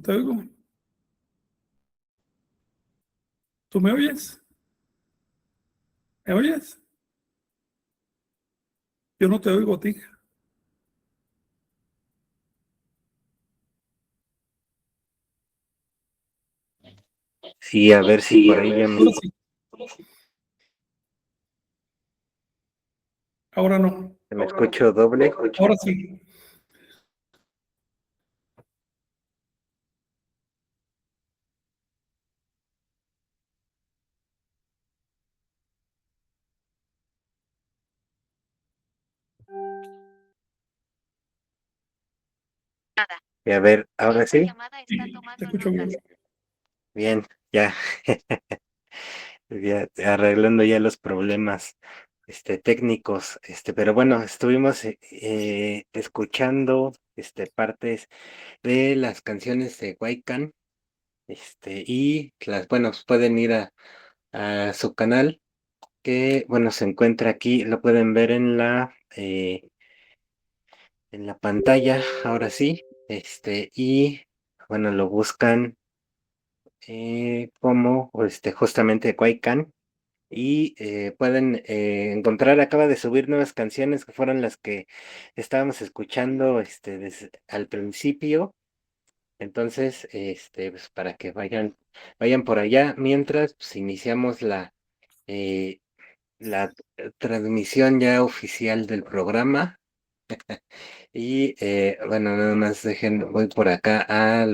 te oigo. ¿Tú me oyes? ¿Me oyes? Yo no te oigo a ti. Sí, a ver si por ahí ya Ahora sí. Ahora no. me escucho doble. Ahora sí. Y a ver, ahora sí. Sí, te escucho bien. Bien, ya. Ya arreglando ya los problemas técnicos. Pero bueno, estuvimos escuchando partes de las canciones de Huaycan. Y bueno, pueden ir a su canal, que bueno, se encuentra aquí, lo pueden ver en la pantalla, ahora sí. Y bueno, lo buscan como justamente Huaycan. Y pueden encontrar, acaba de subir nuevas canciones que fueron las que estábamos escuchando desde al principio. Entonces, pues para que vayan por allá, mientras pues, iniciamos eh, la transmisión ya oficial del programa. Y bueno, nada más voy por acá al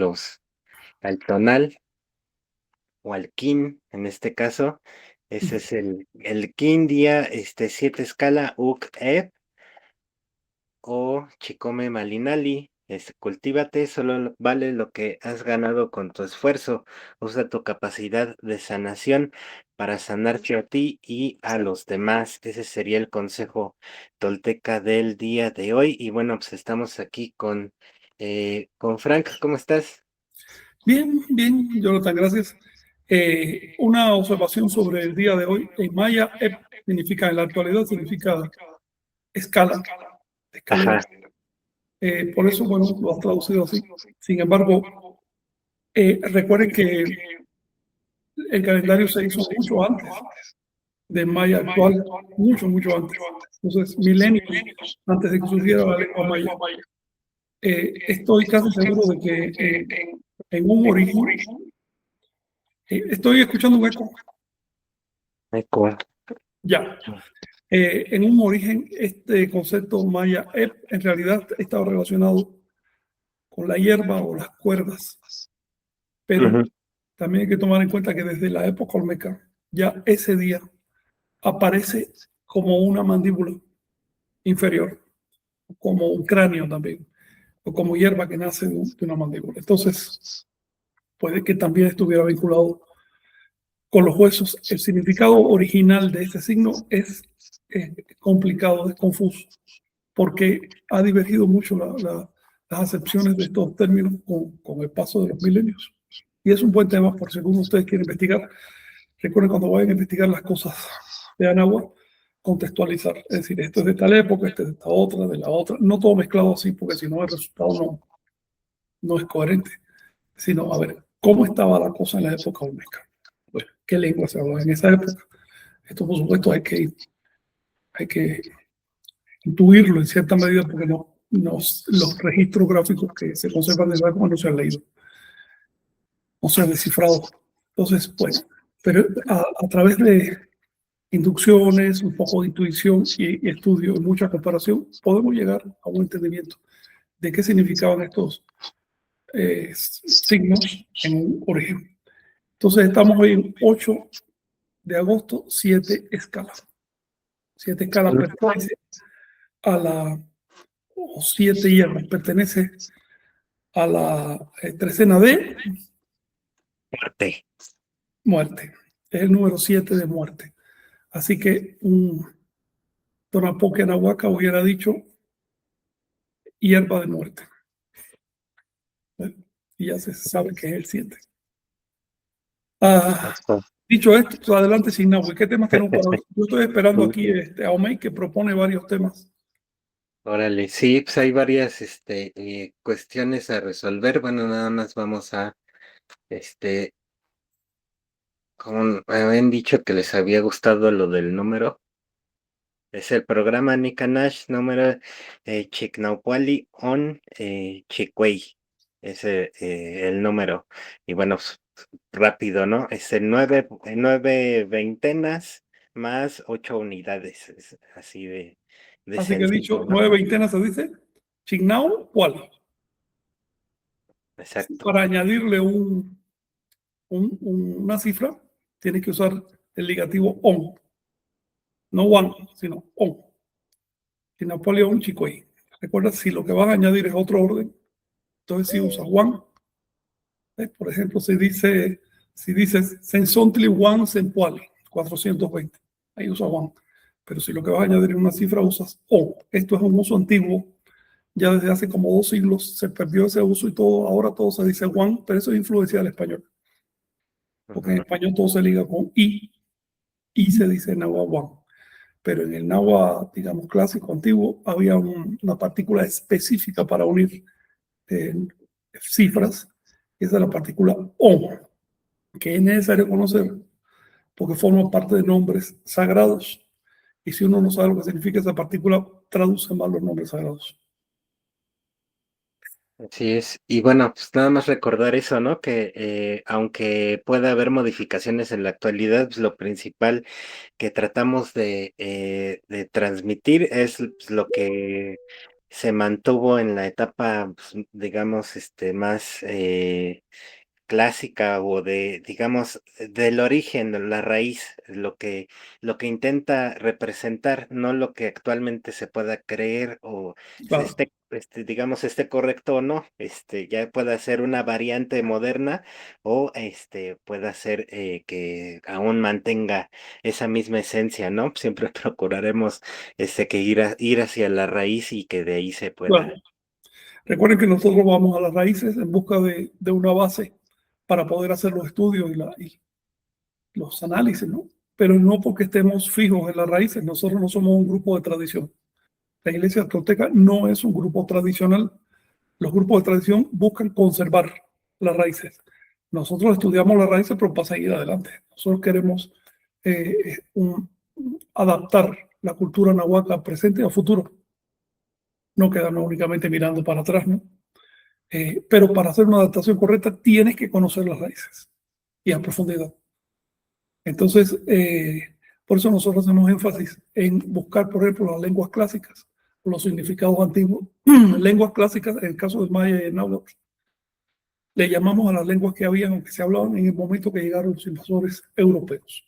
tonal o al kin, en este caso. Ese es el kin día 7 escala UC-EP o Chicome Malinali. Cultívate, solo vale lo que has ganado con tu esfuerzo. Usa tu capacidad de sanación para sanarte a ti y a los demás. Ese sería el consejo tolteca del día de hoy. Y bueno, pues estamos aquí con Frank. ¿Cómo estás? Bien, bien, Jonathan, gracias. Una observación sobre el día de hoy. En maya, significa, en la actualidad, significa escala, escalera. Ajá. Por eso, bueno, lo has traducido así. Sin embargo, recuerden que el calendario se hizo mucho antes del maya actual, mucho, mucho antes. Entonces, milenios antes de que surgiera la lengua maya. Estoy casi seguro de que en un origen, estoy escuchando un eco, Eco. ya. En un origen, este concepto maya en realidad estaba relacionado con la hierba o las cuerdas, pero Ujú. también hay que tomar en cuenta que desde la época olmeca, ya ese día aparece como una mandíbula inferior, como un cráneo también, o como hierba que nace de una mandíbula. Entonces, puede que también estuviera vinculado con los huesos. El significado original de este signo es complicado, es confuso, porque ha divergido mucho las acepciones de estos términos con el paso de los milenios. Y es un buen tema por si alguno de ustedes quiere investigar. Recuerden cuando vayan a investigar las cosas de Anáhuac, contextualizar. Es decir, esto es de tal época, esto es de esta otra, de la otra. No todo mezclado así, porque si no el resultado no es coherente. Sino, a ver, ¿cómo estaba la cosa en la época olmeca? Pues, ¿qué lengua se hablaba en esa época? Esto, por supuesto, hay que intuirlo en cierta medida porque los registros gráficos que se conservan de esa época no se han leído, no se han descifrado. Entonces, bueno, pero a través de inducciones, un poco de intuición y estudio y mucha comparación, podemos llegar a un entendimiento de qué significaban estos signos en un origen. Entonces, estamos hoy en 8 de agosto, 7 escalas. 7 escalas pertenece a o 7 hierbas, pertenece a la trecena de Fuerte. muerte. Es el número 7 de muerte. Así que un Tonapoque Anahuaca hubiera dicho hierba de muerte. Y ya se sabe que es el 7. Dicho esto, pues adelante sin Nahui. ¿Qué temas tenemos para hoy? Yo estoy esperando aquí a Omey que propone varios temas. Órale, sí, pues hay varias cuestiones a resolver. Bueno, nada más vamos a, este, como me habían dicho que les había gustado lo del número. Es el programa Nikanash número Chiknaupuali on Chicuey. Ese el número. Y bueno, pues, rápido, ¿no? Es el nueve veintenas más 8 unidades. Es así de Así que he sencillo, dicho, ¿no? 9 veintenas se dice, Chignau, ¿cuál? Exacto. Para añadirle una cifra, tienes que usar el ligativo on, no one, sino on. Y Napoleón Chicoy. Recuerda, si lo que vas a añadir es otro orden, entonces si usas one. Por ejemplo, si dices Sensontli one Sempuali, 420, ahí usa one. Pero si lo que vas a añadir es una cifra, usas on. Esto es un uso antiguo. Ya desde hace como 2 siglos se perdió ese uso y todo, ahora todo se dice one, pero eso es influencia del español. Porque en Ujú. español todo se liga con y se dice náhuatl one. Pero en el náhuatl, digamos, clásico, antiguo, había una partícula específica para unir eh, cifras, y esa es la partícula on, que es necesario conocer porque forma parte de nombres sagrados. Y si uno no sabe lo que significa esa partícula, traduce mal los nombres sagrados. Así es. Y bueno, pues nada más recordar eso, ¿no? Que aunque pueda haber modificaciones en la actualidad, pues lo principal que tratamos de transmitir es pues, lo que se mantuvo en la etapa, pues, digamos, más clásica o digamos, del origen, de la raíz, lo que intenta representar, no lo que actualmente se pueda creer o Claro. digamos, esté correcto o no, ya pueda ser una variante moderna o pueda ser que aún mantenga esa misma esencia, ¿no? Siempre procuraremos que ir hacia la raíz y que de ahí se Claro. pueda. Recuerden que nosotros vamos a las raíces en busca de una base para poder hacer los estudios y los análisis, ¿no? Pero no porque estemos fijos en las raíces. Nosotros no somos un grupo de tradición. La iglesia tolteca no es un grupo tradicional. Los grupos de tradición buscan conservar las raíces. Nosotros estudiamos las raíces, pero para seguir adelante. Nosotros queremos adaptar la cultura nahuatl al presente y al futuro. No quedarnos únicamente mirando para atrás, ¿no? Pero para hacer una adaptación correcta tienes que conocer las raíces y a profundidad. Entonces, por eso nosotros hacemos énfasis en buscar, por ejemplo, las lenguas clásicas, los significados antiguos. Lenguas clásicas, en el caso del maya y el náhuatl, le llamamos a las lenguas que habían o que se hablaban en el momento que llegaron los invasores europeos.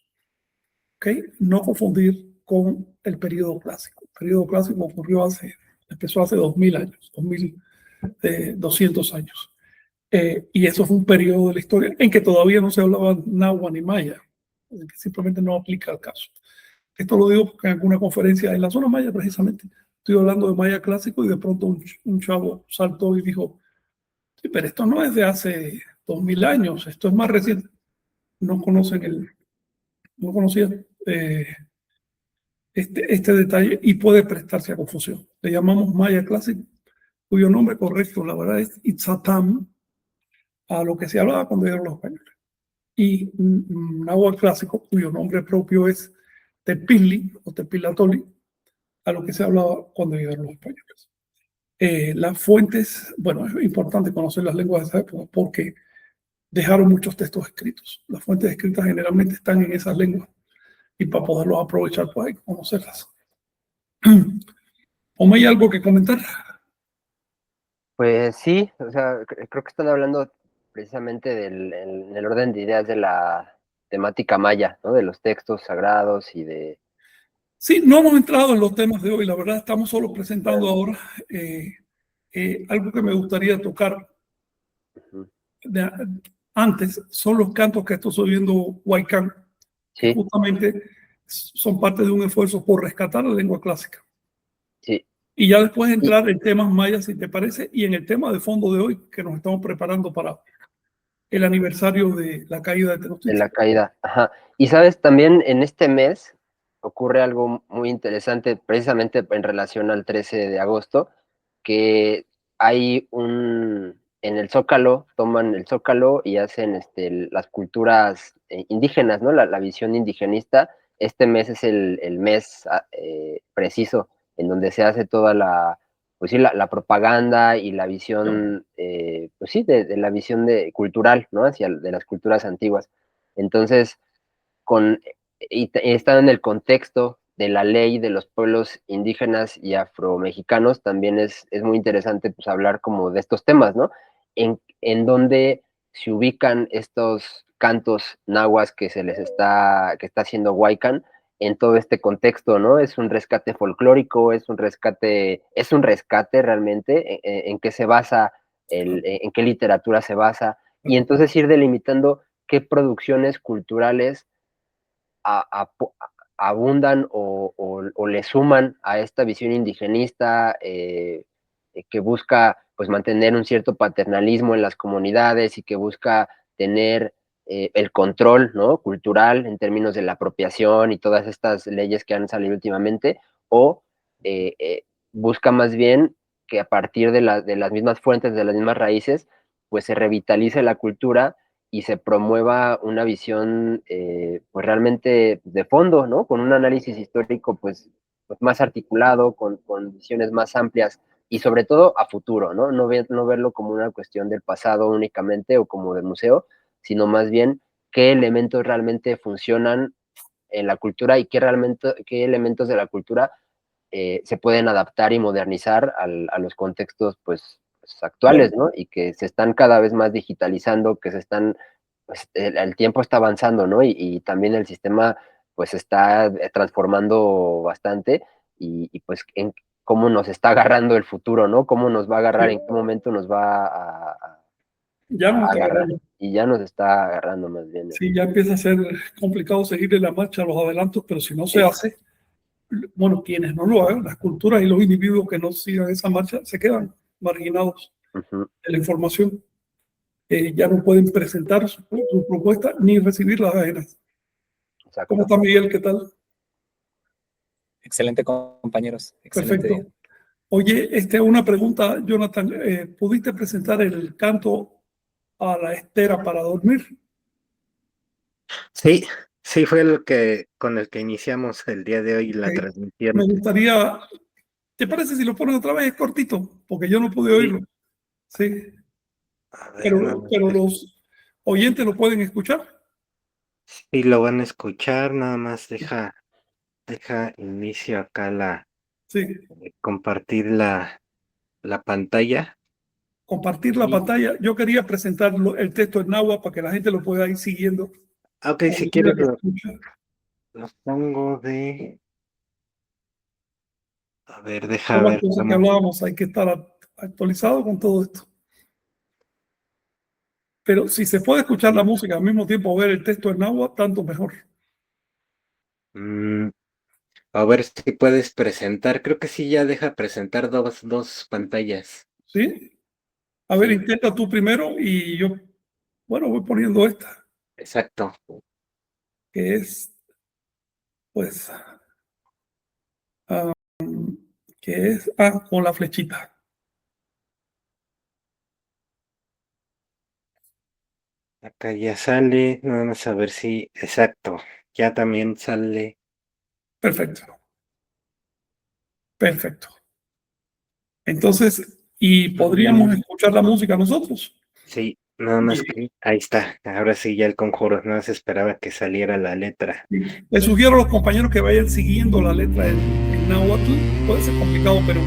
¿Okay? No confundir con el periodo clásico. El periodo clásico empezó hace 2000 años, 2200 años. Y eso fue un periodo de la historia en que todavía no se hablaba náhuatl ni maya, que simplemente no aplica al caso. Esto lo digo porque en alguna conferencia en la zona maya, precisamente, estoy hablando de maya clásico y de pronto un chavo saltó y dijo, sí, pero esto no es de hace 2000 años, esto es más reciente. No no conocían este detalle y puede prestarse a confusión. Le llamamos maya clásico, cuyo nombre correcto, la verdad, es Itzatam, a lo que se hablaba cuando llegaron los españoles. Y náhuatl clásico, cuyo nombre propio es Tepili o Tepilatoli, a lo que se hablaba cuando llegaron los españoles. Las fuentes, bueno, es importante conocer las lenguas de esa época porque dejaron muchos textos escritos. Las fuentes escritas generalmente están en esas lenguas y para poderlos aprovechar, pues hay que conocerlas. ¿O hay algo que comentar? Pues sí, o sea, creo que están hablando precisamente en el orden de ideas de la temática maya, ¿no? De los textos sagrados y de... Sí, no hemos entrado en los temas de hoy, la verdad estamos solo presentando ahora eh, algo que me gustaría tocar Ujú. de, antes, son los cantos que estoy oyendo Huaycán, que Sí, justamente son parte de un esfuerzo por rescatar la lengua clásica. sí. Y ya después Y entrar en temas mayas, si te parece, y en el tema de fondo de hoy, que nos estamos preparando para el aniversario de la caída de de Tenochtitlan. la caída. Ajá. Y sabes, también en este mes ocurre algo muy interesante, precisamente en relación al 13 de agosto, que hay en el Zócalo, toman el Zócalo y hacen las culturas indígenas, ¿no? La visión indigenista. Este mes es el mes preciso en donde se hace toda pues sí, la propaganda y la visión, pues sí, de la visión cultural, ¿no? De las culturas antiguas. Entonces, estando en el contexto de la ley de los pueblos indígenas y afromexicanos, también es muy interesante pues, hablar como de estos temas, ¿no? En donde se ubican estos cantos nahuas que está haciendo Huaycan en todo este contexto, ¿no? Es un rescate folclórico, es un rescate realmente, en qué se basa, en qué literatura se basa, y entonces ir delimitando qué producciones culturales abundan o le suman a esta visión indigenista que busca pues mantener un cierto paternalismo en las comunidades y que busca tener el control, ¿no? Cultural en términos de la apropiación y todas estas leyes que han salido últimamente, o eh, eh, busca más bien que a partir de las mismas fuentes, de las mismas raíces, pues se revitalice la cultura y se promueva una visión pues realmente de fondo, ¿no? Con un análisis histórico pues más articulado, con visiones más amplias y sobre todo a futuro, ¿no? No verlo como una cuestión del pasado únicamente o como de museo, sino más bien qué elementos realmente funcionan en la cultura y qué elementos de la cultura se pueden adaptar y modernizar a los contextos pues actuales, ¿no? Y que se están cada vez más digitalizando, pues el tiempo está avanzando, ¿no? Y también el sistema pues se está transformando bastante y pues en cómo nos está agarrando el futuro, ¿no? Cómo nos va a agarrar, Sí, en qué momento nos va ya no a está agarrar. agarrando. Y ya nos está agarrando más bien. Sí, ya empieza a ser complicado seguirle la marcha a los adelantos, pero si no se Sí. hace, bueno, quienes no lo hagan, las culturas y los individuos que no sigan esa marcha, se quedan marginados Ujú, de la información. Ya no pueden presentar su propuesta ni recibir las ajenas. ¿Cómo exacto. está Miguel? ¿Qué tal? Excelente, compañeros. Excelente Perfecto. día. Oye, una pregunta, Jonathan. ¿Pudiste presentar el canto a la estera para dormir? Sí, sí fue con el que iniciamos el día de hoy la Me transmisión. gustaría, ¿te parece si lo pones otra vez? Es cortito, porque yo no pude Sí, oírlo. Sí, a ver, nada pero más. los oyentes lo pueden escuchar. Sí, lo van a escuchar, nada más deja inicio acá Sí, compartir la pantalla. compartir la Y, pantalla. Yo quería presentar el texto en náhuatl para que la gente lo pueda ir siguiendo ok, a si medida quieres que escucha. lo pongo a ver, deja Son las ver cosas que cómo. hablábamos, hay que estar actualizado con todo esto. Pero si se puede escuchar la música al mismo tiempo ver el texto en náhuatl, tanto mejor. mm, a ver si puedes presentar. Creo que sí, ya deja presentar dos pantallas. ¿Sí? A ver, Sí, intenta tú primero y yo, bueno, voy poniendo esta, exacto. que es, pues, ah, con la flechita. Acá ya sale, nada más a ver si, exacto, ya también sale. Perfecto, perfecto. Entonces, y podríamos Mm, escuchar la música nosotros. sí, nada más Y, que ahí está. Ahora sí ya el conjuro, nada más esperaba que saliera la letra. y les sugiero a los compañeros que vayan siguiendo la letra en náhuatl. Puede ser complicado, pero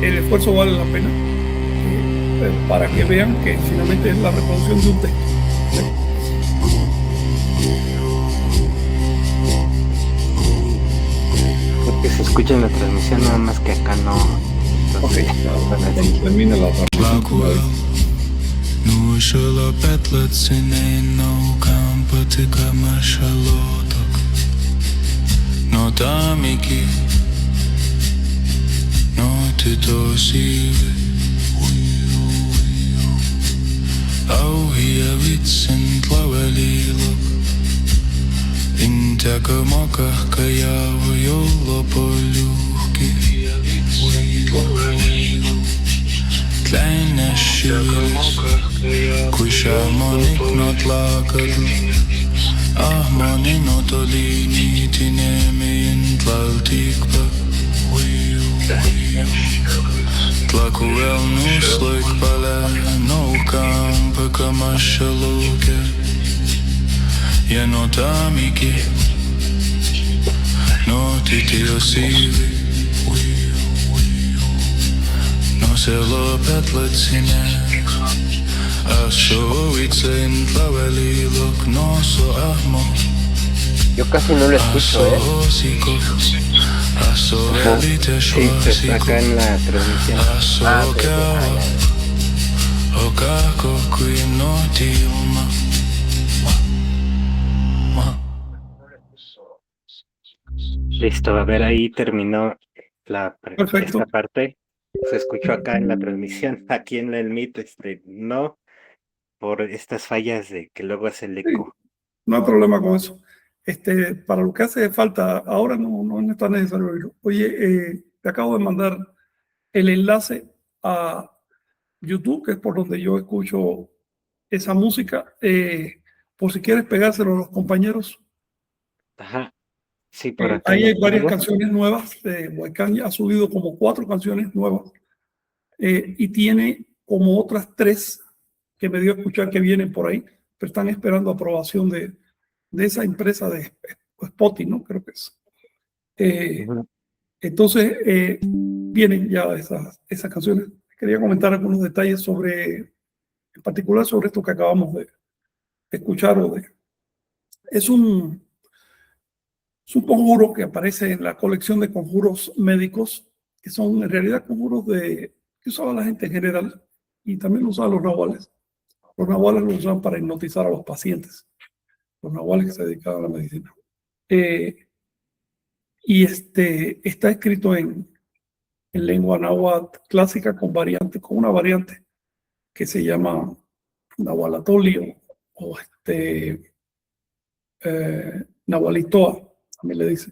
el esfuerzo vale la pena para que vean que finalmente es la reproducción de un texto. Porque se escucha en la transmisión, nada más que acá no. Ok, Entonces, ahora cuando sí. termine la transmisión. Nu šila petlacinai naukam patika mašalotok. No tam iki, no titos ivi. Auhia vitsen tlavelilok. In teka mokahka javo jolla poliuhki. Kleine šilis, kui šamonik not laakadu. Ahmoni notoliini tinemi intlaltikpa. Tlaku vēl nuslaik palē, naukām pakamaša lūke. Ja no tamiki, no titio sivi. No selo Petlecine, aso itse intlavelilok, no so ahmo. Yo casi no lo escucho, Aso osikos, aso velite Sí, pues acá šuasikos. en la transmisión. Aso ok, kava, okako kui no tilma. Listo, a ver, ahí terminó Perfecto. esta parte. Se escuchó acá en la transmisión, aquí en el Meet, no, por estas fallas de que luego hace el eco. No hay problema con eso. Para lo que hace falta, ahora no es tan necesario oírlo. Oye, te acabo de mandar el enlace a YouTube, que es por donde yo escucho esa música. Por si quieres pegárselo a los compañeros. Ajá, sí, por acá. Ahí lo hay varias tengo. canciones nuevas. Huaycán ha subido como 4 canciones nuevas y tiene como otras 3 que me dio a escuchar que vienen por ahí, pero están esperando aprobación de esa empresa de Spotify, ¿no? Creo que es. Ujú. Entonces, vienen ya esas canciones. Quería comentar algunos detalles en particular sobre esto que acabamos de escuchar. Es un conjuro que aparece en la colección de conjuros médicos, que son en realidad conjuros que usaba la gente en general y también lo usaban los nahuales. Los nahuales lo usaban para hipnotizar a los pacientes, los nahuales que se dedicaban a la medicina. Y está escrito en lengua náhuatl clásica con una variante que se llama nahualatolio o nahualitoa, también le dice,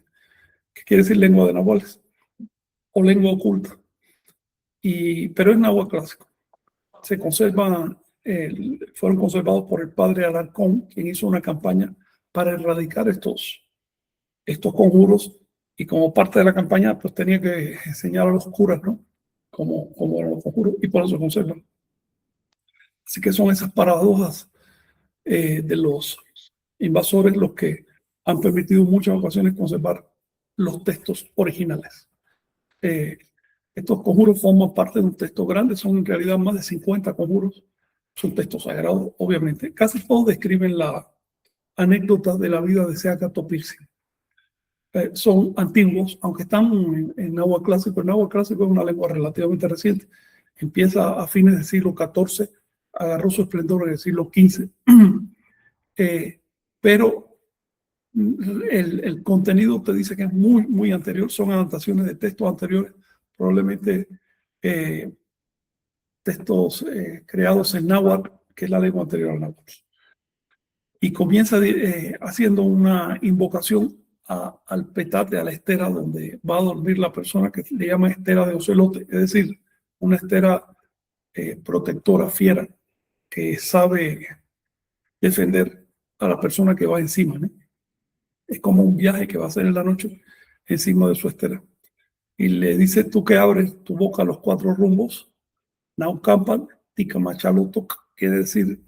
que quiere decir lengua de nahuales o lengua oculta. Pero es náhuatl clásico. Se conservan, fueron conservados por el padre Alarcón, quien hizo una campaña para erradicar estos conjuros, y como parte de la campaña pues tenía que enseñar a los curas, ¿no? Como eran los conjuros, y por eso se conservan. Así que son esas paradojas de los invasores los que han permitido en muchas ocasiones conservar los textos originales. Estos conjuros forman parte de un texto grande, son en realidad más de 50 conjuros, son textos sagrados, obviamente. Casi todos describen la anécdota de la vida de Seaca Topirsi. Son antiguos, aunque están en náhuatl clásico. El náhuatl clásico es una lengua relativamente reciente. Empieza a fines del siglo XIV, agarró su esplendor en el siglo XV. Pero el contenido te dice que es muy, muy anterior. Son adaptaciones de textos anteriores, probablemente textos creados en náhuatl, que es la lengua anterior al náhuatl. Y comienza haciendo una invocación al petate, a la estera donde va a dormir la persona, que le llama estera de ocelote, es decir, una estera protectora, fiera, que sabe defender a la persona que va encima, ¿no? Es como un viaje que va a hacer en la noche encima de su estera. Y le dice: tú que abres tu boca a los 4 rumbos, Naucampan, Ticamachalutoc, quiere decir,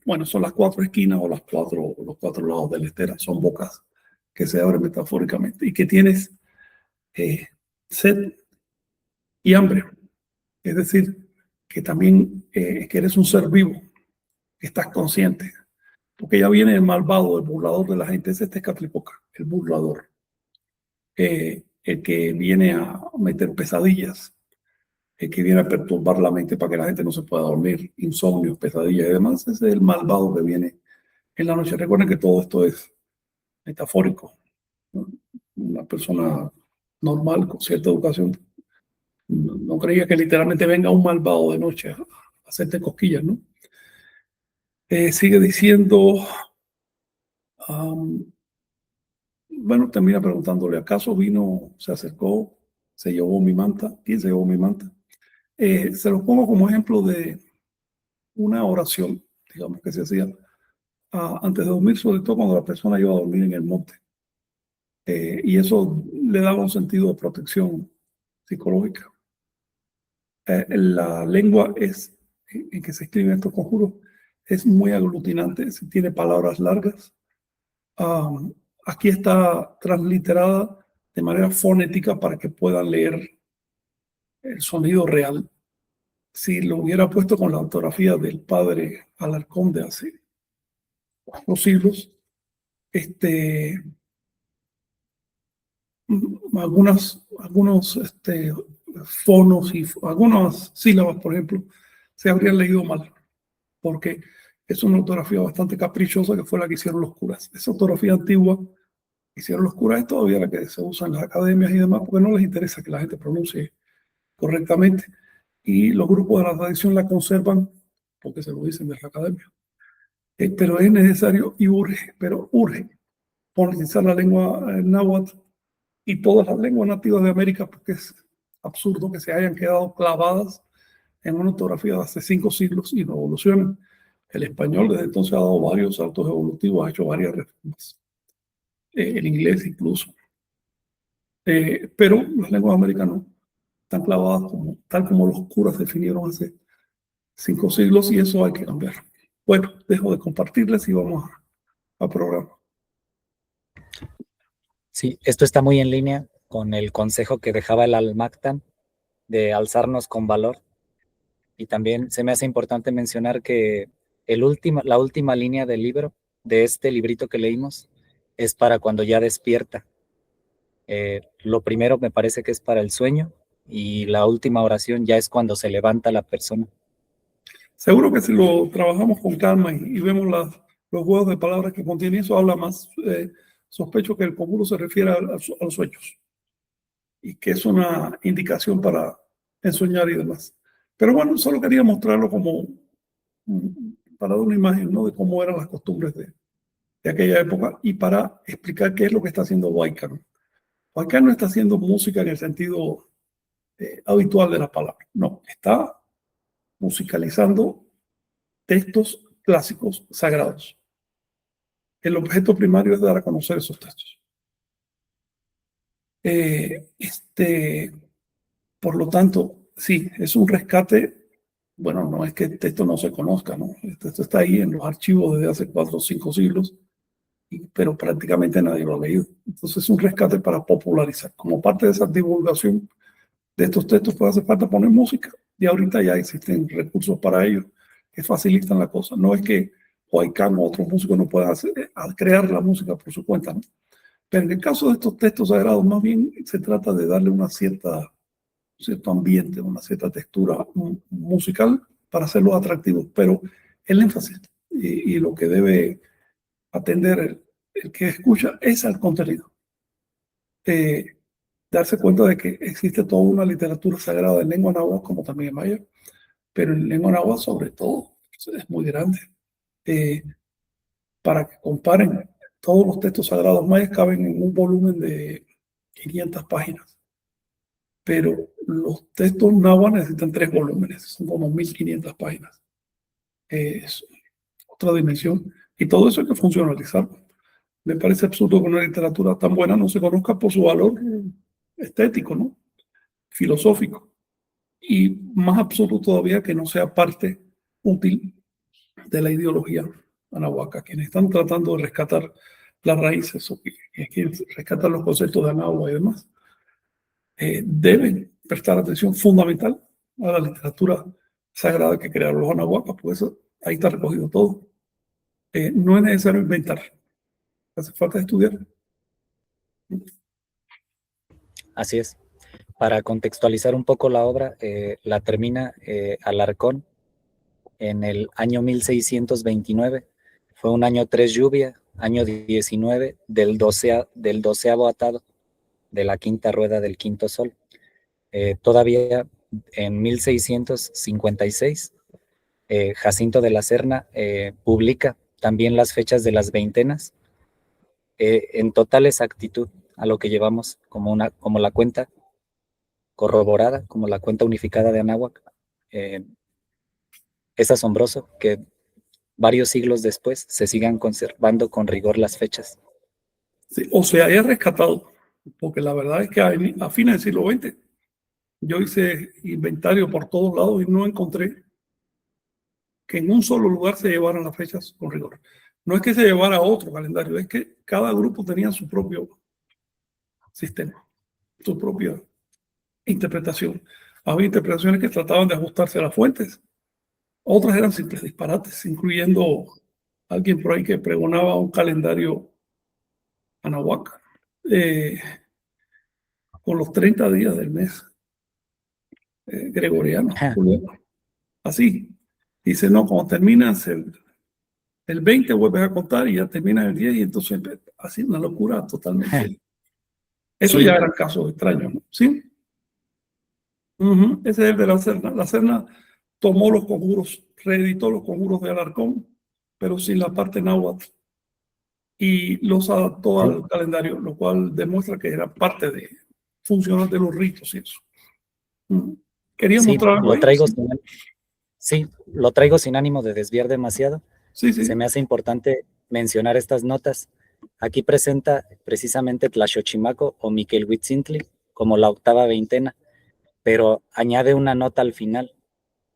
bueno, son las 4 esquinas o los 4 lados de la estera, son bocas que se abren metafóricamente, y que tienes sed y hambre, es decir, que también que eres un ser vivo, que estás consciente, porque ya viene el malvado, el burlador de la gente. Ese es Tezcatlipoca, el burlador, el que viene a meter pesadillas, el que viene a perturbar la mente para que la gente no se pueda dormir, insomnios, pesadillas y demás. Ese es el malvado que viene en la noche. Recuerden que todo esto es metafórico, ¿no? Una persona normal, con cierta educación, no creía que literalmente venga un malvado de noche a hacerte cosquillas, ¿no? Sigue diciendo, bueno, termina preguntándole, ¿acaso vino, se acercó, se llevó mi manta? ¿Quién se llevó mi manta? Se lo pongo como ejemplo de una oración, digamos, que se hacía antes de dormir, sobre todo cuando la persona iba a dormir en el monte. Y eso le daba un sentido de protección psicológica. La lengua en que se escriben estos conjuros es muy aglutinante, tiene palabras largas. Aquí está transliterada de manera fonética para que puedan leer el sonido real. Si lo hubiera puesto con la ortografía del padre Alarcón de hace 4 siglos, algunos fonos y algunas sílabas, por ejemplo, se habrían leído mal, porque es una ortografía bastante caprichosa que fue la que hicieron los curas. Esa ortografía antigua que hicieron los curas es todavía la que se usa en las academias y demás, porque no les interesa que la gente pronuncie correctamente. Y los grupos de la tradición la conservan porque se lo dicen de la academia. Pero es necesario y urge politizar la lengua náhuatl y todas las lenguas nativas de América, porque es absurdo que se hayan quedado clavadas en una ortografía de hace 5 siglos y no evolucionan. El español desde entonces ha dado varios saltos evolutivos, ha hecho varias reformas. El inglés incluso. Pero las lenguas americanas están clavadas tal como los curas definieron hace 5 siglos y eso hay que cambiar. Bueno, dejo de compartirles y vamos a programa. Sí, esto está muy en línea con el consejo que dejaba el Almactan de alzarnos con valor. Y también se me hace importante mencionar que la última línea del libro, de este librito que leímos, es para cuando ya despierta. Lo primero me parece que es para el sueño y la última oración ya es cuando se levanta la persona. Seguro que si lo trabajamos con calma y vemos los juegos de palabras que contiene eso, habla más. Sospecho que el conjuro se refiere a los sueños y que es una indicación para ensoñar y demás. Pero bueno, solo quería mostrarlo como para dar una imagen, ¿no?, de cómo eran las costumbres de aquella época y para explicar qué es lo que está haciendo Huaycán. Huaycán no está haciendo música en el sentido habitual de la palabra, no, está musicalizando textos clásicos sagrados. El objeto primario es dar a conocer esos textos. Por lo tanto, sí, es un rescate. Bueno, no es que el texto no se conozca, ¿no? El texto está ahí en los archivos desde hace 4 o 5 siglos, pero prácticamente nadie lo ha leído. Entonces es un rescate para popularizar. Como parte de esa divulgación de estos textos, pues hace falta poner música. Y ahorita ya existen recursos para ello que facilitan la cosa. No es que Huaycán o otros músicos no puedan crear la música por su cuenta, ¿no? Pero en el caso de estos textos sagrados, más bien se trata de darle un cierto ambiente, una cierta textura musical para hacerlos atractivos. Pero el énfasis y lo que debe atender el que escucha es al contenido. Darse cuenta de que existe toda una literatura sagrada en lengua náhuatl, como también en maya, pero en lengua náhuatl sobre todo es muy grande. Para que comparen, todos los textos sagrados mayas caben en un volumen de 500 páginas, pero los textos náhuatl necesitan 3 volúmenes, son como 1500 páginas. Es otra dimensión y todo eso hay que funcionalizar. Me parece absurdo que una literatura tan buena no se conozca por su valor estético, ¿no?, filosófico, y más absurdo todavía que no sea parte útil de la ideología anahuaca. Quienes están tratando de rescatar las raíces o quienes rescatan los conceptos de Anáhuac y demás, deben prestar atención fundamental a la literatura sagrada que crearon los anahuacas, pues ahí está recogido todo. No es necesario inventar, hace falta estudiar. Así es. Para contextualizar un poco la obra, la termina Alarcón en el año 1629. Fue un año 3 lluvia, año 19 del 12º atado de la quinta rueda del quinto sol. Todavía en 1656, Jacinto de la Serna publica también las fechas de las veintenas, en total exactitud a lo que llevamos como la cuenta corroborada, como la cuenta unificada de Anáhuac. Es asombroso que varios siglos después se sigan conservando con rigor las fechas. Sí, o se haya rescatado, porque la verdad es que a fines del siglo XX yo hice inventario por todos lados y no encontré que en un solo lugar se llevaran las fechas con rigor. No es que se llevara otro calendario, es que cada grupo tenía su propio sistema, su propia interpretación. Había interpretaciones que trataban de ajustarse a las fuentes, otras eran simples disparates, incluyendo alguien por ahí que pregonaba un calendario Anahuac con los 30 días del mes gregoriano, juliano. Así. Dice, no, cuando terminas el 20 vuelves a contar y ya terminas el 10 y entonces así una locura totalmente. Eso Sí. ya eran casos extraños, ¿no? ¿Sí? Ese es el de la Serna. La Serna tomó los conjuros, reeditó los conjuros de Alarcón, pero sin la parte náhuatl y los adaptó al calendario, lo cual demuestra que era parte de funcional de los ritos y eso. ¿Querías Sí, mostrar algo lo ahí? traigo lo traigo sin ánimo de desviar demasiado. Sí, sí. Se me hace importante mencionar estas notas. Aquí presenta precisamente Tlaxochimaco o Miquelhuitzintli como la octava veintena, pero añade una nota al final.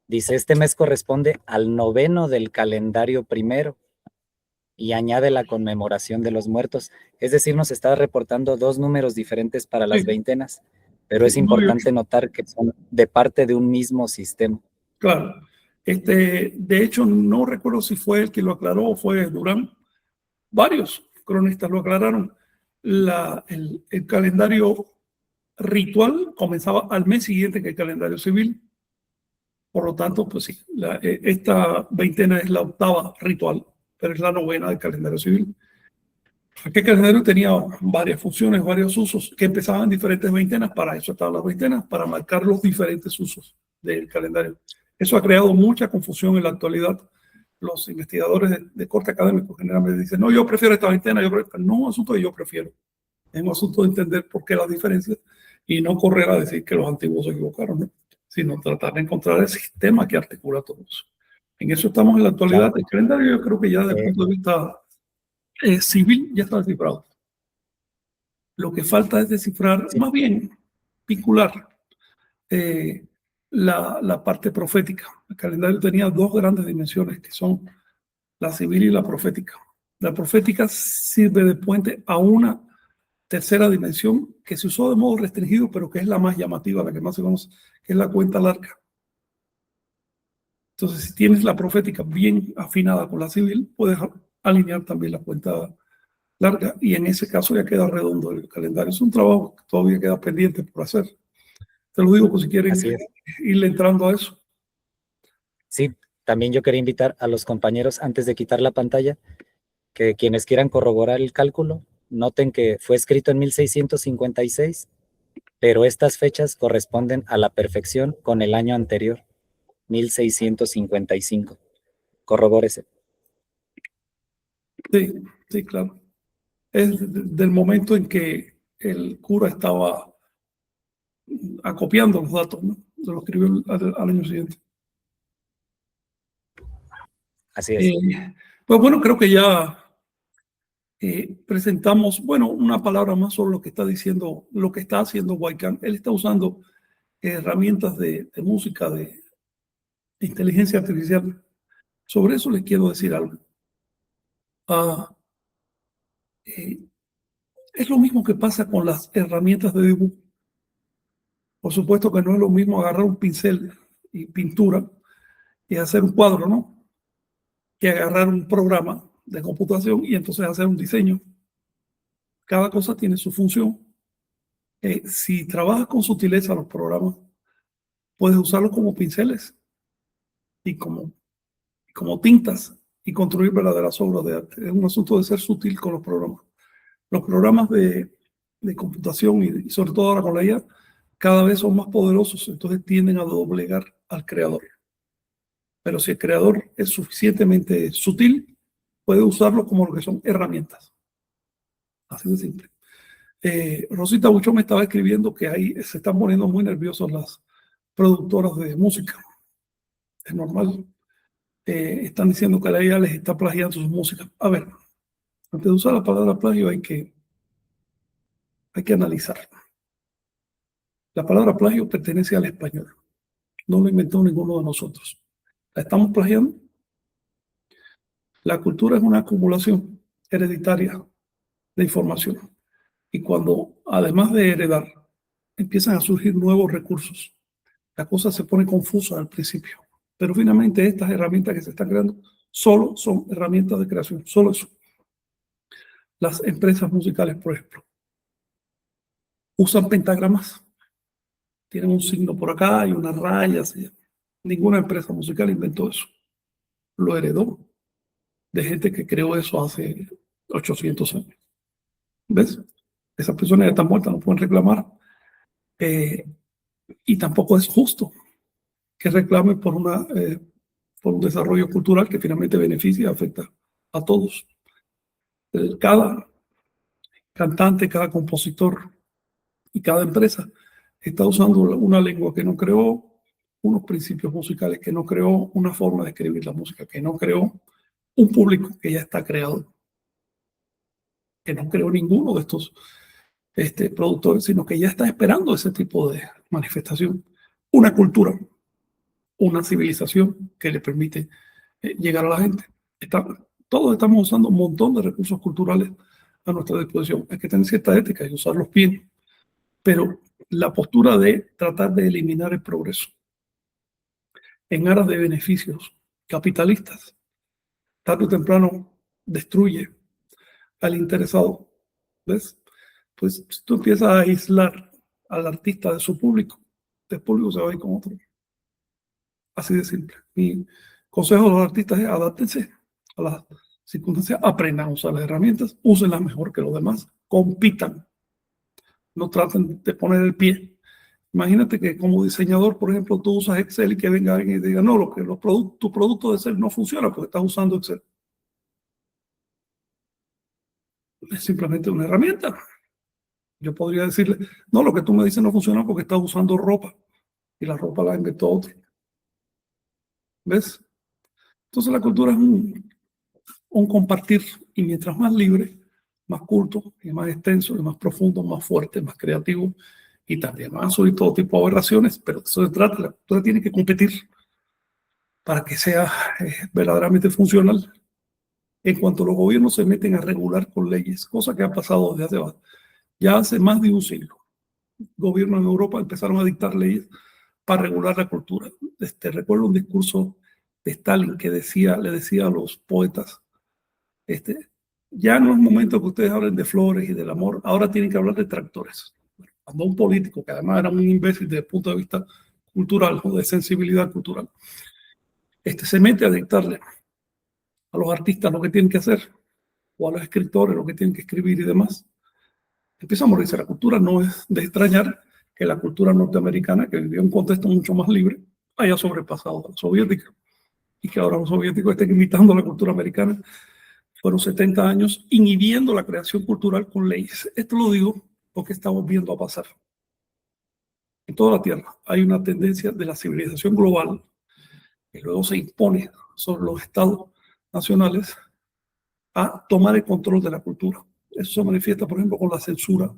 Dice, este mes corresponde al noveno del calendario primero y añade la conmemoración de los muertos. Es decir, nos está reportando dos números diferentes para las Sí. veintenas, pero es Sí, 9 y 8. importante notar que son de parte de un mismo sistema. Claro. De hecho, no recuerdo si fue el que lo aclaró o fue Durán. Varios cronistas lo aclararon. El calendario ritual comenzaba al mes siguiente que el calendario civil. Por lo tanto, pues sí, esta veintena es la octava ritual, pero es la novena del calendario civil. Aquel calendario tenía varias funciones, varios usos, que empezaban en diferentes veintenas. Para eso estaban las veintenas, para marcar los diferentes usos del calendario. Eso ha creado mucha confusión en la actualidad. Los investigadores de corte académico generalmente dicen, no, yo prefiero esta veintena, no es un asunto que yo prefiero. Es un asunto de entender por qué las diferencias y no correr a decir que los antiguos se equivocaron, ¿no? Sino tratar de encontrar el sistema que articula todo eso. En eso estamos en la actualidad. Claro. El calendario yo creo que ya desde el punto de vista civil ya está descifrado. Lo que falta es descifrar, más bien vincular la parte profética. El calendario tenía dos grandes dimensiones que son la civil y la profética. La profética sirve de puente a una tercera dimensión que se usó de modo restringido, pero que es la más llamativa, la que más se conoce, que es la cuenta larga. Entonces, si tienes la profética bien afinada con la civil, puedes alinear también la cuenta larga y en ese caso ya queda redondo el calendario. Es un trabajo que todavía queda pendiente por hacer. Te lo digo por si quieren irle entrando a eso. Sí, también yo quería invitar a los compañeros, antes de quitar la pantalla, que quienes quieran corroborar el cálculo, noten que fue escrito en 1656, pero estas fechas corresponden a la perfección con el año anterior, 1655. Corrobórese. Sí, sí, claro. Es del momento en que el cura estaba acopiando los datos, ¿no? Se lo escribió al año siguiente. Así es. Pues bueno, creo que ya presentamos, bueno, una palabra más sobre lo que está diciendo, lo que está haciendo Huaycán. Él está usando herramientas de música, de inteligencia artificial. Sobre eso les quiero decir algo. Es lo mismo que pasa con las herramientas de dibujo. Por supuesto que no es lo mismo agarrar un pincel y pintura y hacer un cuadro, ¿no? Que agarrar un programa de computación y entonces hacer un diseño. Cada cosa tiene su función. Si trabajas con sutileza los programas, puedes usarlos como pinceles y como tintas y construir verdaderas obras de arte. Es un asunto de ser sutil con los programas. Los programas de computación y sobre todo ahora con la IA cada vez son más poderosos, entonces tienden a doblegar al creador. Pero si el creador es suficientemente sutil, puede usarlo como lo que son herramientas. Así de simple. Rosita Bucho me estaba escribiendo que ahí se están poniendo muy nerviosos las productoras de música. Es normal. Están diciendo que ella les está plagiando sus músicas. A ver, antes de usar la palabra plagio hay que analizar. La palabra plagio pertenece al español. No lo inventó ninguno de nosotros. ¿La estamos plagiando? La cultura es una acumulación hereditaria de información. Y cuando, además de heredar, empiezan a surgir nuevos recursos, la cosa se pone confusa al principio. Pero finalmente estas herramientas que se están creando solo son herramientas de creación, solo eso. Las empresas musicales, por ejemplo, usan pentagramas. Tienen un signo por acá y unas rayas. Ninguna empresa musical inventó eso. Lo heredó de gente que creó eso hace 800 años. ¿Ves? Esas personas ya están muertas, no pueden reclamar. Y tampoco es justo que reclamen por un desarrollo cultural que finalmente beneficia y afecta a todos. Cada cantante, cada compositor y cada empresa está usando una lengua que no creó, unos principios musicales que no creó, una forma de escribir la música que no creó, un público que ya está creado, que no creó ninguno de estos productores, sino que ya está esperando ese tipo de manifestación. Una cultura, una civilización que le permite llegar a la gente. Todos estamos usando un montón de recursos culturales a nuestra disposición. Hay que tener cierta ética y usarlos bien. Pero la postura de tratar de eliminar el progreso en aras de beneficios capitalistas, tarde o temprano destruye al interesado. ¿Ves? Pues si tú empiezas a aislar al artista de su público, el público se va a ir con otro. Así de simple. Mi consejo a los artistas es adáptense a las circunstancias, aprendan a usar las herramientas, úsenlas mejor que los demás, compitan. No traten de poner el pie. Imagínate que como diseñador, por ejemplo, tú usas Excel y que venga alguien y te diga, no, tu producto de Excel no funciona porque estás usando Excel. Es simplemente una herramienta. Yo podría decirle, no, lo que tú me dices no funciona porque estás usando ropa y la ropa la inventó otro. ¿Ves? Entonces la cultura es un compartir, y mientras más libre, más culto, y más extenso, y más profundo, más fuerte, más creativo, y también van a subir todo tipo de aberraciones, pero de eso se trata. La cultura tiene que competir para que sea verdaderamente funcional. En cuanto los gobiernos se meten a regular con leyes, cosa que ha pasado desde ya hace más de un siglo, gobiernos en Europa empezaron a dictar leyes para regular la cultura. Recuerdo un discurso de Stalin que le decía a los poetas, ya no es momento que ustedes hablen de flores y del amor, ahora tienen que hablar de tractores. Cuando un político, que además era un imbécil desde el punto de vista cultural o de sensibilidad cultural, se mete a dictarle a los artistas lo que tienen que hacer, o a los escritores lo que tienen que escribir y demás, empieza a morirse la cultura. No es de extrañar que la cultura norteamericana, que vivía en un contexto mucho más libre, haya sobrepasado a la soviética, y que ahora los soviéticos estén imitando la cultura americana. Fueron 70 años inhibiendo la creación cultural con leyes. Esto lo digo porque estamos viendo a pasar. En toda la Tierra hay una tendencia de la civilización global que luego se impone sobre los estados nacionales a tomar el control de la cultura. Eso se manifiesta, por ejemplo, con la censura,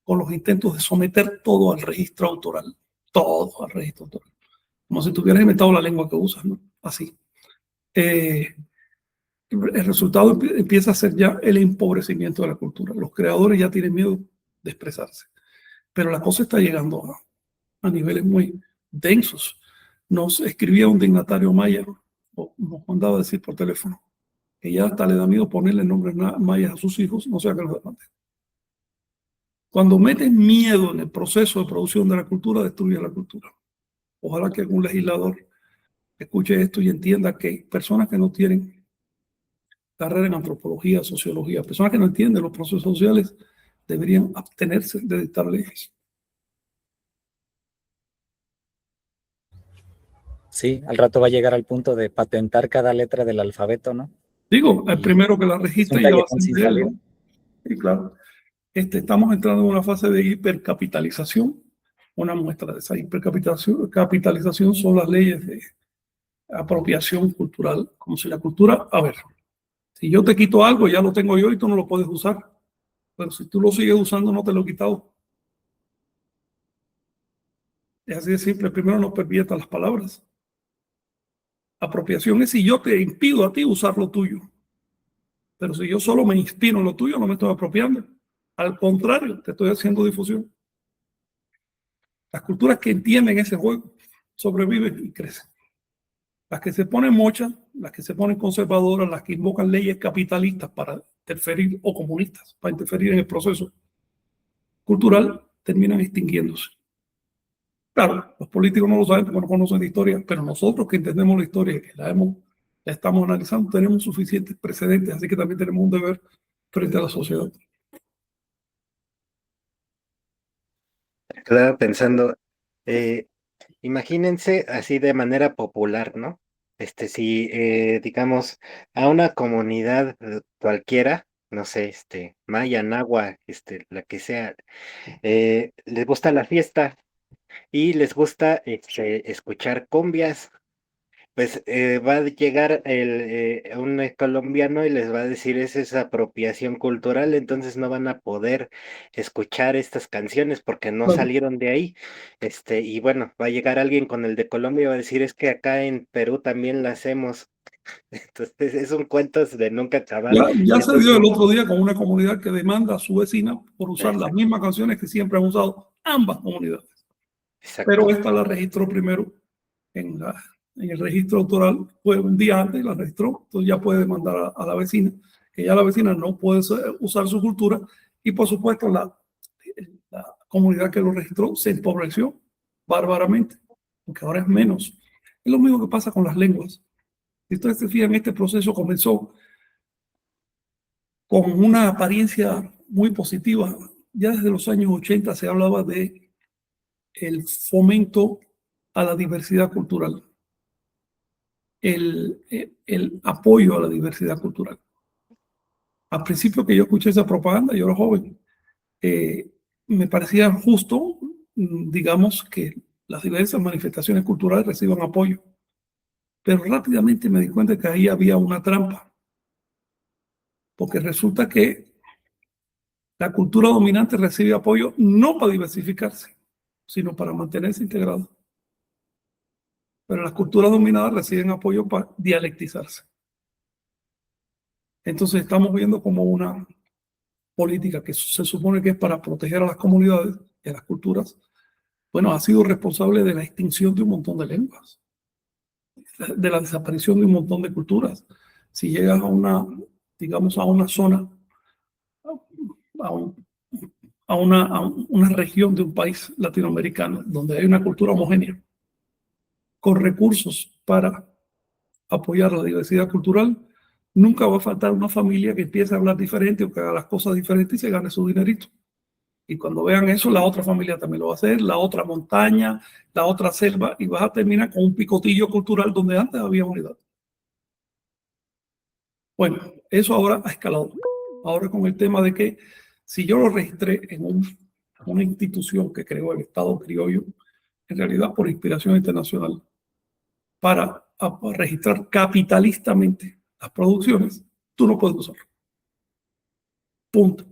con los intentos de someter todo al registro autoral. Todo al registro autoral. Como si tuvieras inventado la lengua que usas, ¿no? Así. El resultado empieza a ser ya el empobrecimiento de la cultura. Los creadores ya tienen miedo de expresarse. Pero la cosa está llegando a niveles muy densos. Nos escribía un dignatario maya, o nos mandaba decir por teléfono, que ya hasta le da miedo ponerle nombres mayas a sus hijos, no sea que los demanden. Cuando metes miedo en el proceso de producción de la cultura, destruye la cultura. Ojalá que algún legislador escuche esto y entienda que personas que no tienen carrera en antropología, sociología, personas que no entienden los procesos sociales, deberían abstenerse de dictar leyes. Sí, al rato va a llegar al punto de patentar cada letra del alfabeto, ¿no? Digo, el primero que la registre Un ya va a callejón ser sin de él, salida. ¿no? Y claro, estamos entrando en una fase de hipercapitalización. Una muestra de esa hipercapitalización son las leyes de apropiación cultural. Como si la cultura, a ver, si yo te quito algo, ya lo tengo yo y tú no lo puedes usar. Pero si tú lo sigues usando, no te lo he quitado. Es así de simple. Primero no perviertas las palabras. Apropiación es si yo te impido a ti usar lo tuyo. Pero si yo solo me inspiro en lo tuyo, no me estoy apropiando. Al contrario, te estoy haciendo difusión. Las culturas que entienden ese juego sobreviven y crecen. Las que se ponen mochas, las que se ponen conservadoras, las que invocan leyes capitalistas para interferir, o comunistas, para interferir en el proceso cultural, terminan extinguiéndose. Claro, los políticos no lo saben porque no conocen la historia, pero nosotros que entendemos la historia y que la estamos analizando, tenemos suficientes precedentes, así que también tenemos un deber frente a la sociedad. Estaba pensando, imagínense así de manera popular, ¿no? Si digamos a una comunidad cualquiera, no sé, maya, nahua, la que sea, les gusta la fiesta y les gusta escuchar cumbias. Pues va a llegar un colombiano y les va a decir esa es apropiación cultural, entonces no van a poder escuchar estas canciones porque no Bueno, salieron de ahí. Y bueno, va a llegar alguien con el de Colombia y va a decir es que acá en Perú también la hacemos. Entonces es un cuento de nunca acabar. ya Y se dio entonces, el otro día con una comunidad que demanda a su vecina por usar las exacto, mismas canciones que siempre han usado ambas comunidades. exacto, Pero esta la registró primero en el registro autoral, fue un día antes, la registró, entonces ya puede demandar a la vecina, que ya la vecina no puede usar su cultura, y por supuesto la comunidad que lo registró se empobreció bárbaramente, porque ahora es menos. Es lo mismo que pasa con las lenguas. Si ustedes se fijan, este proceso comenzó con una apariencia muy positiva. Ya desde los años 80 se hablaba de el fomento a la diversidad cultural, el apoyo a la diversidad cultural. Al principio que yo escuché esa propaganda, yo era joven, me parecía justo, digamos, que las diversas manifestaciones culturales reciban apoyo. Pero rápidamente me di cuenta que ahí había una trampa, porque resulta que la cultura dominante recibe apoyo no para diversificarse, sino para mantenerse integrada. Pero las culturas dominadas reciben apoyo para dialectizarse. Entonces estamos viendo como una política que se supone que es para proteger a las comunidades y a las culturas, bueno, ha sido responsable de la extinción de un montón de lenguas, de la desaparición de un montón de culturas. Si llegas a digamos, a una zona, a, un, a una región de un país latinoamericano donde hay una cultura homogénea, con recursos para apoyar la diversidad cultural, nunca va a faltar una familia que empiece a hablar diferente o que haga las cosas diferentes y se gane su dinerito. Y cuando vean eso, la otra familia también lo va a hacer, la otra montaña, la otra selva, y vas a terminar con un picotillo cultural donde antes había unidad. Bueno, eso ahora ha escalado. Ahora con el tema de que si yo lo registré en una institución que creó el Estado criollo, en realidad por inspiración internacional, para registrar capitalistamente las producciones, tú no puedes usarlo. Punto.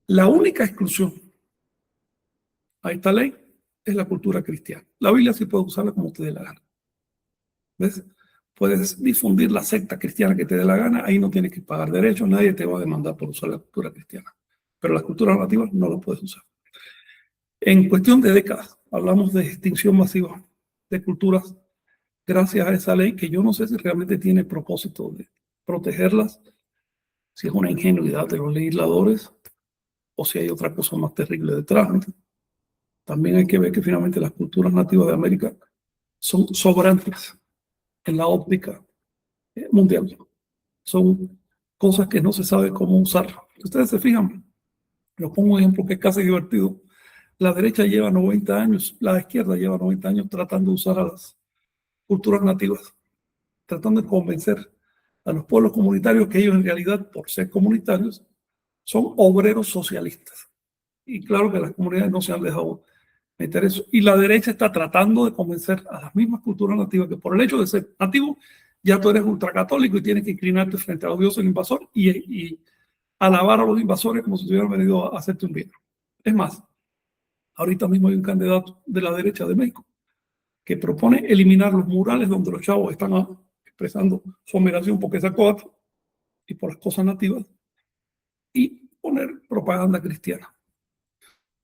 La única exclusión a esta ley es la cultura cristiana. La Biblia sí puede usarla como te dé la gana. ¿Ves? Puedes difundir la secta cristiana que te dé la gana, ahí no tienes que pagar derechos, nadie te va a demandar por usar la cultura cristiana. Pero las culturas nativas no las puedes usar. En cuestión de décadas, hablamos de extinción masiva de culturas gracias a esa ley que yo no sé si realmente tiene el propósito de protegerlas, si es una ingenuidad de los legisladores o si hay otra cosa más terrible detrás, ¿no? También hay que ver que finalmente las culturas nativas de América son sobrantes en la óptica mundial. Son cosas que no se sabe cómo usar. Ustedes se fijan, les pongo un ejemplo que es casi divertido. La derecha lleva 90 años, la izquierda lleva 90 años tratando de usar a las culturas nativas, tratando de convencer a los pueblos comunitarios, que ellos en realidad, por ser comunitarios, son obreros socialistas. Y claro que las comunidades no se han dejado meter eso. Y la derecha está tratando de convencer a las mismas culturas nativas que por el hecho de ser nativo, ya tú eres ultracatólico y tienes que inclinarte frente a los dioses invasores y alabar a los invasores como si hubieran venido a hacerte un bien. Es más, ahorita mismo hay un candidato de la derecha de México que propone eliminar los murales donde los chavos están expresando su admiración porque es Coatl y por las cosas nativas y poner propaganda cristiana.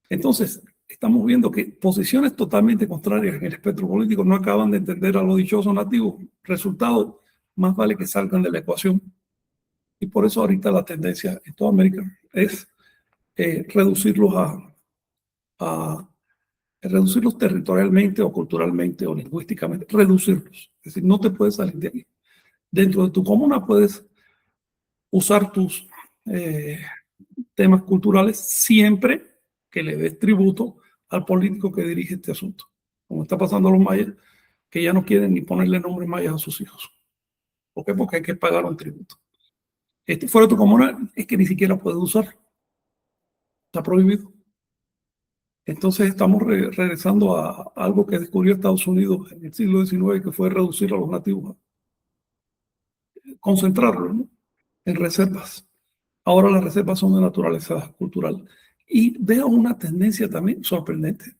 Entonces, estamos viendo que posiciones totalmente contrarias en el espectro político no acaban de entender a los dichosos nativos. Resultado, más vale que salgan de la ecuación. Y por eso ahorita la tendencia en toda América es reducirlos reducirlos territorialmente o culturalmente o lingüísticamente, reducirlos. Es decir, no te puedes salir de ahí. Dentro de tu comuna puedes usar tus temas culturales siempre que le des tributo al político que dirige este asunto. Como está pasando a los mayas, que ya no quieren ni ponerle nombre mayas a sus hijos. ¿Por qué? Porque hay que pagar un tributo. Fuera de tu comuna es que ni siquiera puedes usar. Está prohibido. Entonces estamos regresando a algo que descubrió Estados Unidos en el siglo XIX, que fue reducir a los nativos, concentrarlos, ¿no?, en reservas. Ahora las reservas son de naturaleza cultural. Y veo una tendencia también sorprendente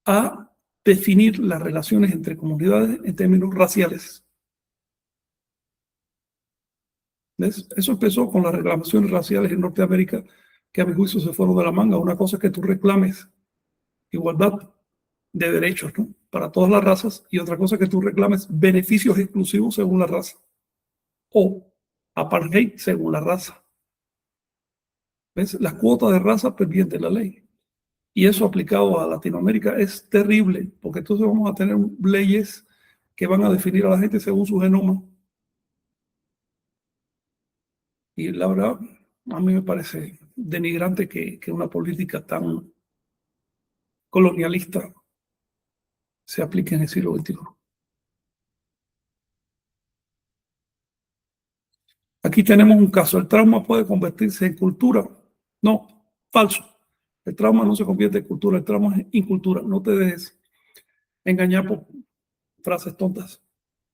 a definir las relaciones entre comunidades en términos raciales. ¿Ves? Eso empezó con las reclamaciones raciales en Norteamérica, que a mi juicio se fueron de la manga. Una cosa es que tú reclames igualdad de derechos, ¿no?, para todas las razas, y otra cosa es que tú reclames beneficios exclusivos según la raza o apartheid según la raza. ¿Ves? La cuota de raza pervierte la ley. Y eso aplicado a Latinoamérica es terrible, porque entonces vamos a tener leyes que van a definir a la gente según su genoma. Y la verdad, a mí me parece denigrante que una política tan colonialista se aplique en el siglo XXI. Aquí tenemos un caso. ¿El trauma puede convertirse en cultura? No, falso. El trauma no se convierte en cultura, el trauma es incultura. No te dejes engañar por frases tontas.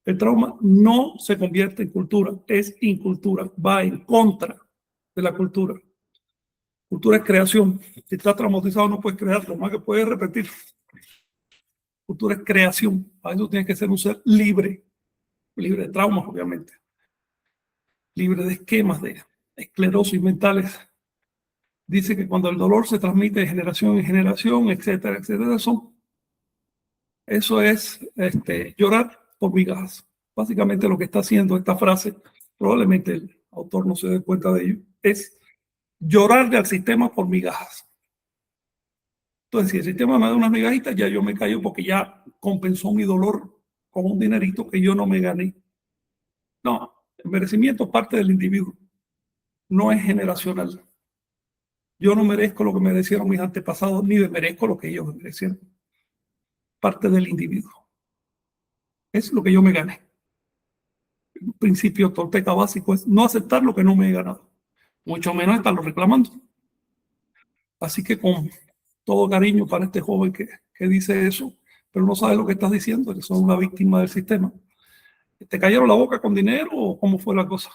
El trauma no se convierte en cultura, es incultura, va en contra de la cultura. Cultura es creación. Si estás traumatizado no puedes crear, lo más que puedes repetir. Cultura es creación. Para eso tienes que ser un ser libre, libre de traumas, obviamente, libre de esquemas de esclerosis mentales. Dice que cuando el dolor se transmite de generación en generación, etcétera, etcétera, eso es llorar por migajas. Básicamente lo que está haciendo esta frase, probablemente el autor no se dé cuenta de ello, es llorarle al sistema por migajas. Entonces, si el sistema me da unas migajitas, ya yo me callo porque ya compensó mi dolor con un dinerito que yo no me gané. No, el merecimiento parte del individuo, no es generacional. Yo no merezco lo que merecieron mis antepasados, ni merezco lo que ellos merecieron. Parte del individuo. Es lo que yo me gané. El principio tolteca básico es no aceptar lo que no me he ganado, mucho menos estarlo reclamando. Así que con todo cariño para este joven que dice eso, pero no sabe lo que estás diciendo, que son una víctima del sistema. ¿Te cayeron la boca con dinero o cómo fue la cosa?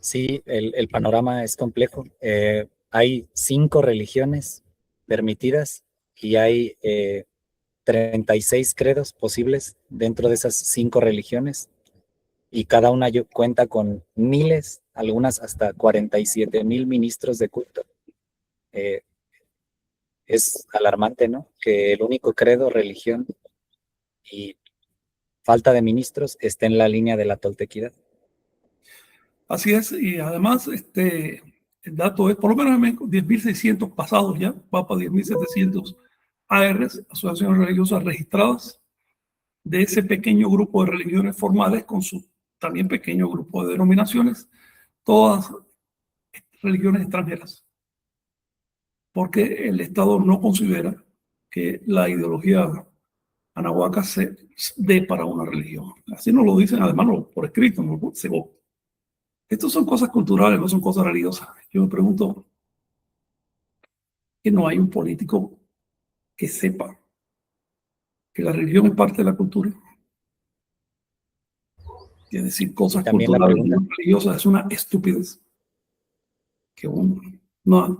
Sí, el panorama es complejo. Hay 5 religiones permitidas y hay 36 credos posibles dentro de esas 5 religiones, y cada una cuenta con miles, algunas hasta 47,000 ministros de culto. Es alarmante, ¿no?, que el único credo, religión y falta de ministros esté en la línea de la toltequidad. Así es, y además el dato es, por lo menos en México, 10.600 pasados ya, va para 10.700 ARs, asociaciones religiosas registradas, de ese pequeño grupo de religiones formales con su también pequeño grupo de denominaciones, todas religiones extranjeras, porque el Estado no considera que la ideología Anahuac se dé para una religión. Así nos lo dicen, además, por escrito. Estas son cosas culturales, no son cosas religiosas. Yo me pregunto que no hay un político que sepa que la religión es parte de la cultura. Y decir cosas También la culturales y pregunta, no religiosas es una estupidez. Que una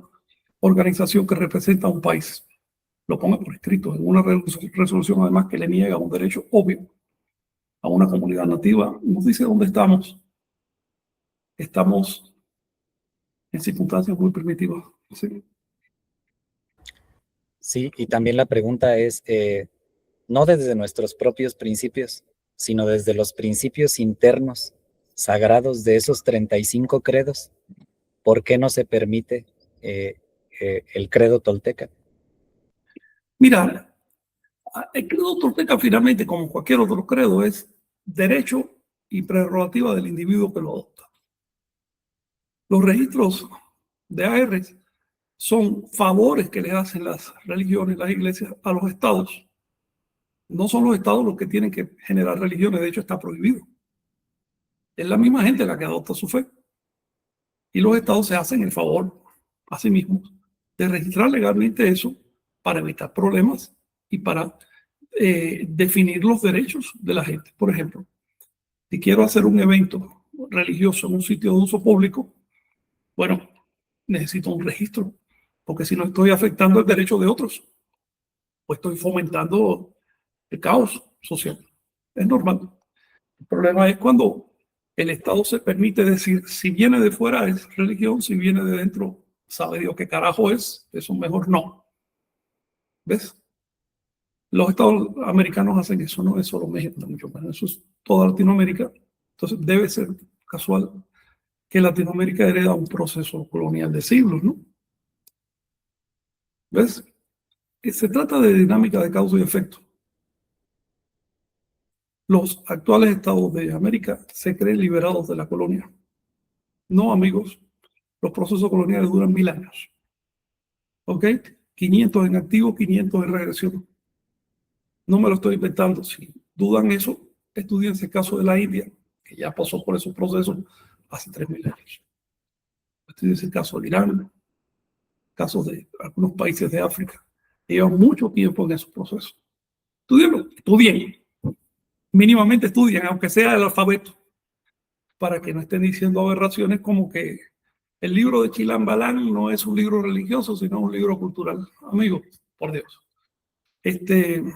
organización que representa a un país lo ponga por escrito en una resolución, además, que le niega un derecho obvio a una comunidad nativa, nos dice dónde estamos. Estamos en circunstancias muy primitivas. ¿Sí? sí, y también la pregunta es, no desde nuestros propios principios, sino desde los principios internos, sagrados de esos 35 credos, ¿por qué no se permite el credo tolteca? Mira, el credo tolteca finalmente, como cualquier otro credo, es derecho y prerrogativa del individuo que lo adopta. Los registros de AR son favores que le hacen las religiones, las iglesias a los estados. No son los estados los que tienen que generar religiones, de hecho está prohibido. Es la misma gente la que adopta su fe. Y los estados se hacen el favor a sí mismos de registrar legalmente eso para evitar problemas y para definir los derechos de la gente. Por ejemplo, si quiero hacer un evento religioso en un sitio de uso público, bueno, necesito un registro, porque si no estoy afectando el derecho de otros, pues estoy fomentando el caos social. Es normal. El problema es cuando el Estado se permite decir, si viene de fuera es religión, si viene de dentro, sabe Dios qué carajo es, eso mejor no. ¿Ves? Los estados americanos hacen eso, no es solo México, mucho menos, eso es toda Latinoamérica. Entonces debe ser casual que Latinoamérica hereda un proceso colonial de siglos, ¿no? ¿Ves? Se trata de dinámica de causa y efecto. Los actuales estados de América se creen liberados de la colonia. No, amigos, los procesos coloniales duran 1000 años. ¿Ok? 500 en activo, 500 en regresión. No me lo estoy inventando. Si dudan eso, estudien el caso de la India, que ya pasó por esos procesos hace 3000 años. Estudien el caso de Irán, casos de algunos países de África. Llevan mucho tiempo en esos procesos. Estudien. Mínimamente estudien, aunque sea el alfabeto, para que no estén diciendo aberraciones como que el libro de Chilambalán no es un libro religioso, sino un libro cultural. Amigos, por Dios. Quienes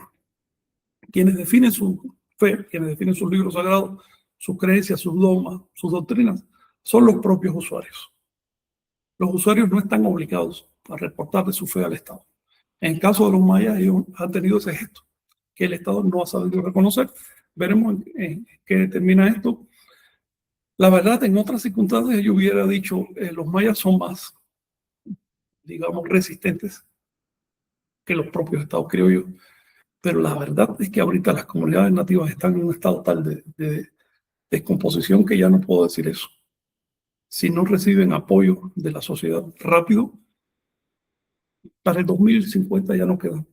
definen su fe, quienes definen sus libros sagrados, sus creencias, sus dogmas, sus doctrinas, son los propios usuarios. Los usuarios no están obligados a reportar de su fe al Estado. En el caso de los mayas, ellos han tenido ese gesto, que el Estado no ha sabido reconocer. Veremos en qué termina esto. La verdad, en otras circunstancias yo hubiera dicho, los mayas son más, digamos, resistentes que los propios estados criollos. Pero la verdad es que ahorita las comunidades nativas están en un estado tal de descomposición que ya no puedo decir eso. Si no reciben apoyo de la sociedad rápido, para el 2050 ya no queda.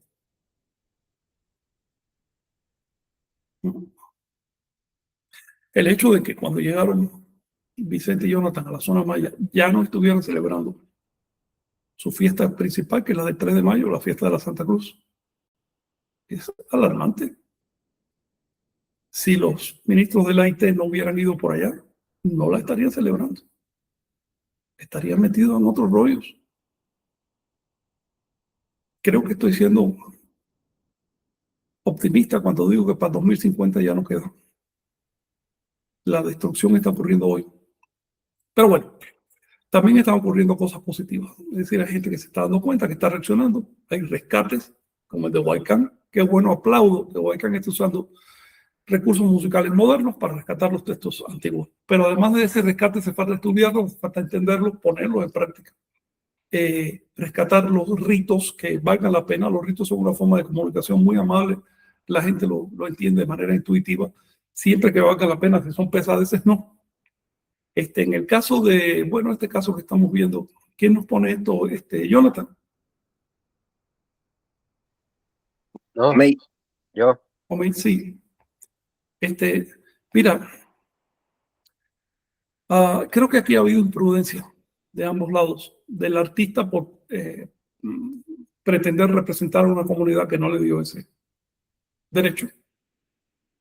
El hecho de que cuando llegaron Vicente y Jonathan a la zona maya ya no estuvieran celebrando su fiesta principal, que es la del 3 de mayo, la fiesta de la Santa Cruz, es alarmante. Si los ministros de la IT no hubieran ido por allá, no la estarían celebrando. Estarían metidos en otros rollos. Creo que estoy siendo optimista cuando digo que para 2050 ya no queda. La destrucción está ocurriendo hoy. Pero bueno, también están ocurriendo cosas positivas. Es decir, hay gente que se está dando cuenta, que está reaccionando. Hay rescates, como el de Huaycán. Qué bueno, aplaudo que Huaycán esté usando recursos musicales modernos para rescatar los textos antiguos. Pero además de ese rescate, se falta estudiarlo, se falta entenderlo, ponerlo en práctica. Rescatar los ritos que valgan la pena. Los ritos son una forma de comunicación muy amable. La gente lo entiende de manera intuitiva. Siempre que valga la pena, si son pesadeces, no. En el caso de, bueno, este caso que estamos viendo, ¿quién nos pone esto? Jonathan. No, May, yo. Amén, sí. Mira, creo que aquí ha habido imprudencia de ambos lados, del artista por pretender representar a una comunidad que no le dio ese derecho,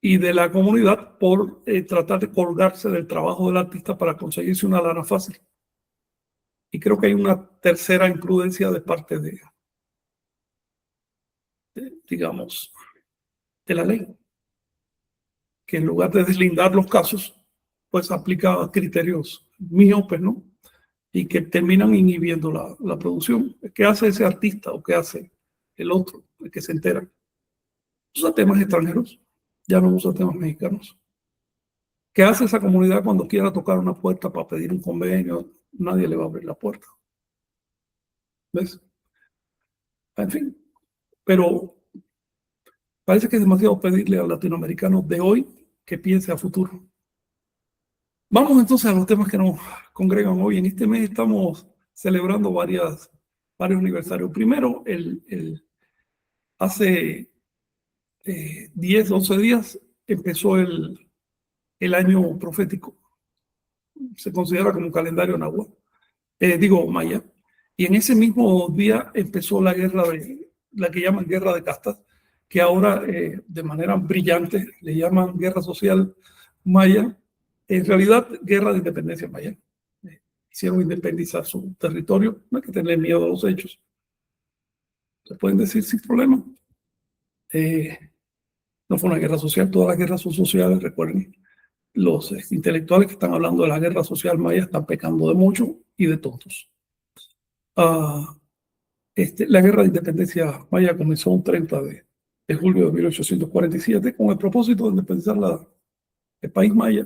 y de la comunidad por tratar de colgarse del trabajo del artista para conseguirse una lana fácil. Y creo que hay una tercera imprudencia de parte digamos, de la ley, que en lugar de deslindar los casos, pues aplica criterios míopes, ¿no? Y que terminan inhibiendo la producción. ¿Qué hace ese artista o qué hace el otro, el que se entera? Usa temas extranjeros, ya no usa temas mexicanos. ¿Qué hace esa comunidad cuando quiera tocar una puerta para pedir un convenio? Nadie le va a abrir la puerta. ¿Ves? En fin, pero parece que es demasiado pedirle al latinoamericano de hoy que piense a futuro. Vamos entonces a los temas que nos congregan hoy. En este mes estamos celebrando varios aniversarios. Primero, hace 10, 11 días empezó el año profético. Se considera como un calendario náhuatl, maya. Y en ese mismo día empezó la que llaman guerra de castas, que ahora de manera brillante le llaman guerra social maya. En realidad, guerra de independencia maya. Hicieron independizar su territorio. No hay que tener miedo a los hechos. Se pueden decir sin problema. No fue una guerra social. Todas las guerras son sociales, recuerden. Los intelectuales que están hablando de la guerra social maya están pecando de mucho y de tontos. La guerra de independencia maya comenzó un 30 de julio de 1847 con el propósito de independizar el país maya,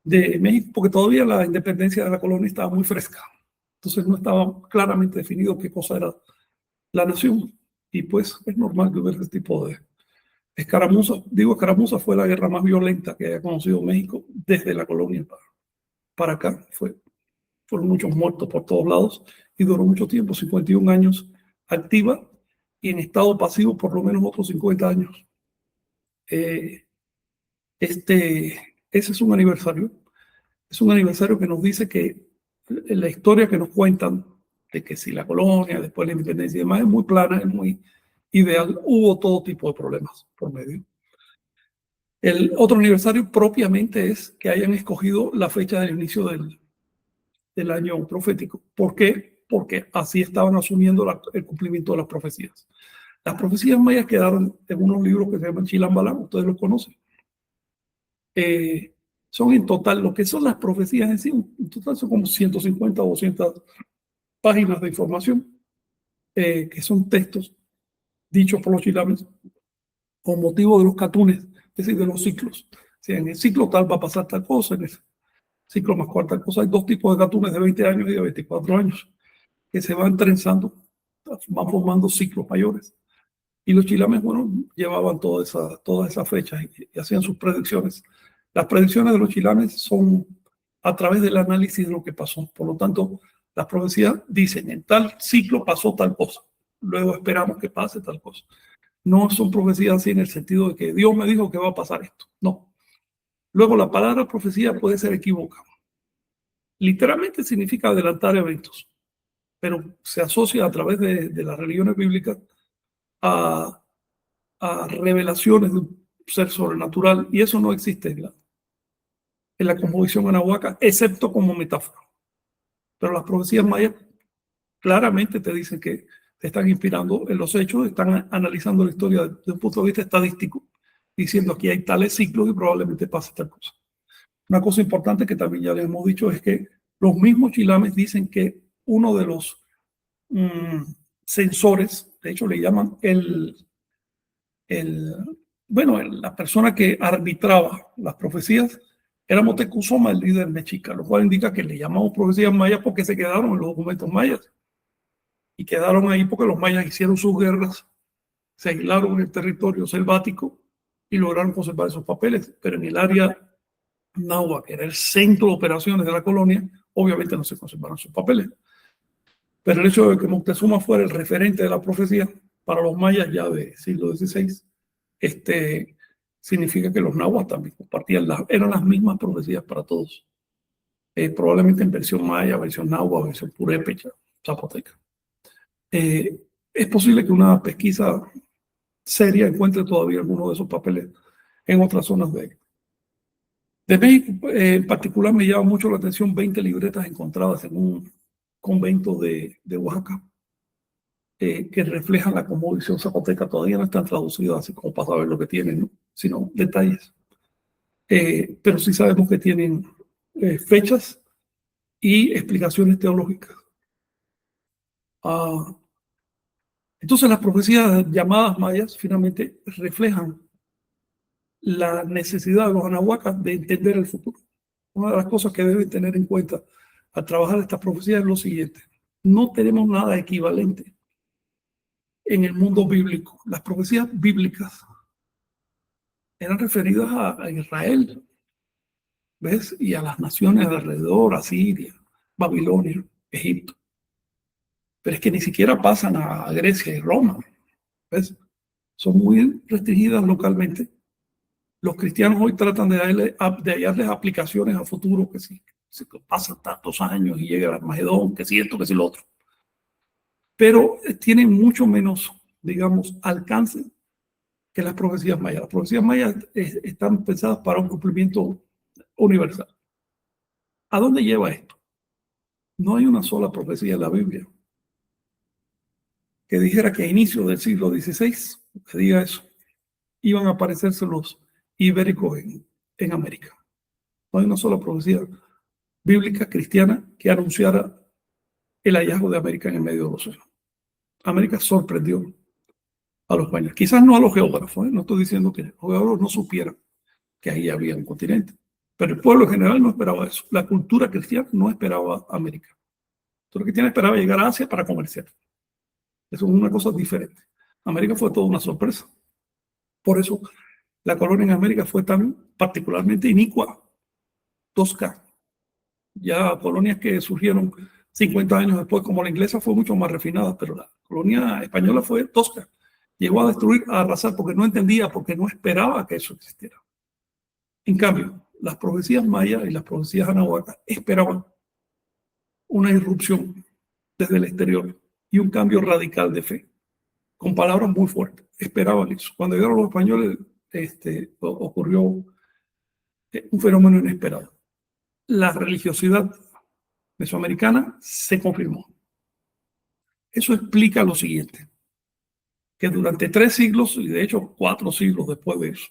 de México, porque todavía la independencia de la colonia estaba muy fresca. Entonces no estaba claramente definido qué cosa era la nación. Y pues es normal que hubiera ese tipo de escaramuza. Digo, escaramuza fue la guerra más violenta que haya conocido México desde la colonia para acá. Fueron muchos muertos por todos lados y duró mucho tiempo, 51 años activa y en estado pasivo por lo menos otros 50 años. Ese es un aniversario. Es un aniversario que nos dice que la historia que nos cuentan de que si la colonia, después la independencia y demás, es muy plana, es muy ideal. Hubo todo tipo de problemas por medio. El otro aniversario propiamente es que hayan escogido la fecha del inicio del año profético. ¿Por qué? Porque así estaban asumiendo el cumplimiento de las profecías. Las profecías mayas quedaron en unos libros que se llaman Chilambalam, ustedes los conocen. Son en total, lo que son las profecías en sí, en total son como 150 o 200 páginas de información, que son textos dichos por los chilames con motivo de los catunes, es decir, de los ciclos. O sea, en el ciclo tal va a pasar tal cosa, en el ciclo más cuarta cosa. Hay dos tipos de catunes de 20 años y de 24 años que se van trenzando, van formando ciclos mayores. Y los chilames, bueno, llevaban todas esas fechas y hacían sus predicciones. Las predicciones de los chilames son a través del análisis de lo que pasó. Por lo tanto, las profecías dicen, en tal ciclo pasó tal cosa. Luego esperamos que pase tal cosa. No son profecías así en el sentido de que Dios me dijo que va a pasar esto. No. Luego, la palabra profecía puede ser equivocada. Literalmente significa adelantar eventos, pero se asocia a través de las religiones bíblicas a revelaciones de un ser sobrenatural, y eso no existe en la cosmovisión anahuaca, excepto como metáfora. Pero las profecías mayas claramente te dicen que te están inspirando en los hechos, están analizando la historia desde un punto de vista estadístico, diciendo aquí hay tales ciclos y probablemente pase tal cosa. Una cosa importante que también ya les hemos dicho es que los mismos chilames dicen que uno de los censores, de hecho le llaman la persona que arbitraba las profecías, era Motecuzoma, el líder mexica, lo cual indica que le llamamos profecías mayas porque se quedaron en los documentos mayas. Y quedaron ahí porque los mayas hicieron sus guerras, se aislaron en el territorio selvático y lograron conservar esos papeles. Pero en el área náhuatl, que era el centro de operaciones de la colonia, obviamente no se conservaron sus papeles. Pero el hecho de que Moctezuma fuera el referente de la profecía para los mayas ya del siglo XVI significa que los nahuas también compartían, eran las mismas profecías para todos. Probablemente en versión maya, versión nahua, versión purépecha, zapoteca. Es posible que una pesquisa seria encuentre todavía alguno de esos papeles en otras zonas de México. En particular me llama mucho la atención 20 libretas encontradas en un convento de Oaxaca, que reflejan la cosmovisión zapoteca. Todavía no están traducidas así como para saber lo que tienen, ¿no? Sino detalles. Pero sí sabemos que tienen fechas y explicaciones teológicas. Entonces las profecías llamadas mayas finalmente reflejan la necesidad de los anahuacas de entender el futuro. Una de las cosas que deben tener en cuenta al trabajar estas profecías es lo siguiente: no tenemos nada equivalente en el mundo bíblico. Las profecías bíblicas eran referidas a Israel, ¿ves? Y a las naciones de alrededor, a Siria, Babilonia, Egipto. Pero es que ni siquiera pasan a Grecia y Roma, ¿ves? Son muy restringidas localmente. Los cristianos hoy tratan de hallarles aplicaciones a futuro, que si pasan tantos años y llega el Armagedón, que si esto, que si lo otro. Pero tienen mucho menos, digamos, alcance que las profecías mayas. Las profecías mayas están pensadas para un cumplimiento universal. ¿A dónde lleva esto? No hay una sola profecía en la Biblia que dijera que a inicios del siglo XVI, que diga eso, iban a aparecerse los ibéricos en América. No hay una sola profecía bíblica cristiana que anunciara el hallazgo de América en el medio del océano. América sorprendió a los españoles. Quizás no a los geógrafos, no estoy diciendo que los geógrafos no supieran que ahí había un continente, pero el pueblo en general no esperaba eso. La cultura cristiana no esperaba América. Todo lo que tiene esperaba llegar a Asia para comerciar. Eso es una cosa diferente. América fue toda una sorpresa. Por eso la colonia en América fue tan particularmente inicua, tosca. Ya colonias que surgieron 50 años después, como la inglesa, fue mucho más refinada, pero la colonia española fue tosca. Llegó a destruir, a arrasar, porque no entendía, porque no esperaba que eso existiera. En cambio, las profecías mayas y las profecías anahuacas esperaban una irrupción desde el exterior y un cambio radical de fe, con palabras muy fuertes. Esperaban eso. Cuando llegaron los españoles, ocurrió un fenómeno inesperado. La religiosidad mesoamericana se confirmó. Eso explica lo siguiente: que durante 3 siglos, y de hecho 4 siglos después de eso,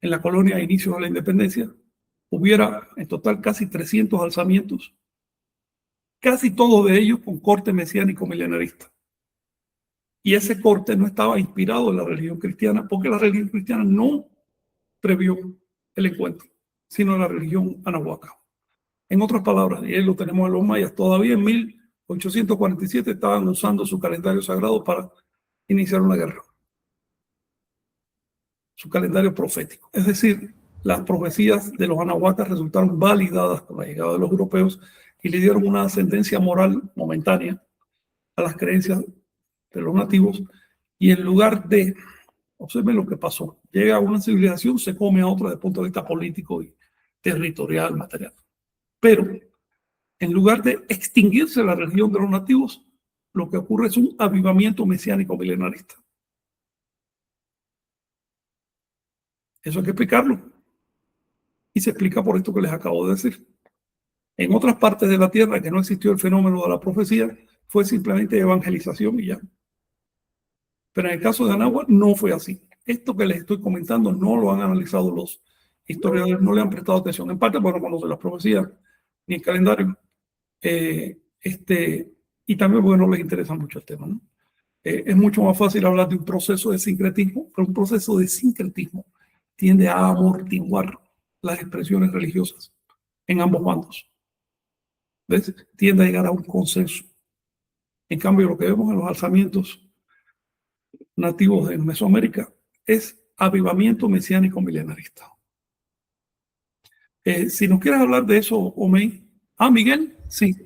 en la colonia a inicios de la independencia, hubiera en total casi 300 alzamientos, casi todos de ellos con corte mesiánico milenarista. Y ese corte no estaba inspirado en la religión cristiana, porque la religión cristiana no previó el encuentro, sino la religión anahuaca. En otras palabras, y ahí lo tenemos en los mayas, todavía en 1847 estaban usando su calendario sagrado para iniciar una guerra. Su calendario profético. Es decir, las profecías de los anahuacas resultaron validadas con la llegada de los europeos y le dieron una ascendencia moral momentánea a las creencias de los nativos. Y en lugar de, observen lo que pasó, llega a una civilización, se come a otra desde el punto de vista político y territorial, material. Pero en lugar de extinguirse la religión de los nativos, lo que ocurre es un avivamiento mesiánico milenarista. Eso hay que explicarlo. Y se explica por esto que les acabo de decir. En otras partes de la tierra que no existió el fenómeno de la profecía, fue simplemente evangelización y ya. Pero en el caso de Anáhuac no fue así. Esto que les estoy comentando no lo han analizado los historiadores, no le han prestado atención. En parte porque no conocen las profecías ni el calendario. Y también porque no les interesa mucho el tema, ¿no? Es mucho más fácil hablar de un proceso de sincretismo, pero un proceso de sincretismo tiende a amortiguar las expresiones religiosas en ambos bandos. ¿Ves? Tiende a llegar a un consenso. En cambio, lo que vemos en los alzamientos nativos de Mesoamérica es avivamiento mesiánico milenarista. Si nos quieres hablar de eso, Omey. Miguel, sí.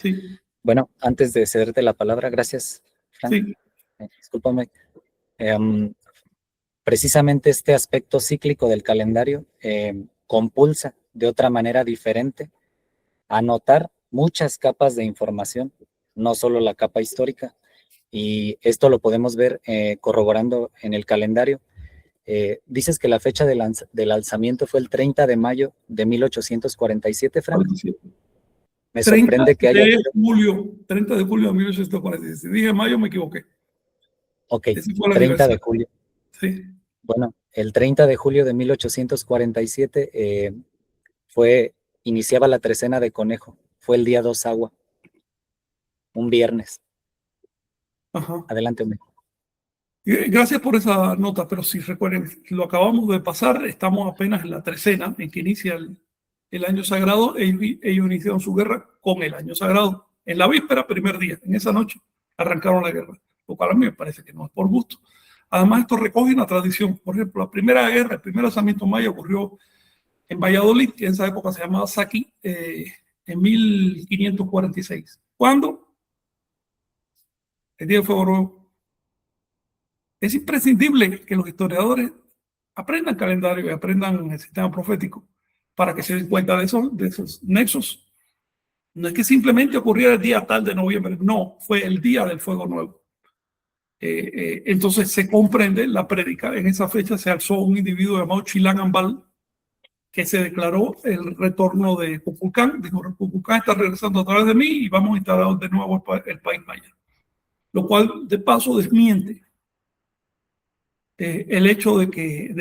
Sí. Bueno, antes de cederte la palabra, gracias, Frank. Sí. Discúlpame. Precisamente este aspecto cíclico del calendario compulsa de otra manera diferente a notar muchas capas de información, no solo la capa histórica, y esto lo podemos ver corroborando en el calendario. Dices que la fecha del alzamiento fue el 30 de mayo de 1847, Frank. 47. Me sorprende que haya sido... 30 de julio de 1847. Si dije mayo, me equivoqué. Ok, Ese fue el 30 de aniversario. julio. Sí. Bueno, el 30 de julio de 1847 iniciaba la trecena de conejo. Fue el día 2 agua, un viernes. Ajá. Adelante, hombre. Gracias por esa nota, pero si recuerden, lo acabamos de pasar, estamos apenas en la trecena, en que inicia el año sagrado. Ellos iniciaron su guerra con el año sagrado. En la víspera, primer día, en esa noche, arrancaron la guerra, lo cual a mí me parece que no es por gusto. Además, esto recoge una tradición. Por ejemplo, la primera guerra, el primer alzamiento maya ocurrió en Valladolid, que en esa época se llamaba Saki, en 1546. ¿Cuándo? El día del fuego nuevo. Es imprescindible que los historiadores aprendan calendario y aprendan el sistema profético para que se den cuenta de esos nexos. No es que simplemente ocurriera el día tal de noviembre, no, fue el día del fuego nuevo. Entonces se comprende la prédica. En esa fecha se alzó un individuo llamado Chilán Ambal, que se declaró el retorno de Kukulcán. Dijo, Kukulcán está regresando a través de mí y vamos a instalar de nuevo el país maya. Lo cual, de paso, desmiente el hecho de que,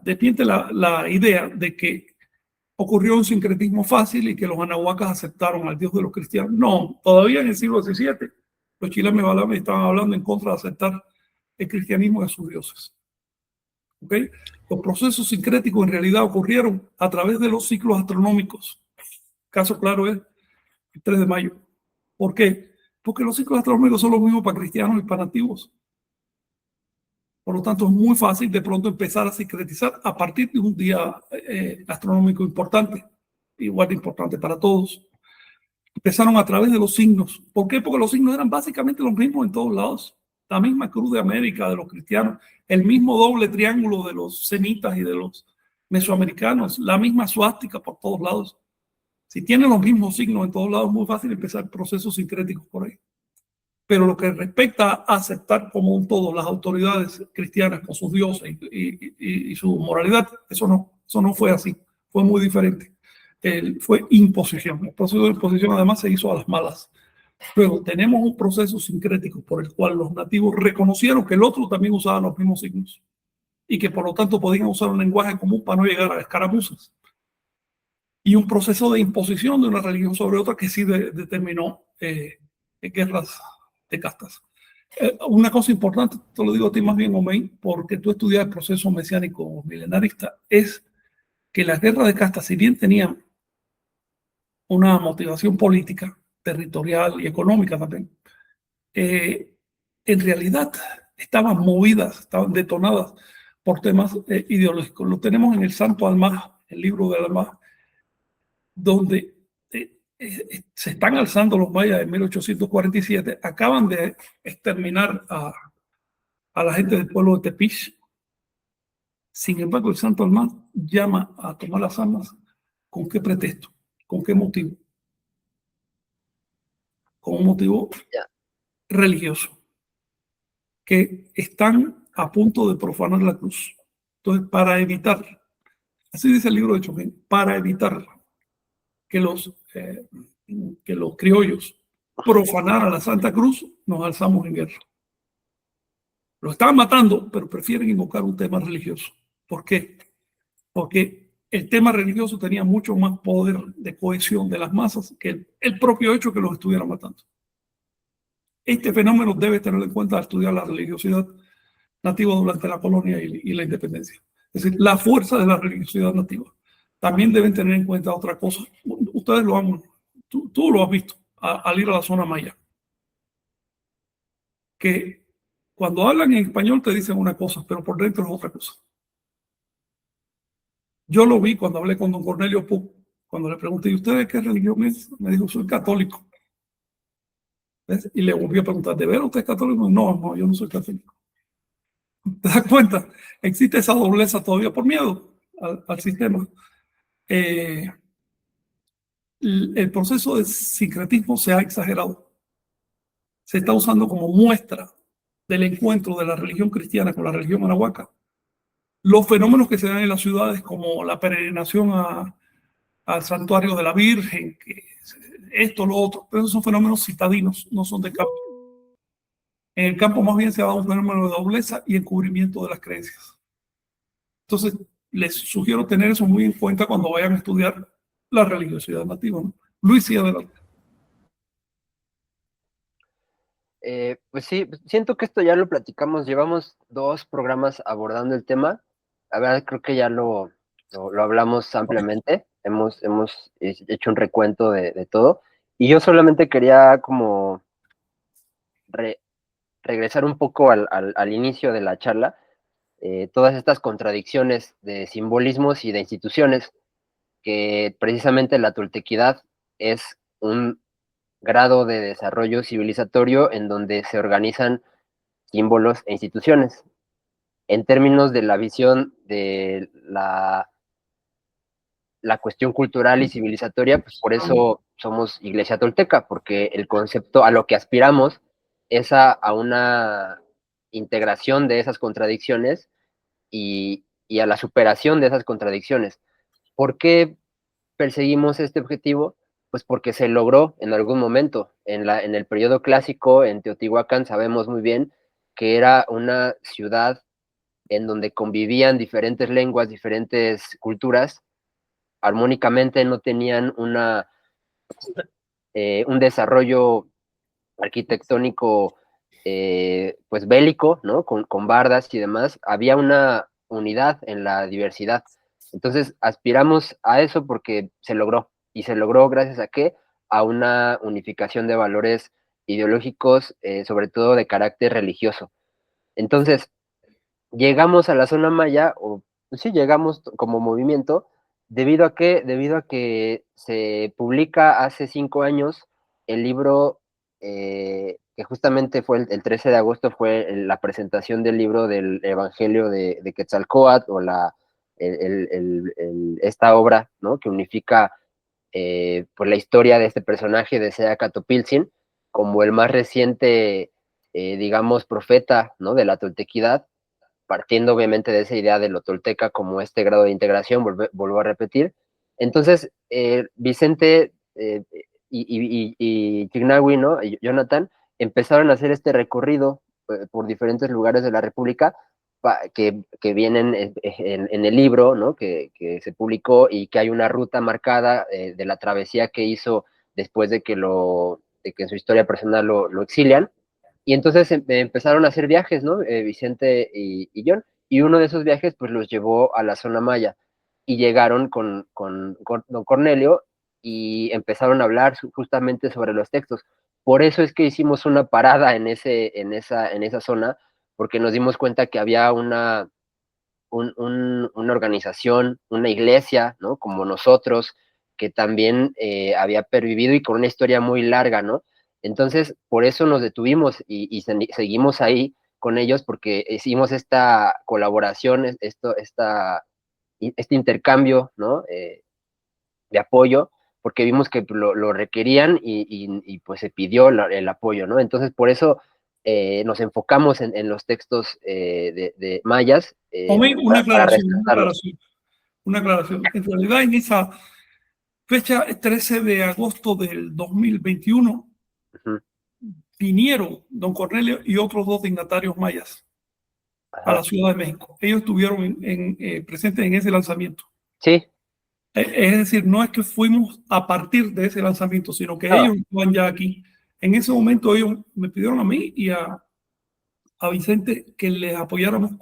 desmiente la idea de que ocurrió un sincretismo fácil y que los anahuacas aceptaron al Dios de los cristianos. No, todavía en el siglo XVII los chilames balames estaban hablando en contra de aceptar el cristianismo de sus dioses. ¿Okay? Los procesos sincréticos en realidad ocurrieron a través de los ciclos astronómicos. Caso claro es el 3 de mayo. ¿Por qué? Porque los ciclos astronómicos son los mismos para cristianos y para nativos. Por lo tanto, es muy fácil de pronto empezar a sincretizar a partir de un día astronómico importante, igual de importante para todos. Empezaron a través de los signos. ¿Por qué? Porque los signos eran básicamente los mismos en todos lados. La misma cruz de América de los cristianos, el mismo doble triángulo de los semitas y de los mesoamericanos, la misma suástica por todos lados. Si tienen los mismos signos en todos lados, es muy fácil empezar procesos sincréticos por ahí. Pero lo que respecta a aceptar como un todo las autoridades cristianas con sus dioses y su moralidad, eso no fue así, fue muy diferente. Fue imposición. El proceso de imposición además se hizo a las malas. Luego tenemos un proceso sincrético por el cual los nativos reconocieron que el otro también usaba los mismos signos y que por lo tanto podían usar un lenguaje común para no llegar a escaramuzas. Y un proceso de imposición de una religión sobre otra que sí determinó guerras de castas. Una cosa importante, te lo digo a ti más bien, Omey, porque tú estudias el proceso mesiánico milenarista, es que las guerras de castas, si bien tenían una motivación política, territorial y económica también, en realidad estaban movidas, estaban detonadas por temas ideológicos. Lo tenemos en el Santo Almaj, el libro del Almaj, donde se están alzando los mayas en 1847, acaban de exterminar a la gente del pueblo de Tepic. Sin embargo, el Santo Almaj llama a tomar las armas. ¿Con qué pretexto? ¿Con qué motivo? Con un motivo religioso, que están a punto de profanar la cruz. Entonces, para evitar, así dice el libro de Chomín, para evitar que los criollos profanaran la Santa Cruz, nos alzamos en guerra. Lo estaban matando, pero prefieren invocar un tema religioso. ¿Por qué? Porque el tema religioso tenía mucho más poder de cohesión de las masas que el propio hecho que los estuvieran matando. Este fenómeno debe tener en cuenta al estudiar la religiosidad nativa durante la colonia y la independencia. Es decir, la fuerza de la religiosidad nativa. También deben tener en cuenta otra cosa. Ustedes lo han, tú lo has visto al ir a la zona maya. Que cuando hablan en español te dicen una cosa, pero por dentro es otra cosa. Yo lo vi cuando hablé con don Cornelio Puc, cuando le pregunté, ¿y usted de qué religión es? Me dijo, soy católico. ¿Ves? Y le volví a preguntar, ¿de veras usted es católico? No, yo no soy católico. ¿Te das cuenta? Existe esa dobleza todavía por miedo al sistema. El proceso de sincretismo se ha exagerado. Se está usando como muestra del encuentro de la religión cristiana con la religión arahuaca. Los fenómenos que se dan en las ciudades, como la peregrinación al santuario de la Virgen, que esto, lo otro, pero esos son fenómenos citadinos, no son de campo. En el campo más bien se da un fenómeno de dobleza y encubrimiento de las creencias. Entonces, les sugiero tener eso muy en cuenta cuando vayan a estudiar la religiosidad nativa, ¿no? Luis, sí, adelante. Pues sí, siento que esto ya lo platicamos, llevamos 2 programas abordando el tema. La verdad creo que ya lo hablamos ampliamente, hemos hecho un recuento de todo, y yo solamente quería como regresar un poco al inicio de la charla, todas estas contradicciones de simbolismos y de instituciones, que precisamente la toltequidad es un grado de desarrollo civilizatorio en donde se organizan símbolos e instituciones. En términos de la visión de la cuestión cultural y civilizatoria, pues por eso somos Iglesia Tolteca, porque el concepto a lo que aspiramos es a una integración de esas contradicciones y a la superación de esas contradicciones. ¿Por qué perseguimos este objetivo? Pues porque se logró en algún momento. En el periodo clásico, en Teotihuacán, sabemos muy bien que era una ciudad en donde convivían diferentes lenguas, diferentes culturas, armónicamente no tenían un desarrollo arquitectónico pues bélico, ¿no? Con bardas y demás. Había una unidad en la diversidad. Entonces aspiramos a eso porque se logró. ¿Y se logró gracias a qué? A una unificación de valores ideológicos, sobre todo de carácter religioso. Entonces, llegamos a la zona maya, o sí, llegamos como movimiento, debido a que se publica hace 5 años el libro, que justamente fue el 13 de agosto, fue la presentación del libro del Evangelio de Quetzalcóatl, o esta obra, ¿no? Que unifica pues la historia de este personaje de Seacatopiltzin como el más reciente, digamos, profeta, ¿no? De la toltequidad, partiendo obviamente de esa idea de lo tolteca como este grado de integración, vuelvo a repetir. Entonces, Vicente y Chignahui, ¿no? Y Jonathan, empezaron a hacer este recorrido por diferentes lugares de la República que vienen en el libro, ¿no? Que se publicó, y que hay una ruta marcada de la travesía que hizo después de que en su historia personal lo exilian. Y entonces empezaron a hacer viajes, ¿no? Vicente y John. Y uno de esos viajes, pues, los llevó a la zona maya. Y llegaron con don Cornelio y empezaron a hablar justamente sobre los textos. Por eso es que hicimos una parada en esa zona, porque nos dimos cuenta que había una organización, una iglesia, ¿no? Como nosotros, que también había pervivido y con una historia muy larga, ¿no? Entonces, por eso nos detuvimos y seguimos ahí con ellos, porque hicimos esta colaboración, este intercambio, ¿no? De apoyo, porque vimos que lo requerían y pues se pidió el apoyo, ¿no? Entonces, por eso nos enfocamos en los textos de mayas Una para aclaración, rescatarlos. una aclaración. En realidad, en esa fecha, 13 de agosto del 2021, Ujú. vinieron don Cornelio y otros 2 dignatarios mayas a la Ajá. Ciudad de México. Ellos estuvieron presentes en ese lanzamiento. Sí, Es decir, no es que fuimos a partir de ese lanzamiento, sino que no, ellos estaban ya aquí. En ese momento ellos me pidieron a mí y a Vicente que les apoyáramos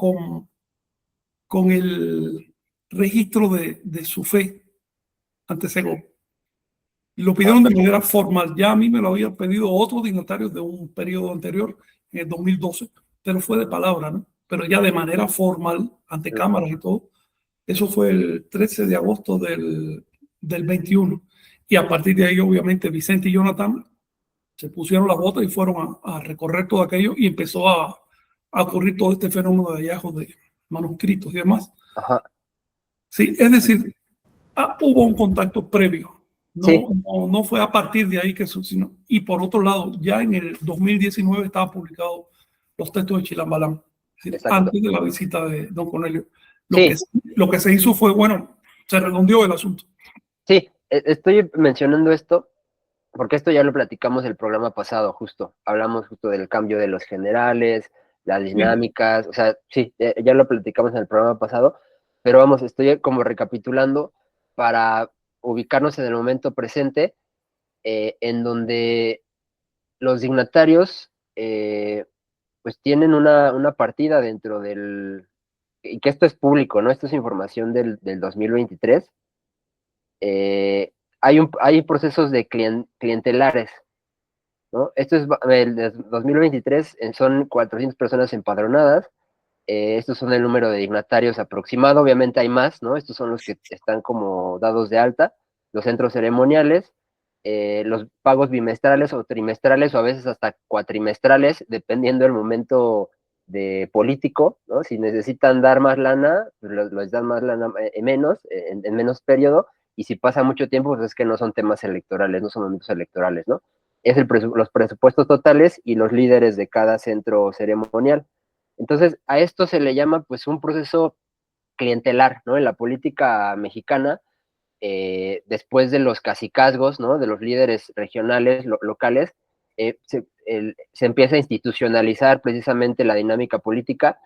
con el registro de su fe ante Segov. Lo pidieron de manera formal. Ya a mí me lo habían pedido otros dignatarios de un periodo anterior, en el 2012, pero fue de palabra, ¿no? Pero ya de manera formal, ante cámaras y todo. Eso fue el 13 de agosto del 21. Y a partir de ahí, obviamente, Vicente y Jonathan se pusieron las botas y fueron a recorrer todo aquello y empezó a ocurrir todo este fenómeno de hallazgos de manuscritos y demás. Ajá. Sí, es decir, hubo un contacto previo. Sí. No fue a partir de ahí que sino, y por otro lado, ya en el 2019 estaban publicados los textos de Chilambalán, es decir, Exacto. antes de la visita de don Cornelio. Sí. Lo que se hizo fue, bueno, se redondeó el asunto. Sí, estoy mencionando esto porque esto ya lo platicamos el programa pasado, justo. Hablamos justo del cambio de los generales, las dinámicas, o sea, sí, ya lo platicamos en el programa pasado, pero vamos, estoy como recapitulando para ubicarnos en el momento presente, en donde los dignatarios pues tienen una partida dentro del, y que esto es público, ¿no? Esto es información del 2023. Hay procesos de clientelares, ¿no? Esto es el de 2023, son 400 personas empadronadas. Estos son el número de dignatarios aproximado, obviamente hay más, ¿no? Estos son los que están como dados de alta, los centros ceremoniales, los pagos bimestrales o trimestrales o a veces hasta cuatrimestrales, dependiendo del momento de político, ¿no? Si necesitan dar más lana, pues les dan más lana menos, en menos periodo, y si pasa mucho tiempo, pues es que no son temas electorales, no son momentos electorales, ¿no? Es los presupuestos totales y los líderes de cada centro ceremonial. Entonces, a esto se le llama pues un proceso clientelar, ¿no? En la política mexicana, después de los cacicazgos, ¿no? De los líderes regionales, locales, se empieza a institucionalizar precisamente la dinámica política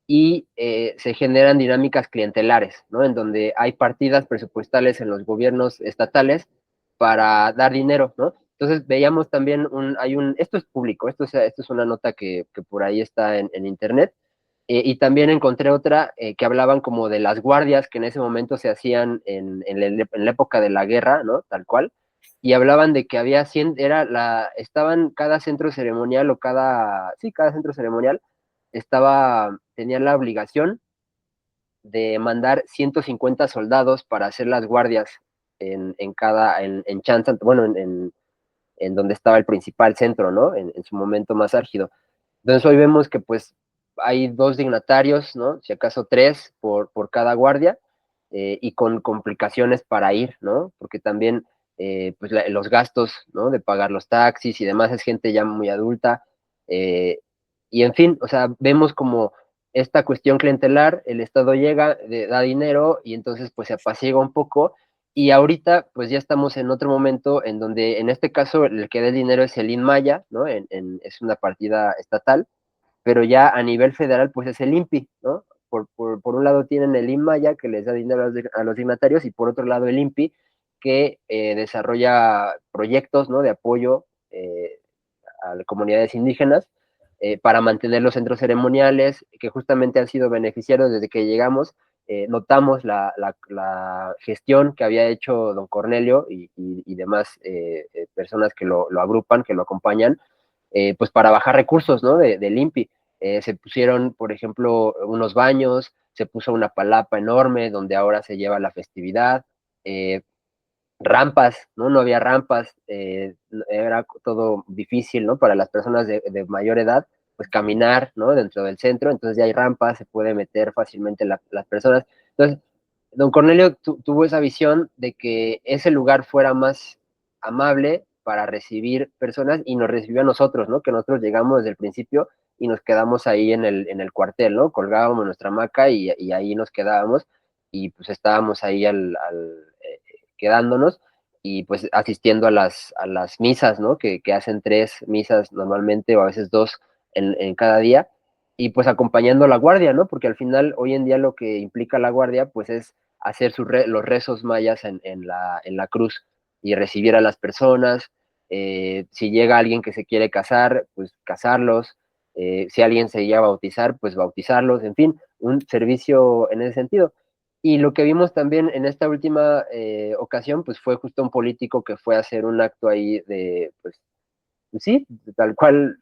y se generan dinámicas clientelares, ¿no? En donde hay partidas presupuestales en los gobiernos estatales para dar dinero, ¿no? Entonces veíamos también esto es público, esto es una nota que por ahí está en internet, y también encontré otra que hablaban como de las guardias que en ese momento se hacían en la época de la guerra, ¿no? Tal cual, y hablaban de que había estaban cada centro ceremonial o cada centro ceremonial tenía la obligación de mandar 150 soldados para hacer las guardias en Chanzan, bueno, en donde estaba el principal centro, ¿no? En su momento más álgido. Entonces hoy vemos que pues hay 2 dignatarios, ¿no? Si acaso 3 por cada guardia, y con complicaciones para ir, ¿no? Porque también pues los gastos, ¿no? De pagar los taxis y demás, es gente ya muy adulta, y en fin, o sea, vemos como esta cuestión clientelar, el Estado llega, da dinero y entonces pues se apacigua un poco, y ahorita pues ya estamos en otro momento en donde en este caso el que da el dinero es el INMAYA, ¿no? Es una partida estatal, pero ya a nivel federal pues es el INPI, ¿no? Por un lado tienen el INMAYA que les da dinero a los dignatarios y por otro lado el INPI que desarrolla proyectos, ¿no? De apoyo a comunidades indígenas, para mantener los centros ceremoniales que justamente han sido beneficiarios desde que llegamos. Notamos la gestión que había hecho don Cornelio y demás personas que lo agrupan, que lo acompañan, pues para bajar recursos, ¿no? Del INPI. Se pusieron, por ejemplo, unos baños, se puso una palapa enorme donde ahora se lleva la festividad, rampas, ¿no? No había rampas, era todo difícil, ¿no? Para las personas de mayor edad, pues caminar, ¿no? Dentro del centro, entonces ya hay rampas, se puede meter fácilmente las personas. Entonces, don Cornelio tuvo esa visión de que ese lugar fuera más amable para recibir personas y nos recibió a nosotros, ¿no? Que nosotros llegamos desde el principio y nos quedamos ahí en el cuartel, ¿no? Colgábamos nuestra hamaca y ahí nos quedábamos y pues estábamos ahí quedándonos y pues asistiendo a las misas, ¿no? Que hacen 3 misas normalmente o a veces 2 en cada día y pues acompañando a la guardia, ¿no? Porque al final hoy en día lo que implica la guardia pues es hacer los rezos mayas en la cruz y recibir a las personas. Si llega alguien que se quiere casar, pues casarlos. Si alguien se iba a bautizar, pues bautizarlos. En fin, un servicio en ese sentido. Y lo que vimos también en esta última ocasión, pues fue justo un político que fue a hacer un acto ahí pues sí, tal cual,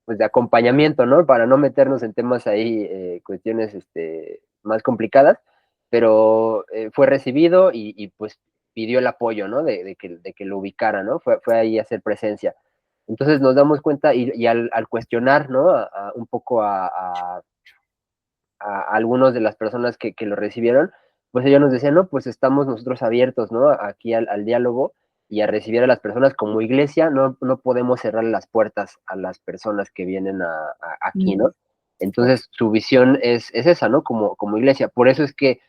pues de acompañamiento, ¿no? Para no meternos en temas ahí, cuestiones más complicadas, pero fue recibido y pues pidió el apoyo, ¿no? De que lo ubicara, ¿no? Fue ahí a hacer presencia. Entonces nos damos cuenta y al cuestionar, ¿no? Un poco a algunos de las personas que lo recibieron, pues ellos nos decían, no, pues estamos nosotros abiertos, ¿no? Aquí al diálogo y a recibir a las personas como iglesia, no podemos cerrar las puertas a las personas que vienen aquí, ¿no? Entonces su visión es esa, ¿no? Como iglesia. Por eso es que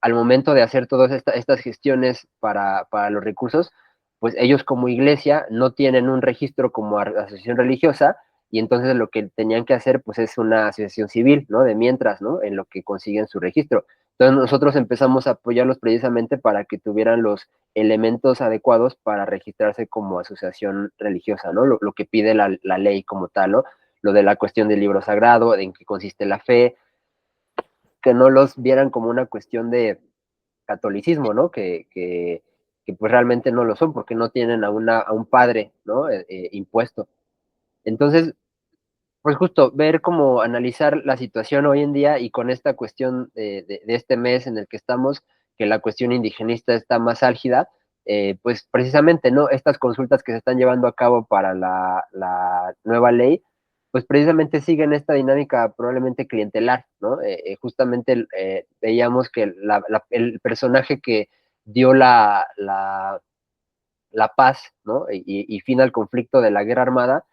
al momento de hacer todas estas gestiones para los recursos, pues ellos como iglesia no tienen un registro como asociación religiosa, y entonces lo que tenían que hacer pues es una asociación civil, ¿no? De mientras, ¿no? En lo que consiguen su registro. Entonces nosotros empezamos a apoyarlos precisamente para que tuvieran los elementos adecuados para registrarse como asociación religiosa, ¿no? Lo que pide la ley como tal, ¿no? Lo de la cuestión del libro sagrado, en qué consiste la fe, que no los vieran como una cuestión de catolicismo, ¿no? Que pues realmente no lo son porque no tienen a un padre, ¿no? Impuesto. Entonces, pues justo ver cómo analizar la situación hoy en día y con esta cuestión de este mes en el que estamos, que la cuestión indigenista está más álgida, pues precisamente, ¿no? Estas consultas que se están llevando a cabo para la nueva ley, pues precisamente siguen esta dinámica probablemente clientelar, ¿no? Justamente veíamos que el personaje que dio la paz, ¿no? Y fin al conflicto de la guerra armada,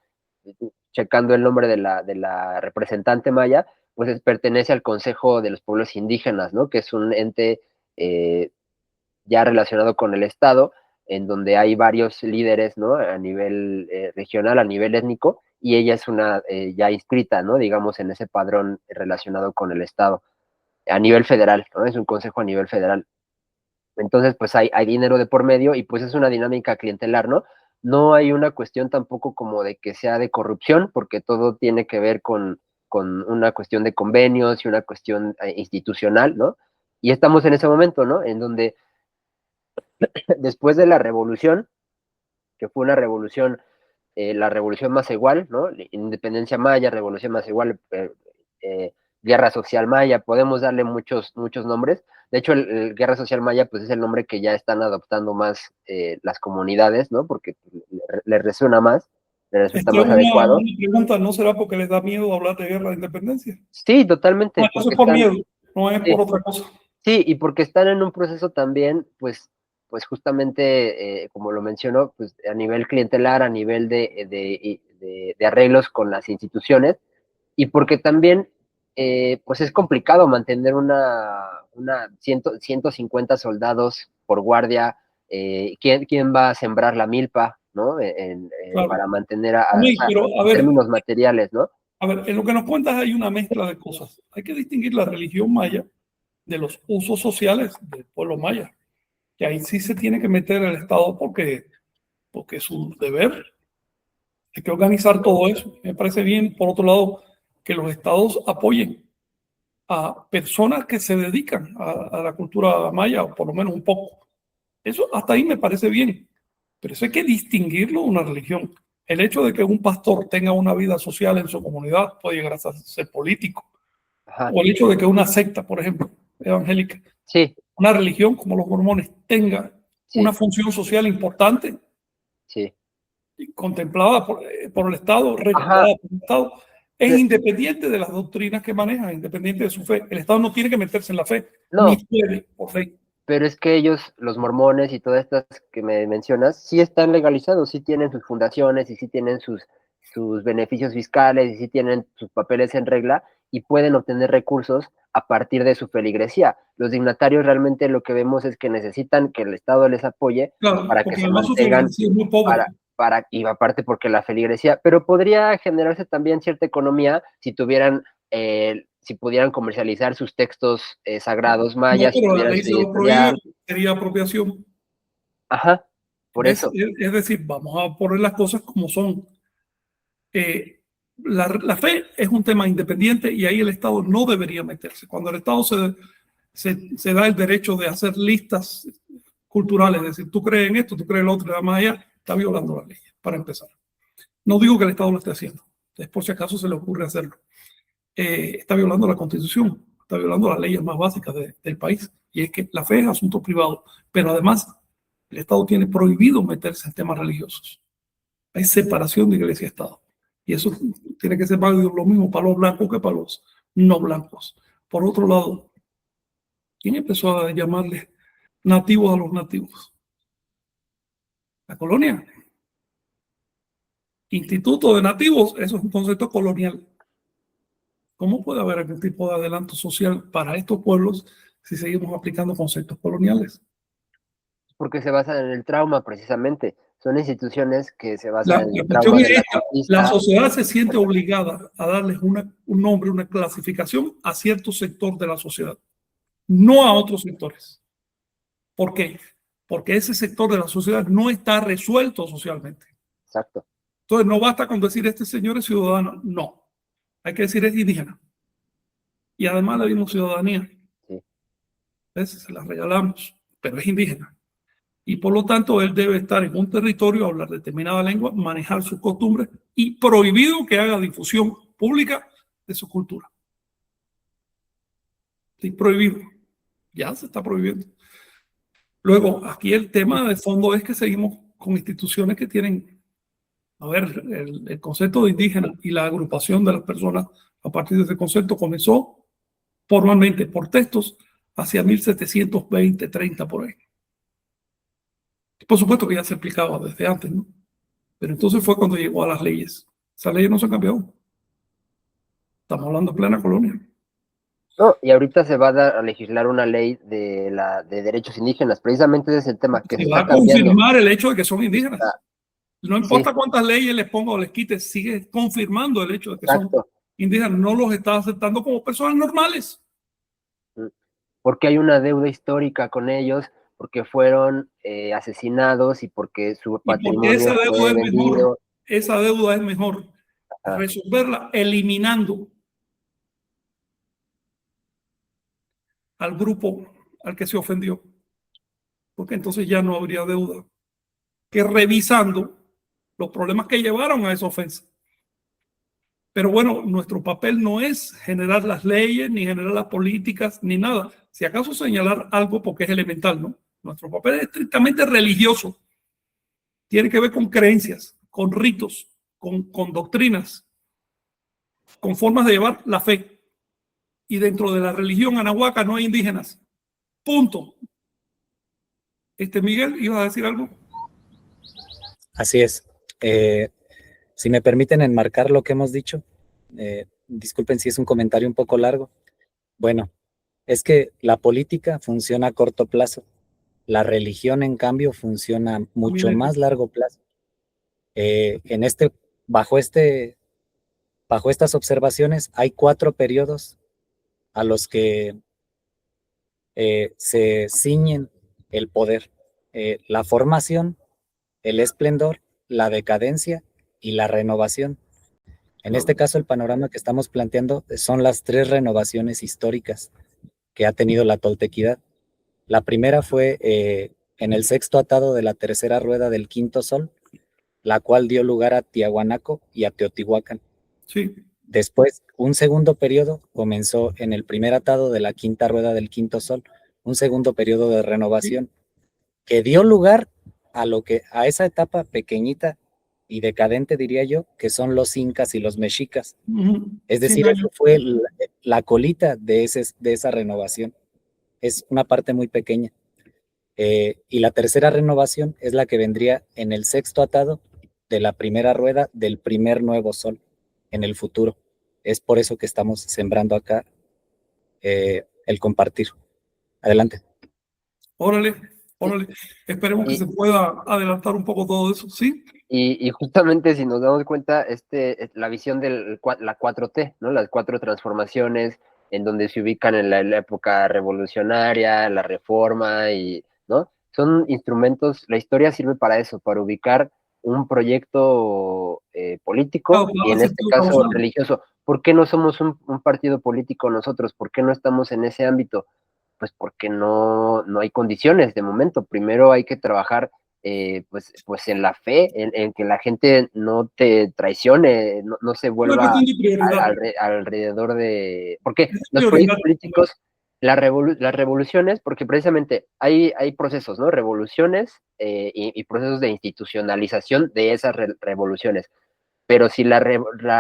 checando el nombre de la representante maya, pues pertenece al Consejo de los Pueblos Indígenas, ¿no? Que es un ente ya relacionado con el Estado, en donde hay varios líderes, ¿no? A nivel regional, a nivel étnico, y ella es una ya inscrita, ¿no? Digamos, en ese padrón relacionado con el Estado, a nivel federal, ¿no? Es un consejo a nivel federal. Entonces, pues hay dinero de por medio y pues es una dinámica clientelar, ¿no? No hay una cuestión tampoco como de que sea de corrupción, porque todo tiene que ver con una cuestión de convenios y una cuestión institucional, ¿no? Y estamos en ese momento, ¿no? En donde después de la revolución, que fue una revolución, la revolución más igual, ¿no? Independencia maya, revolución más igual, guerra social maya, podemos darle muchos nombres. De hecho, el guerra social maya, pues es el nombre que ya están adoptando más las comunidades, ¿no? Porque les resuena más, les resulta más adecuado. Una pregunta, ¿no será porque les da miedo hablar de guerra de independencia? Sí, totalmente. No, eso es por miedo, no es por otra cosa. Sí, y porque están en un proceso también, pues justamente, como lo mencionó, pues a nivel clientelar, a nivel de arreglos con las instituciones, y porque también, pues es complicado mantener una 150 soldados por guardia. ¿Quién va a sembrar la milpa, ¿no? Claro. Para mantener Pero, a en ver, términos materiales, ¿no? A ver, en lo que nos cuentas hay una mezcla de cosas. Hay que distinguir la religión maya de los usos sociales del pueblo maya, que ahí sí se tiene que meter el Estado porque es su deber. Hay que organizar todo eso. Me parece bien, por otro lado, que los estados apoyen a personas que se dedican a la cultura maya, o por lo menos un poco. Eso hasta ahí me parece bien, pero eso hay que distinguirlo de una religión. El hecho de que un pastor tenga una vida social en su comunidad puede llegar a ser político. Ajá. O el hecho de que una secta, por ejemplo, evangélica, Sí, una religión como los mormones tenga sí, una función social importante, sí. contemplada por el Estado, regulada Ajá. por el Estado, es Sí. independiente de las doctrinas que maneja, independiente de su fe. El Estado no tiene que meterse en la fe, No, ni puede por ley. pero es que ellos, los mormones y todas estas que me mencionas, sí están legalizados, sí tienen sus fundaciones y sí tienen sus beneficios fiscales y sí tienen sus papeles en regla y pueden obtener recursos a partir de su feligresía. Los dignatarios realmente lo que vemos es que necesitan que el Estado les apoye Claro, para que porque se además su mantengan, feligresía es muy pobre. y aparte porque la feligresía, pero podría generarse también cierta economía si tuvieran si pudieran comercializar sus textos sagrados No, mayas, si pero la tuvieran ley su se lo prohíbe, editorial. sería apropiación. Ajá, por ¿Ves? eso. Es decir, vamos a poner las cosas como son. La fe es un tema independiente y ahí el Estado no debería meterse. Cuando el Estado se da el derecho de hacer listas culturales, es decir, tú crees en esto, tú crees en lo otro, además allá, está violando la ley, para empezar. No digo que el Estado lo esté haciendo, es por si acaso se le ocurre hacerlo. Está violando la Constitución, está violando las leyes más básicas del país, y es que la fe es asunto privado, pero además el Estado tiene prohibido meterse en temas religiosos. Hay separación de iglesia y Estado, y eso tiene que ser válido lo mismo para los blancos que para los no blancos. Por otro lado, ¿quién empezó a llamarles nativos a los nativos? La colonia. Instituto de nativos, eso es un concepto colonial. ¿Cómo puede haber algún tipo de adelanto social para estos pueblos si seguimos aplicando conceptos coloniales? Porque se basan en el trauma, precisamente. Son instituciones que se basan La en el cuestión trauma es de la esta: la conquista. sociedad se siente obligada a darles un nombre, una clasificación a cierto sector de la sociedad, no a otros sectores. ¿Por qué? Porque ese sector de la sociedad no está resuelto socialmente. Exacto. Entonces no basta con decir este señor es ciudadano, no. Hay que decir es indígena. Y además le dimos ciudadanía. Sí. Se la regalamos, pero es indígena. Y por lo tanto él debe estar en un territorio, hablar determinada lengua, manejar sus costumbres, y prohibido que haga difusión pública de su cultura. Sí, prohibido. Ya se está prohibiendo. Luego, aquí el tema de fondo es que seguimos con instituciones que tienen, a ver, el concepto de indígena y la agrupación de las personas a partir de ese concepto comenzó formalmente por textos hacia 1720, 30 por ahí. Por supuesto que ya se aplicaba desde antes, ¿no? Pero entonces fue cuando llegó a las leyes. Esas leyes no se han cambiado. Estamos hablando de plena colonia. No, y ahorita se va a legislar una ley de derechos indígenas, precisamente ese es el tema que se Se va está a cambiando. confirmar el hecho de que son indígenas. Ah, No importa sí. cuántas leyes les ponga o les quite, sigue confirmando el hecho de que son Exacto. indígenas. No los está aceptando como personas normales. Porque hay una deuda histórica con ellos, porque fueron asesinados y porque su Y porque esa patrimonio deuda fue es mejor, vendido. esa deuda es mejor Ajá. resolverla eliminando al grupo al que se ofendió, porque entonces ya no habría deuda, que revisando los problemas que llevaron a esa ofensa. Pero bueno, nuestro papel no es generar las leyes, ni generar las políticas, ni nada. Si acaso señalar algo porque es elemental, ¿no? Nuestro papel es estrictamente religioso. Tiene que ver con creencias, con ritos, con doctrinas, con formas de llevar la fe. Y dentro de la religión anahuaca no hay indígenas. Punto. Miguel, ¿ibas a decir algo? Así es. Si me permiten enmarcar lo que hemos dicho, disculpen si es un comentario un poco largo. Bueno, es que la política funciona a corto plazo. La religión, en cambio, funciona a mucho más largo plazo. Bajo estas observaciones, hay 4 periodos a los que se ciñen el poder: la formación, el esplendor, la decadencia y la renovación. En este caso, el panorama que estamos planteando son las 3 renovaciones históricas que ha tenido la toltequidad. La primera fue en el 6º atado de la 3ª rueda del 5º sol, la cual dio lugar a Tiahuanaco y a Teotihuacán. Sí. Después, un segundo periodo comenzó en el primer atado de la 5ª rueda del 5º sol, un segundo periodo de renovación, que dio lugar a esa etapa pequeñita y decadente, diría yo, que son los incas y los mexicas. Es decir, eso fue la colita de esa renovación. Es una parte muy pequeña. Y la tercera renovación es la que vendría en el 6º atado de la primera rueda del primer nuevo sol en el futuro. Es por eso que estamos sembrando acá el compartir. Adelante. Órale. Esperemos que se pueda adelantar un poco todo eso, ¿sí? Y justamente si nos damos cuenta, la visión de la 4T, ¿no? Las 4 transformaciones en donde se ubican en la época revolucionaria, la reforma, ¿no? Son instrumentos, la historia sirve para eso, para ubicar un proyecto político y en este caso religioso. ¿Por qué no somos un partido político nosotros? ¿Por qué no estamos en ese ámbito? Pues porque no hay condiciones de momento. Primero hay que trabajar pues en la fe, en que la gente no te traicione, no se Es una vuelva cuestión de prioridad. alrededor de... Porque Es los prioridad. proyectos políticos, las revoluciones, porque precisamente hay procesos, ¿no? Revoluciones y procesos de institucionalización de esas revoluciones. Pero si la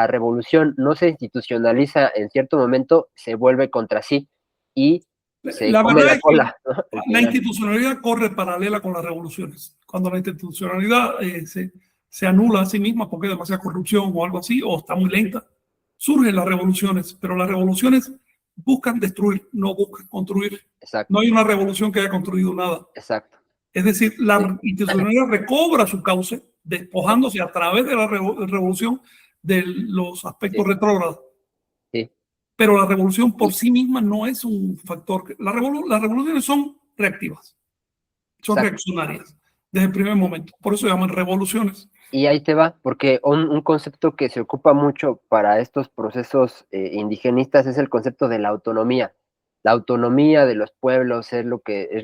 revolución no se institucionaliza en cierto momento, se vuelve contra sí y se La come verdad la es que cola, ¿no? Al la final. institucionalidad corre paralela con las revoluciones. Cuando la institucionalidad se anula a sí misma porque hay demasiada corrupción o algo así, o está muy lenta, surgen las revoluciones, pero las revoluciones buscan destruir, no buscan construir. Exacto, No hay una revolución que haya construido nada. exacto. Es decir, Sí. la institucionalidad recobra su cauce, despojándose a través de la revolución de los aspectos Sí. retrógrados. Sí. Pero la revolución por sí misma no es un factor. Las revoluciones son reactivas, son Exacto. reaccionarias desde el primer momento. Por eso se llaman revoluciones. Y ahí te va, porque un concepto que se ocupa mucho para estos procesos indigenistas es el concepto de la autonomía. La autonomía de los pueblos es lo que es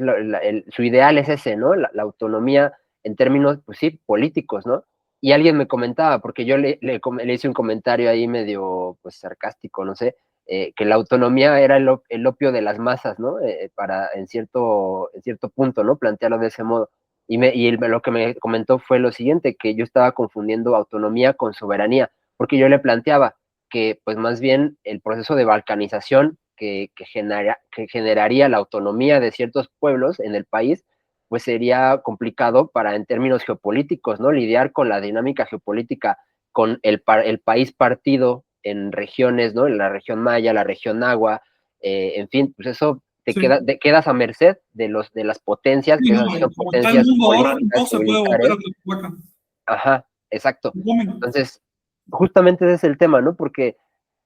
su ideal es ese, ¿no? La autonomía en términos, pues sí, políticos, ¿no? Y alguien me comentaba, porque yo le hice un comentario ahí medio, pues sarcástico, no sé, que la autonomía era el opio de las masas, ¿no? Para en cierto punto, ¿no? Plantearlo de ese modo. Lo que me comentó fue lo siguiente, que yo estaba confundiendo autonomía con soberanía, porque yo le planteaba que pues más bien el proceso de balcanización que generaría la autonomía de ciertos pueblos en el país, pues sería complicado para en términos geopolíticos, ¿no? Lidiar con la dinámica geopolítica, con el país partido en regiones, ¿no? En la región maya, la región nahua, en fin, pues eso Sí. quedas a merced de las potencias, Sí, que no, han sido como está el potencias mundo ahora, políticas no y se puede volver militares. a Teotihuacán. Ajá, exacto. No, Entonces, justamente ese es el tema, ¿no? Porque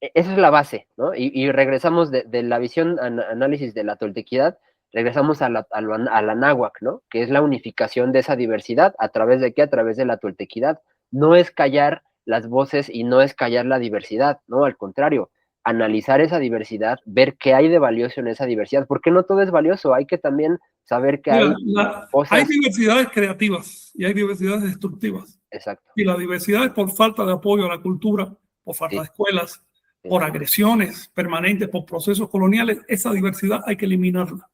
esa es la base, ¿no? Y regresamos de la visión, análisis de la toltequidad, regresamos a la náhuac, ¿no? Que es la unificación de esa diversidad. ¿A través de qué? A través de la toltequidad. No es callar las voces y no es callar la diversidad, ¿no? Al contrario, analizar esa diversidad, ver qué hay de valioso en esa diversidad, porque no todo es valioso, hay que también saber que hay Mira, hay cosas. diversidades creativas y hay diversidades destructivas. Exacto, Y la diversidad es por falta de apoyo a la cultura, por falta sí, de escuelas, sí. por agresiones permanentes, por procesos coloniales. Esa diversidad hay que eliminarla.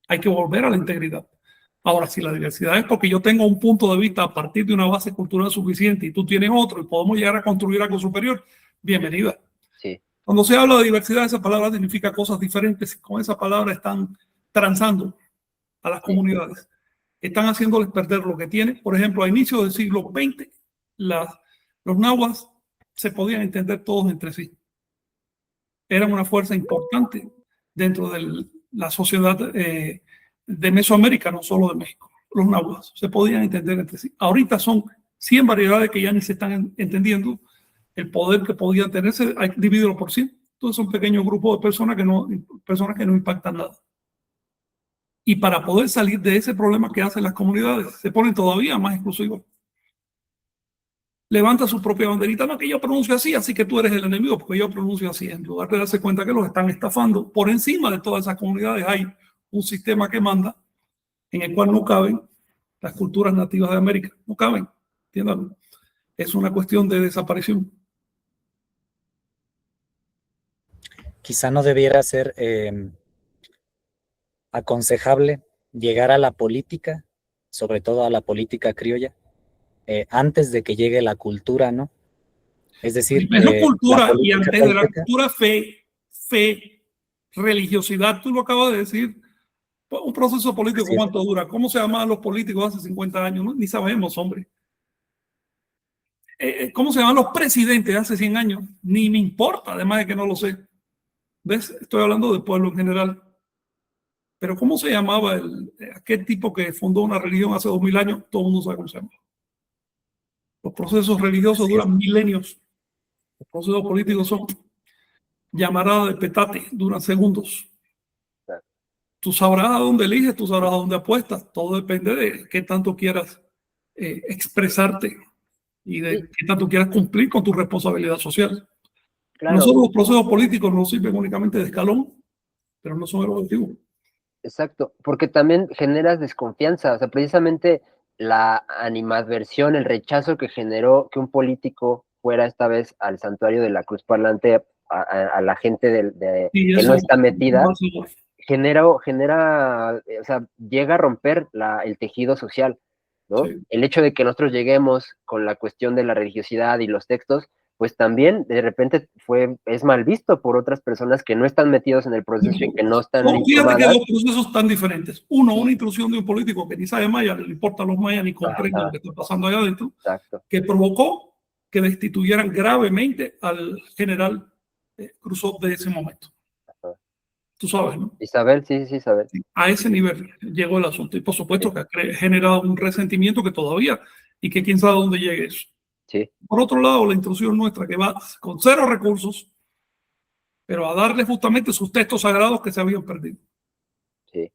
Hay que volver a la integridad. Ahora, si la diversidad es porque yo tengo un punto de vista a partir de una base cultural suficiente y tú tienes otro y podemos llegar a construir algo superior, bienvenida. Sí. Cuando se habla de diversidad, esa palabra significa cosas diferentes. Con esa palabra están transando a las comunidades. Están haciéndoles perder lo que tienen. Por ejemplo, a inicios del siglo XX, los nahuas se podían entender todos entre sí. Eran una fuerza importante dentro de la sociedad de Mesoamérica, no solo de México. Los nahuas se podían entender entre sí. Ahorita son 100 variedades que ya ni se están entendiendo. El poder que podían tenerse, hay que dividirlo por 100. Entonces son pequeños grupos de personas que no impactan nada. Y para poder salir de ese problema que hacen las comunidades, se ponen todavía más exclusivos. Levanta su propia banderita, no que yo pronuncio así, así que tú eres el enemigo, porque yo pronuncio así. En lugar de darse cuenta que los están estafando, por encima de todas esas comunidades hay un sistema que manda en el cual no caben las culturas nativas de América. No caben, entiéndanlo. Es una cuestión de desaparición. Quizá no debiera ser aconsejable llegar a la política, sobre todo a la política criolla, antes de que llegue la cultura, ¿no? Es decir, Primero la cultura y política antes de la tolteca, cultura fe, religiosidad. Tú lo acabas de decir. Un proceso político, así es. ¿cuánto dura? ¿Cómo se llamaban los políticos hace 50 años? ¿No? Ni sabemos, hombre. ¿Cómo se llaman los presidentes hace 100 años? Ni me importa, además de que no lo sé. ¿Ves? Estoy hablando del pueblo en general. Pero ¿cómo se llamaba aquel tipo que fundó una religión hace 2000 años? Todo el mundo sabe cómo se llama. Los procesos religiosos Así es. duran milenios. Los procesos políticos son llamaradas de petate, duran segundos. Tú sabrás a dónde eliges, tú sabrás a dónde apuestas. Todo depende de qué tanto quieras expresarte y de qué tanto quieras cumplir con tu responsabilidad social. Claro. Nosotros los procesos políticos nos sirven únicamente de escalón, pero no son el objetivo. Exacto, porque también generas desconfianza, o sea, precisamente la animadversión, el rechazo que generó que un político fuera esta vez al santuario de la Cruz Parlante a la gente Y que eso no está metida, va a ser- o sea, llega a romper el tejido social, ¿no? sí. El hecho de que nosotros lleguemos con la cuestión de la religiosidad y los textos, pues también de repente es mal visto por otras personas que no están metidos en el proceso y que no están Fíjate que informadas. dos procesos tan diferentes. Uno, una intrusión de un político que ni sabe maya, le importa a los mayas ni comprende lo que está pasando allá adentro, Exacto. que provocó que destituyeran gravemente al general Cruzó de ese momento. Ajá. Tú sabes, ¿no? Isabel, sí, Isabel. Sí, a ese nivel llegó el asunto. Y por supuesto que ha generado un resentimiento que todavía, y que quién sabe dónde llegue eso. Sí. Por otro lado, la intrusión nuestra que va con cero recursos, pero a darle justamente sus textos sagrados que se habían perdido. Sí.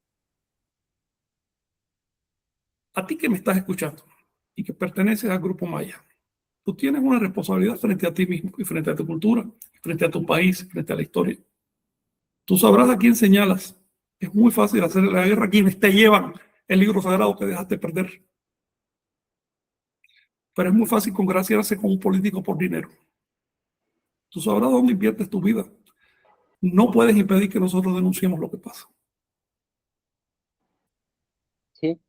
A ti que me estás escuchando y que perteneces al grupo maya, tú tienes una responsabilidad frente a ti mismo y frente a tu cultura, frente a tu país, frente a la historia. Tú sabrás a quién señalas. Es muy fácil hacer la guerra a quienes te llevan el libro sagrado que dejaste perder. Pero es muy fácil congraciarse con un político por dinero. Tú sabrás dónde inviertes tu vida. No puedes impedir que nosotros denunciemos lo que pasa. Sí.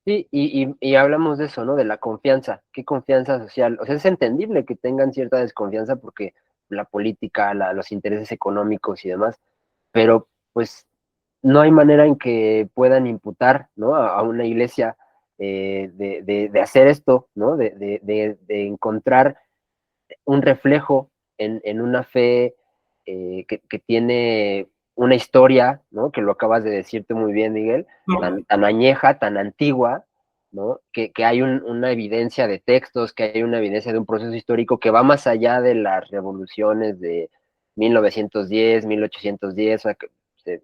Sí, y hablamos de eso, ¿no? De la confianza. ¿Qué confianza social? O sea, es entendible que tengan cierta desconfianza porque la política, los intereses económicos y demás, pero pues no hay manera en que puedan imputar, ¿no? A una iglesia de hacer esto, ¿no? De encontrar un reflejo en una fe que tiene una historia, ¿no? Que lo acabas de decirte muy bien, Miguel, No, tan añeja, tan antigua, ¿no? Que hay una evidencia de textos, que hay una evidencia de un proceso histórico que va más allá de las revoluciones de 1910, 1810, o sea, que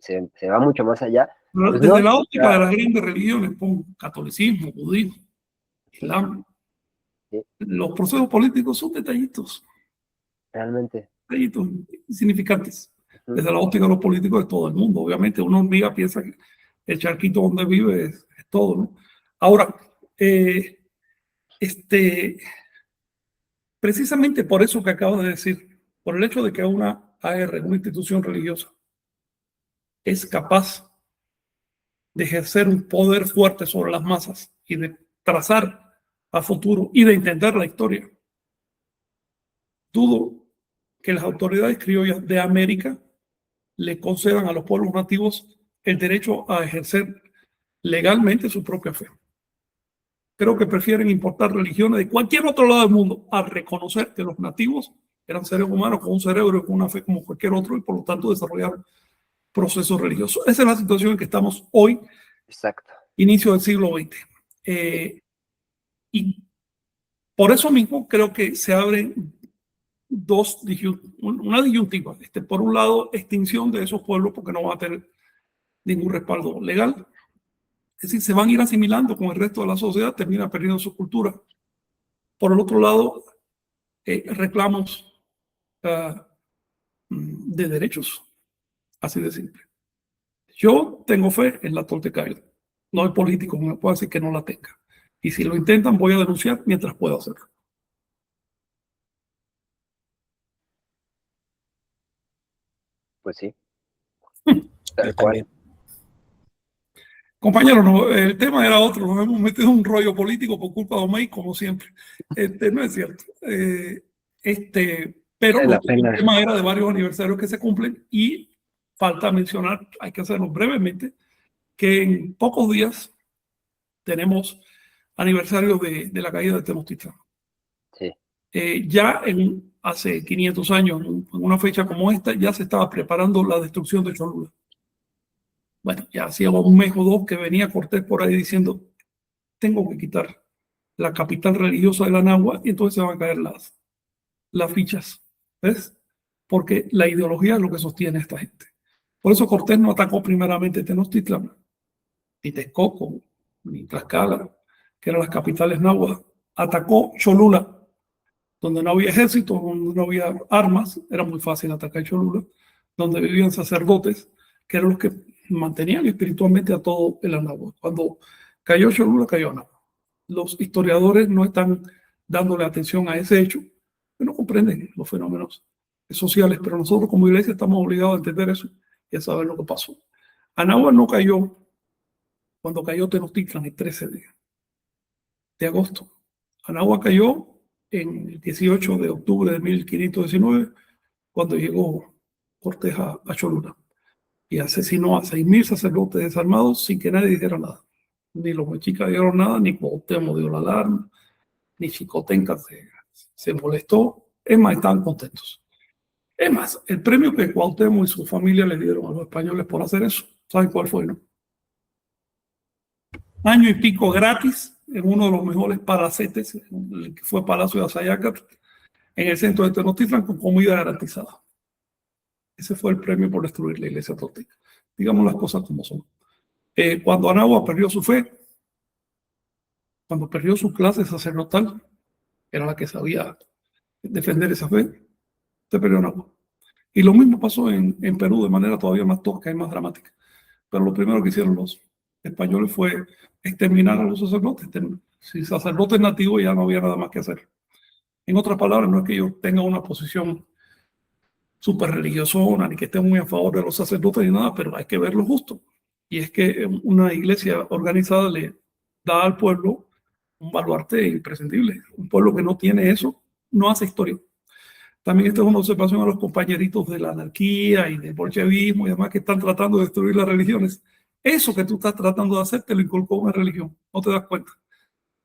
se va mucho más allá. Pues no, desde la o óptica de sea, las grandes religiones, catolicismo, budismo, islam, sí, los procesos políticos son detallitos, realmente. detallitos insignificantes. Uh-huh. Desde la óptica de los políticos de todo el mundo. Obviamente, uno hormiga piensa que el charquito donde vive es todo, ¿no? Ahora, precisamente por eso que acabo de decir, por el hecho de que una AR, una institución religiosa, es capaz de ejercer un poder fuerte sobre las masas y de trazar a futuro y de entender la historia, dudo que las autoridades criollas de América le concedan a los pueblos nativos el derecho a ejercer legalmente su propia fe. Creo que prefieren importar religiones de cualquier otro lado del mundo a reconocer que los nativos eran seres humanos con un cerebro y con una fe como cualquier otro y por lo tanto desarrollaron procesos religiosos. Esa es la situación en que estamos hoy, Exacto. inicio del siglo XX. Y por eso mismo creo que se abren una disyuntiva. Por un lado, extinción de esos pueblos porque no van a tener ningún respaldo legal. Es decir, se van a ir asimilando con el resto de la sociedad, termina perdiendo su cultura. Por el otro lado, reclamos de derechos, así de simple. Yo tengo fe en la Toltecayo. No hay político que me pueda decir que no la tenga. Y si lo intentan, voy a denunciar mientras pueda hacerlo. Pues sí, Yo tal cual. también. Compañeros, no, el tema era otro. Nos hemos metido en un rollo político por culpa de Omey, como siempre. No es cierto. Pero Vale la pena. el tema era de varios aniversarios que se cumplen y falta mencionar, hay que hacerlo brevemente, que en pocos días tenemos aniversario de la caída de Tenochtitlán. Sí. Ya hace 500 años, en una fecha como esta, ya se estaba preparando la destrucción de Cholula. Bueno, ya hacía un mes o dos que venía Cortés por ahí diciendo, tengo que quitar la capital religiosa de la Nahua y entonces se van a caer las fichas. ¿Ves? Porque la ideología es lo que sostiene a esta gente. Por eso Cortés no atacó primeramente Tenochtitlán, ni Texcoco, ni Tlaxcala, que eran las capitales náhuatl. Atacó Cholula, donde no había ejército, donde no había armas, era muy fácil atacar Cholula, donde vivían sacerdotes, que eran los que mantenían espiritualmente a todo el Anáhuac. Cuando cayó Cholula, cayó Anáhuac. los historiadores no están dándole atención a ese hecho, que no comprenden los fenómenos sociales, pero nosotros como iglesia estamos obligados a entender eso y a saber lo que pasó. Anáhuac no cayó cuando cayó Tenochtitlan el 13 de agosto. Anáhuac cayó en el 18 de octubre de 1519, cuando llegó Cortés a Cholula y asesinó a 6,000 sacerdotes desarmados sin que nadie dijera nada. Ni los mexicas dijeron nada, ni Cuauhtémoc dio la alarma, ni Xicotenca se molestó. Es más, estaban contentos. Es más, el premio que Cuauhtémoc y su familia le dieron a los españoles por hacer eso, ¿saben cuál fue, no? Año y pico gratis en uno de los mejores palacetes, el que fue Palacio de Azayacat, en el centro de Tenochtitlan, con comida garantizada. Ese fue el premio por destruir la iglesia tolteca. Digamos las cosas como son. Cuando Anáhuac perdió su fe, cuando perdió su clase sacerdotal, era la que sabía defender esa fe, se perdió Anáhuac. Y lo mismo pasó en Perú de manera todavía más tosca y más dramática. Pero lo primero que hicieron los españoles fue exterminar a los sacerdotes. Si sacerdotes nativos ya no había nada más que hacer. En otras palabras, no es que yo tenga una posición súper religiosona ni que esté muy a favor de los sacerdotes ni nada, pero hay que ver lo justo. Y es que una iglesia organizada le da al pueblo un baluarte imprescindible. Un pueblo que no tiene eso no hace historia. También esta es una observación a los compañeritos de la anarquía y del bolchevismo y demás que están tratando de destruir las religiones. Eso que tú estás tratando de hacer te lo inculcó una religión, no te das cuenta.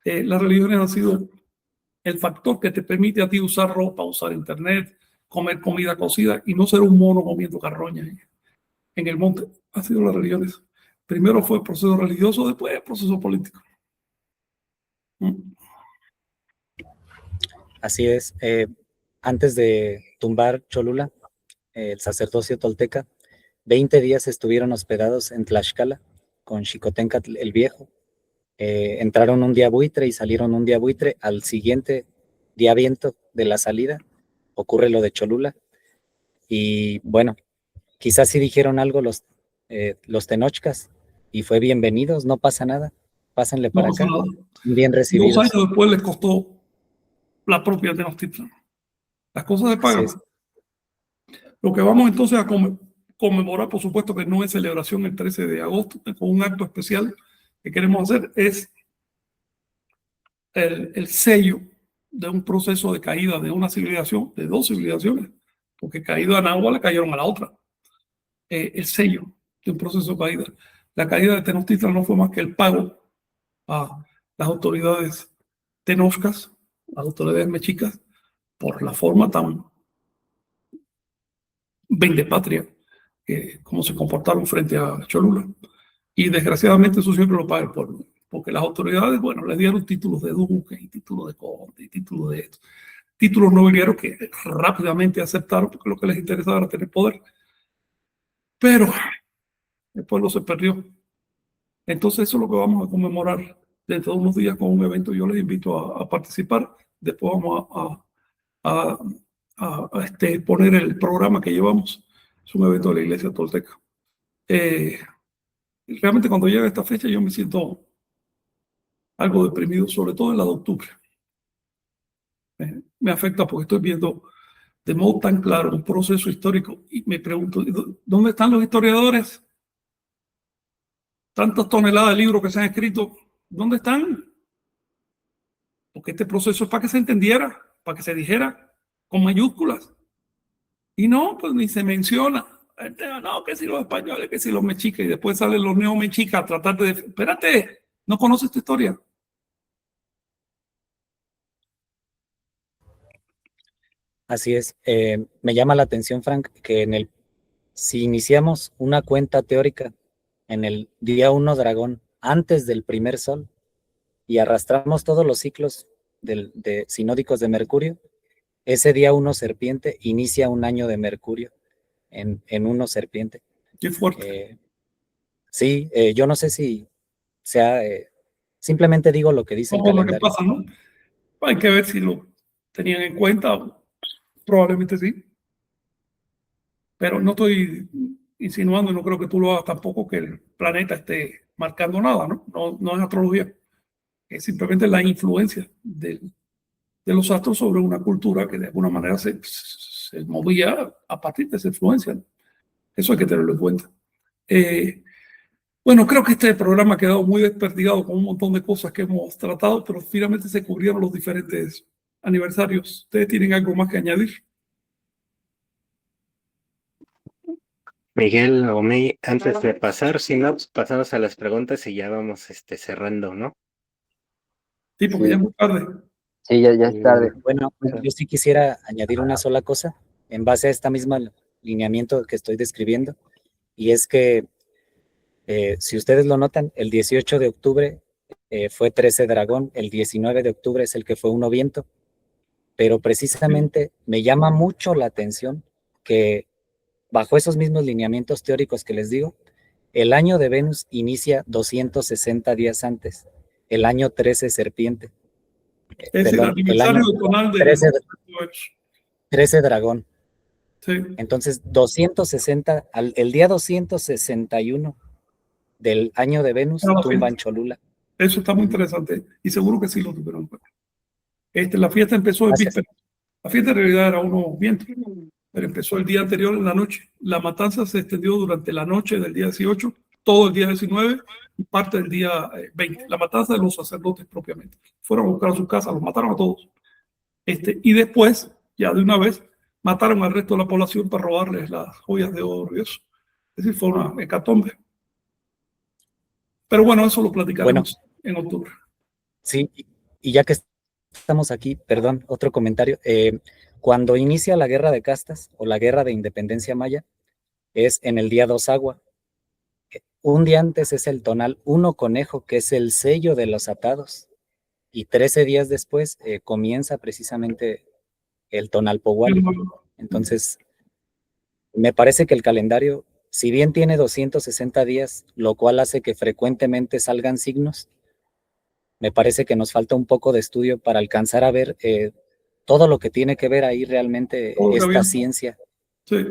Las religiones han sido el factor que te permite a ti usar ropa, usar internet, comer comida cocida y no ser un mono comiendo carroña en el monte. Han sido las religiones. Primero fue el proceso religioso, después el proceso político. Así es. Antes de tumbar Cholula, el sacerdocio tolteca, 20 días estuvieron hospedados en Tlaxcala con Xicoténcatl el Viejo. Entraron un día buitre y salieron un día buitre. Al siguiente día viento de la salida ocurre lo de Cholula. Y bueno, quizás sí dijeron algo los tenochcas y fue bienvenidos, no pasa nada, pásenle para acá, bien recibidos. 2 años después les costó la propia Tenochtitlan. Las cosas se pagan. Sí. Lo que vamos entonces a conmemorar, por supuesto que no es celebración el 13 de agosto, con un acto especial que queremos hacer, es el sello de un proceso de caída de una civilización, de 2 civilizaciones, porque caído a Anáhuac le cayeron a la otra. El sello de un proceso de caída. La caída de Tenochtitlan no fue más que el pago a las autoridades tenochcas, las autoridades mexicas, por la forma tan vendepatria como se comportaron frente a Cholula. Y desgraciadamente eso siempre lo paga el pueblo, porque las autoridades, bueno, le dieron títulos de duque y títulos de conde y títulos de esto, títulos nobiliarios que rápidamente aceptaron porque lo que les interesaba era tener poder. Pero el pueblo se perdió. Entonces eso es lo que vamos a conmemorar dentro de unos días con un evento. Yo les invito a participar. Después vamos a poner el programa que llevamos. Es un evento de la Iglesia Tolteca. Realmente cuando llega esta fecha yo me siento algo deprimido, sobre todo en la de octubre. Me afecta porque estoy viendo de modo tan claro un proceso histórico y me pregunto, ¿dónde están los historiadores? Tantas toneladas de libros que se han escrito, ¿dónde están? Porque este proceso es para que se entendiera, para que se dijera con mayúsculas. Y no, pues ni se menciona. No, que si los españoles, que si los mexicas, y después salen los neomexicas a tratar de... Espérate, no conoces tu historia. Así es. Me llama la atención, Frank, que si iniciamos una cuenta teórica en el día 1 dragón, antes del primer sol, y arrastramos todos los ciclos de sinódicos de Mercurio, ese día 1 serpiente inicia un año de Mercurio en 1 serpiente. Qué fuerte. Sí, yo no sé si sea, simplemente digo lo que dice el calendario. Lo que pasa, ¿no? Hay que ver si lo tenían en cuenta, probablemente sí. Pero no estoy insinuando, y no creo que tú lo hagas tampoco, que el planeta esté marcando nada, ¿no? No es astrología. Es simplemente la influencia de los astros sobre una cultura que de alguna manera se movía a partir de esa influencia, ¿no? Eso hay que tenerlo en cuenta. Bueno, creo que este programa ha quedado muy desperdigado con un montón de cosas que hemos tratado, pero finalmente se cubrieron los diferentes aniversarios. ¿Ustedes tienen algo más que añadir? Miguel o May, antes de pasar, si no, pues pasamos a las preguntas y ya vamos cerrando, ¿no? Sí, porque Sí. ya es muy tarde. Sí, ya es tarde. Bueno, yo sí quisiera añadir una sola cosa en base a esta misma lineamiento que estoy describiendo, y es que si ustedes lo notan, el 18 de octubre fue 13 dragón, el 19 de octubre es el que fue 1 viento, pero precisamente me llama mucho la atención que bajo esos mismos lineamientos teóricos que les digo, el año de Venus inicia 260 días antes, el año 13 serpiente, Es el perdón, el año aniversario tonal de 13 dragón. Sí, Entonces, 260, el día 261 del año de Venus Ah, tumban Cholula. eso está muy interesante y seguro que sí lo tuvieron en cuenta. La fiesta empezó en Gracias. víspera. La fiesta en realidad era unos vientos, pero empezó el día anterior en la noche. La matanza se extendió durante la noche del día 18, todo el día 19 y parte del día 20. La matanza de los sacerdotes propiamente. Fueron a buscar a sus casas, los mataron a todos. Y después, ya de una vez, mataron al resto de la población para robarles las joyas de oro y eso. Es decir, fue una hecatombe. Pero bueno, eso lo platicaremos en octubre. Sí, y ya que estamos aquí, perdón, otro comentario. Cuando inicia la guerra de castas o la guerra de independencia maya, es en el día 2 agua. Un día antes es el tonal 1 conejo, que es el sello de los atados. Y 13 días después comienza precisamente el tonal Powali. Entonces, me parece que el calendario, si bien tiene 260 días, lo cual hace que frecuentemente salgan signos, me parece que nos falta un poco de estudio para alcanzar a ver todo lo que tiene que ver ahí realmente esta ciencia. Sí.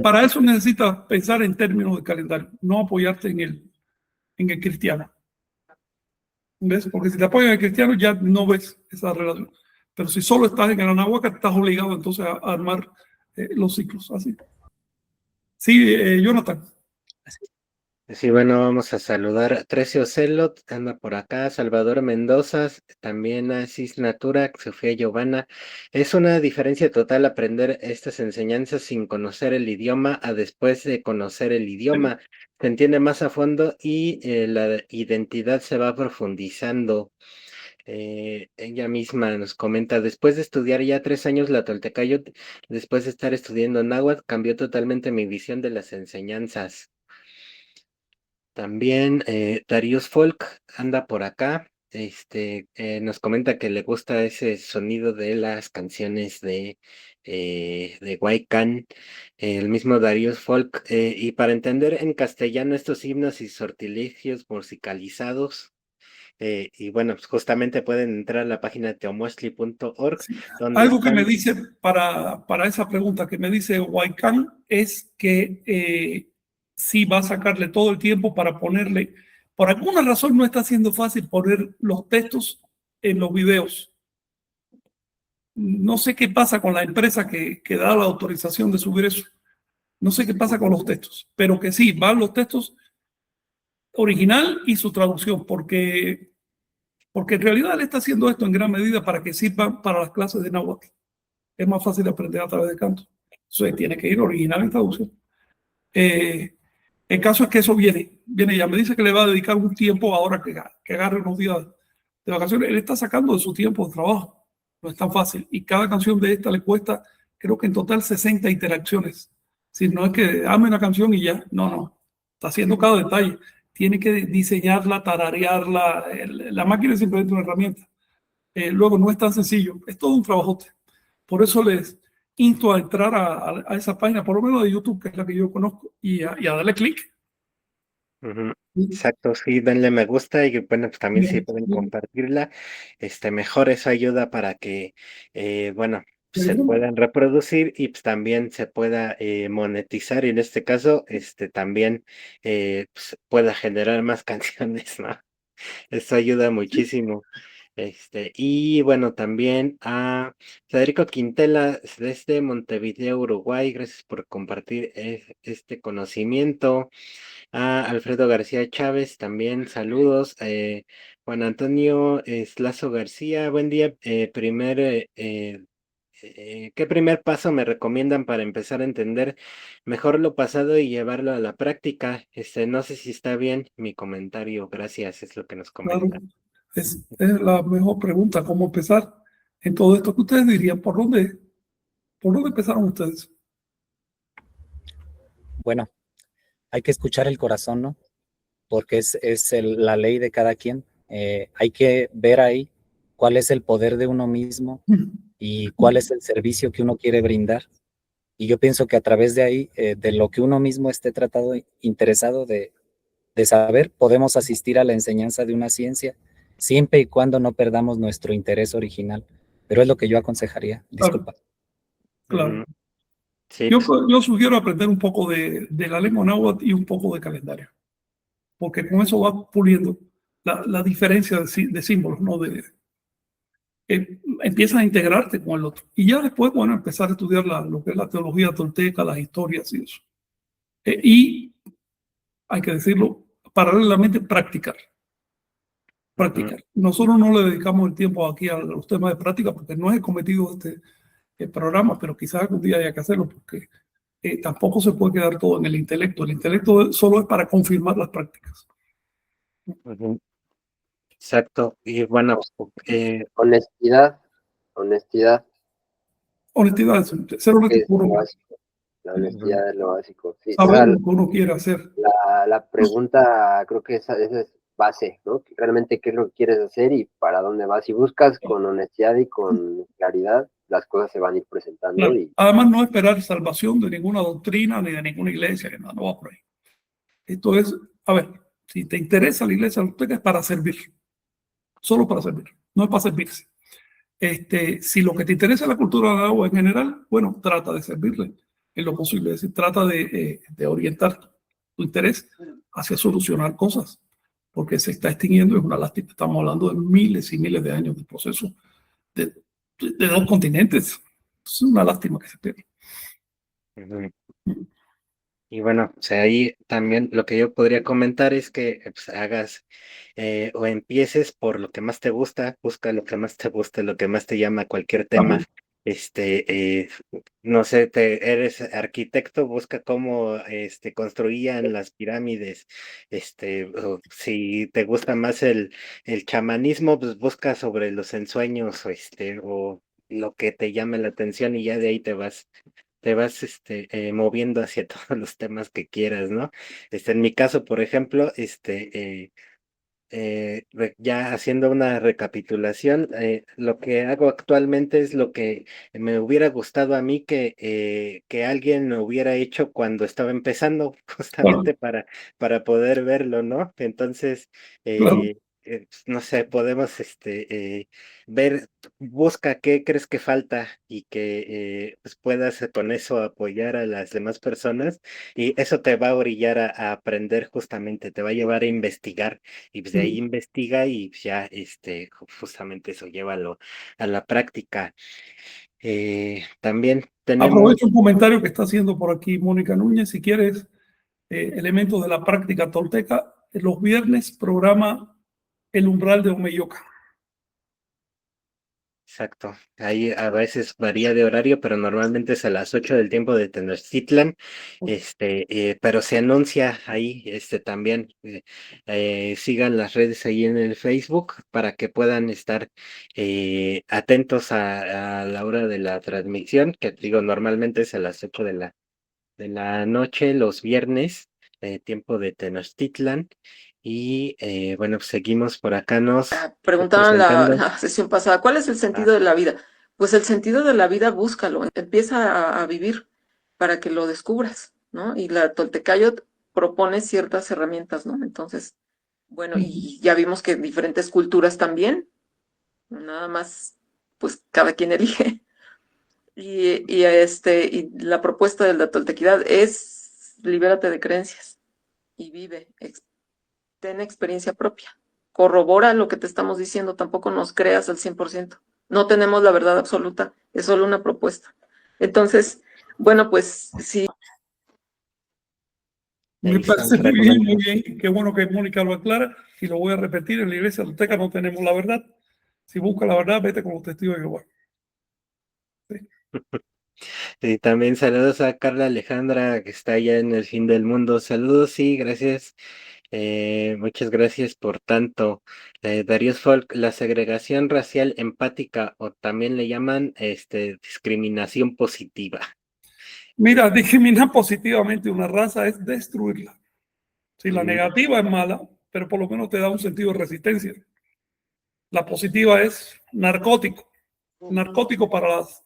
Para eso necesitas pensar en términos de calendario, no apoyarte en el cristiano. ¿Ves? Porque si te apoyas en el cristiano ya no ves esa relación. Pero si solo estás en el Anahuaca, estás obligado entonces a armar los ciclos así. Sí, Jonathan. Sí, bueno, vamos a saludar a Trecio Celot, anda por acá, Salvador Mendoza, también a Cis Natura, Sofía Giovanna. Es una diferencia total aprender estas enseñanzas sin conocer el idioma a después de conocer el idioma. Se entiende más a fondo y la identidad se va profundizando. Ella misma nos comenta, después de estudiar ya 3 años la Toltecayo, después de estar estudiando náhuatl, cambió totalmente mi visión de las enseñanzas. También Darius Folk anda por acá. Nos comenta que le gusta ese sonido de las canciones de Huaycán, el mismo Darius Folk. Y para entender en castellano estos himnos y sortilegios musicalizados, y bueno, pues justamente pueden entrar a la página de teomuesli.org, donde Algo que me están. dice para esa pregunta que me dice Huaycán es que sí va a sacarle todo el tiempo para ponerle, por alguna razón no está siendo fácil poner los textos en los videos. No sé qué pasa con la empresa que da la autorización de subir eso. No sé qué pasa con los textos, pero que sí, van los textos original y su traducción, porque en realidad él está haciendo esto en gran medida para que sirvan para las clases de náhuatl. Es más fácil aprender a través de canto. Entonces tiene que ir original en traducción. El caso es que eso viene ya. Me dice que le va a dedicar un tiempo ahora que agarre unos días de vacaciones. Él está sacando de su tiempo de trabajo. No es tan fácil. Y cada canción de esta le cuesta, creo que en total 60 interacciones. Si no es que dame una canción y ya. No. Está haciendo cada detalle. Tiene que diseñarla, tararearla. La máquina es simplemente una herramienta. Luego no es tan sencillo. Es todo un trabajote. Por eso les insto a entrar a esa página, por lo menos de YouTube, que es la que yo conozco, y a darle clic. Exacto, sí, denle me gusta y bueno, pues también si pueden compartirla, mejor eso ayuda para que, bueno, se puedan reproducir y pues también se pueda monetizar y en este caso, también pues, pueda generar más canciones, ¿no? Eso ayuda muchísimo. Y bueno, también a Federico Quintela desde Montevideo, Uruguay, gracias por compartir este conocimiento. A Alfredo García Chávez, también saludos. Juan Antonio Slazo García, buen día. ¿Qué primer paso me recomiendan para empezar a entender mejor lo pasado y llevarlo a la práctica? No sé si está bien mi comentario, gracias, es lo que nos Claro, comenta. es la mejor pregunta, ¿cómo empezar en todo esto que ustedes dirían? ¿Por dónde empezaron ustedes? Bueno, hay que escuchar el corazón, ¿no? Porque es la ley de cada quien. Hay que ver ahí cuál es el poder de uno mismo y cuál es el servicio que uno quiere brindar. Y yo pienso que a través de ahí, de lo que uno mismo esté interesado de saber, podemos asistir a la enseñanza de una ciencia, siempre y cuando no perdamos nuestro interés original. Pero es lo que yo aconsejaría. Disculpa. Claro. Sí, Yo sugiero aprender un poco de la lengua náhuatl y un poco de calendario, porque con eso va puliendo la diferencia de símbolos, ¿no? Empiezas a integrarte con el otro. Y ya después, bueno, empezar a estudiar lo que es la teología tolteca, las historias y eso. Y hay que decirlo, paralelamente practicar. Practicar. Nosotros no le dedicamos el tiempo aquí a los temas de práctica porque no es el cometido de este programa, pero quizás algún día haya que hacerlo porque tampoco se puede quedar todo en el intelecto. El intelecto solo es para confirmar las prácticas. exacto. Y bueno, Honestidad, Honestidad, ser honesto es con lo uno, básico. La honestidad es lo básico. Sí, o saber sea, lo que uno quiere hacer. la pregunta creo que esa es base, ¿no? Realmente qué es lo que quieres hacer y para dónde vas. Si buscas con honestidad y con claridad, las cosas se van a ir presentando Claro. y Además, no esperar salvación de ninguna doctrina ni de ninguna iglesia, ni nada, no va por ahí. Esto es, a ver, si te interesa la iglesia tolteca es para servir, solo para servir, no es para servirse. Si lo que te interesa es la cultura de agua en general, bueno, trata de servirle en lo posible, es decir, trata de orientar tu interés hacia solucionar cosas, porque se está extinguiendo, es una lástima, estamos hablando de miles y miles de años de proceso de dos continentes, es una lástima que se pierda. y bueno, o sea, ahí también lo que yo podría comentar es que pues, hagas o empieces por lo que más te gusta, busca lo que más te guste, lo que más te llama cualquier tema. También, No sé, eres arquitecto, busca cómo construían las pirámides. O si te gusta más el chamanismo, pues busca sobre los ensueños, o lo que te llame la atención y ya de ahí te vas moviendo hacia todos los temas que quieras, ¿no? En mi caso, por ejemplo, ya haciendo una recapitulación, lo que hago actualmente es lo que me hubiera gustado a mí que alguien hubiera hecho cuando estaba empezando, claro, justamente para poder verlo, ¿no? Entonces, claro. no sé, podemos ver, busca qué crees que falta y que pues puedas con eso apoyar a las demás personas y eso te va a orillar a aprender justamente, te va a llevar a investigar y pues de ahí investiga y pues, ya justamente eso llévalo a la práctica. También tenemos, Aprovecho un comentario que está haciendo por aquí Mónica Núñez. Si quieres elementos de la práctica tolteca, los viernes programa El Umbral de Omeyoca. exacto, ahí a veces varía de horario, pero normalmente es a las 8 del tiempo de Tenochtitlan, pero se anuncia ahí, también, sigan las redes ahí en el Facebook para que puedan estar atentos a la hora de la transmisión, que digo, normalmente es a las 8 de la noche, los viernes, tiempo de Tenochtitlan. Y bueno, pues seguimos por acá, nos Preguntaban presentando. la sesión pasada, ¿cuál es el Ah, sentido de la vida? Pues el sentido de la vida, búscalo, empieza a vivir para que lo descubras, ¿no? Y la Toltecayot propone ciertas herramientas, ¿no? Entonces, bueno, y ya vimos que diferentes culturas también, nada más, pues cada quien elige. Y la propuesta de la toltequidad es libérate de creencias y vive, ten experiencia propia corrobora lo que te estamos diciendo, tampoco nos creas al 100%. No tenemos la verdad absoluta, es solo una propuesta. Entonces, bueno, pues sí. Me Ahí están parece muy bien, muy fragmentos. bien. Qué bueno que Mónica lo aclara y lo voy a repetir. En la iglesia azteca no tenemos la verdad. Si busca la verdad, vete con los testigos de Jehová. Y también saludos a Carla Alejandra, que está allá en el fin del mundo. Saludos, sí, gracias. Muchas gracias por tanto. Darius Folk, la segregación racial empática, o también le llaman discriminación positiva. Mira, discriminar positivamente una raza es destruirla. Si la Mm. negativa es mala, pero por lo menos te da un sentido de resistencia. La positiva es narcótico. Narcótico para las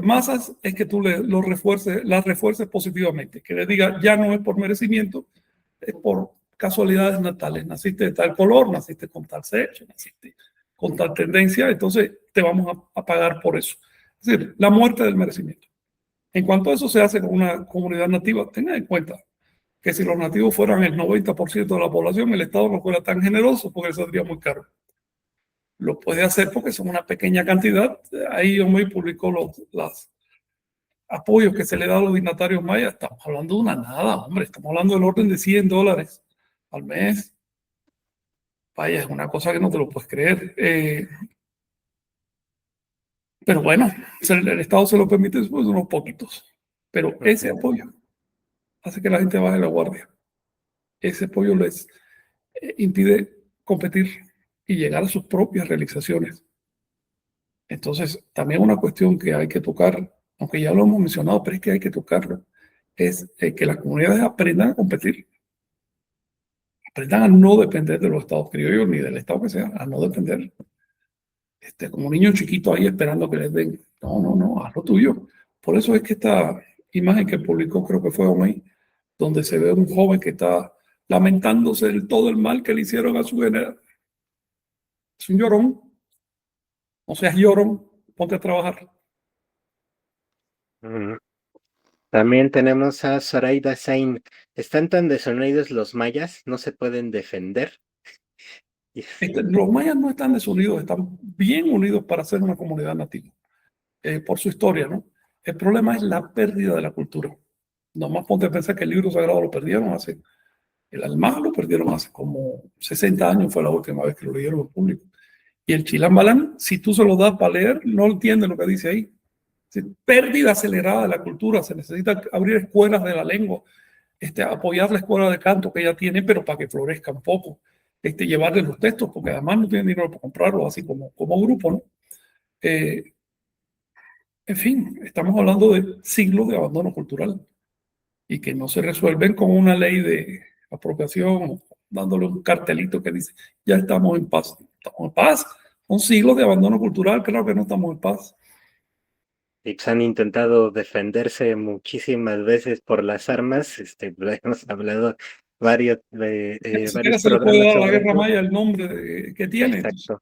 masas es que tú las refuerces positivamente, que le diga ya no es por merecimiento, es por casualidades natales. Naciste de tal color, naciste con tal sexo, naciste con tal tendencia, entonces te vamos a pagar por eso. Es decir, la muerte del merecimiento. En cuanto a eso se hace con una comunidad nativa, tengan en cuenta que si los nativos fueran el 90% de la población, el Estado no fuera tan generoso porque saldría muy caro. Lo puede hacer porque son una pequeña cantidad. Ahí yo me publicó los apoyos que se le da a los dignatarios mayas. Estamos hablando de una nada, hombre. Estamos hablando del orden de $100 al mes. Vaya, es una cosa que no te lo puedes creer. Pero bueno, el Estado se lo permite después de unos poquitos. Pero ese apoyo hace que la gente baje la guardia. Ese apoyo les impide competir y llegar a sus propias realizaciones. Entonces, también una cuestión que hay que tocar, aunque ya lo hemos mencionado, pero es que hay que tocarlo, es que las comunidades aprendan a competir, aprendan a no depender de los estados criollos ni del estado que sea, a no depender. Como un niño chiquito ahí esperando que les den. No, no, no, haz lo tuyo. Por eso es que esta imagen que publicó, creo que fue Omey, donde se ve un joven que está lamentándose de todo el mal que le hicieron a su generación. Es un llorón. O sea, llorón, ponte a trabajar. Mm. También tenemos a Zoraida Sain. ¿Están tan desunidos los mayas? ¿No se pueden defender? Los mayas no están desunidos, están bien unidos para ser una comunidad nativa, por su historia, ¿no? El problema es la pérdida de la cultura. Nomás ponte a pensar que el libro sagrado lo perdieron el Almaj lo perdieron hace como 60 años, fue la última vez que lo leyeron en público. Y el Chilam Balam, si tú se lo das para leer, no entiende lo que dice ahí. Pérdida acelerada de la cultura, se necesita abrir escuelas de la lengua, apoyar la escuela de canto que ella tiene, pero para que florezca un poco, llevarle los textos, porque además no tienen dinero para comprarlos, así como grupo, ¿no? En fin, estamos hablando de siglos de abandono cultural y que no se resuelven con una ley de apropiación, dándole un cartelito que dice, ya estamos en paz. ¿Estamos en paz? Son siglos de abandono cultural, claro que no estamos en paz. Y pues han intentado defenderse muchísimas veces por las armas. Lo hemos hablado varios Siquiera se le puede programas dar a la sobre guerra eso. maya el nombre que tiene. Exacto.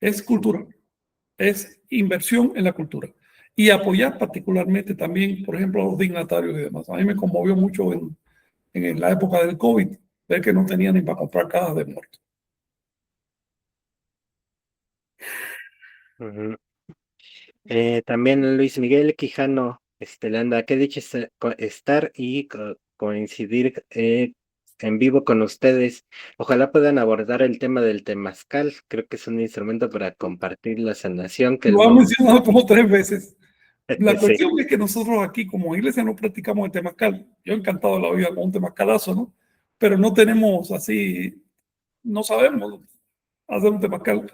Es cultura, es inversión en la cultura. Y apoyar particularmente también, por ejemplo, a los dignatarios y demás. A mí me conmovió mucho en la época del COVID, ver que no tenían ni para comprar cajas de muertos. Ujú. También Luis Miguel Quijano, Landa, qué dicho estar y coincidir en vivo con ustedes. Ojalá puedan abordar el tema del temazcal. Creo que es un instrumento para compartir la sanación que Lo han mencionado como 3 veces. La Sí. cuestión es que nosotros aquí como iglesia no practicamos el temazcal. Yo encantado de la vida con un temazcalazo, ¿no? Pero no tenemos así, no sabemos hacer un temazcal.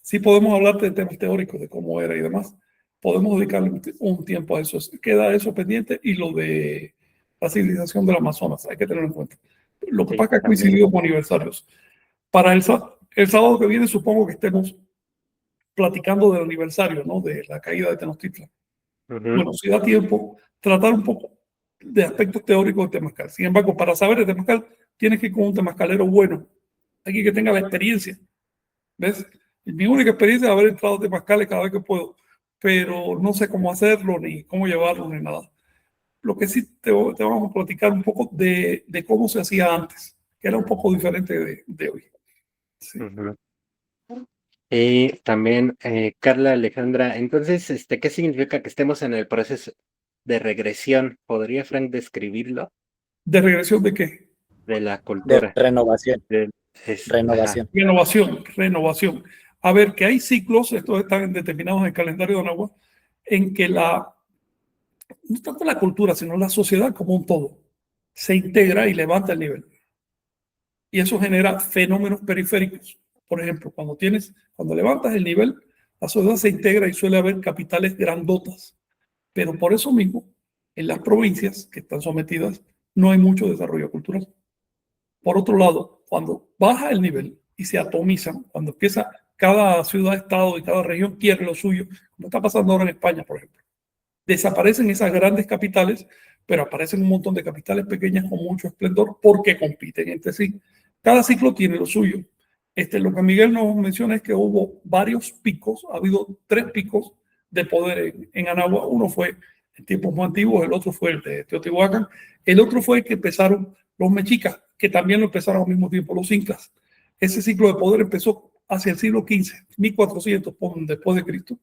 Sí podemos hablar de temas teóricos, de cómo era y demás. Podemos dedicarle un tiempo a eso. Queda eso pendiente y lo de la civilización del Amazonas, hay que tenerlo en cuenta. Lo que Sí, pasa es que ha también. coincidido con aniversarios. Para el sábado que viene supongo que estemos platicando del aniversario, ¿no? De la caída de Tenochtitlan. Ujú. Bueno, si da tiempo, tratar un poco de aspectos teóricos de temazcal. Sin embargo, para saber de temazcal, tienes que ir con un temazcalero bueno, alguien que tenga la experiencia. ¿Ves? Mi única experiencia es haber entrado a temazcales cada vez que puedo, pero no sé cómo hacerlo, ni cómo llevarlo, ni nada. Lo que sí te vamos a platicar un poco de cómo se hacía antes, que era un poco diferente de hoy. Sí. Ujú. Y también, Carla Alejandra, entonces, ¿qué significa que estemos en el proceso de regresión? ¿Podría Frank describirlo? ¿De regresión de qué? De la De cultura. renovación, Ajá. renovación. Renovación, renovación. A ver, que hay ciclos, estos están determinados en el calendario de Anagua, en que no tanto la cultura, sino la sociedad como un todo se integra y levanta el nivel. Y eso genera fenómenos periféricos. Por ejemplo, cuando levantas el nivel, la sociedad se integra y suele haber capitales grandotas. Pero por eso mismo, en las provincias que están sometidas, no hay mucho desarrollo cultural. Por otro lado, cuando baja el nivel y se atomizan, cuando empieza cada ciudad, estado y cada región quiere lo suyo, como está pasando ahora en España, por ejemplo, desaparecen esas grandes capitales, pero aparecen un montón de capitales pequeñas con mucho esplendor porque compiten entre sí. Cada ciclo tiene lo suyo. Lo que Miguel nos menciona es que hubo varios picos, ha habido 3 picos de poder en Anagua. Uno fue en tiempos muy antiguos, el otro fue el de Teotihuacán, el otro fue el que empezaron los mexicas, que también lo empezaron al mismo tiempo los incas. Ese ciclo de poder empezó hacia el siglo XV, 1400 después de Cristo.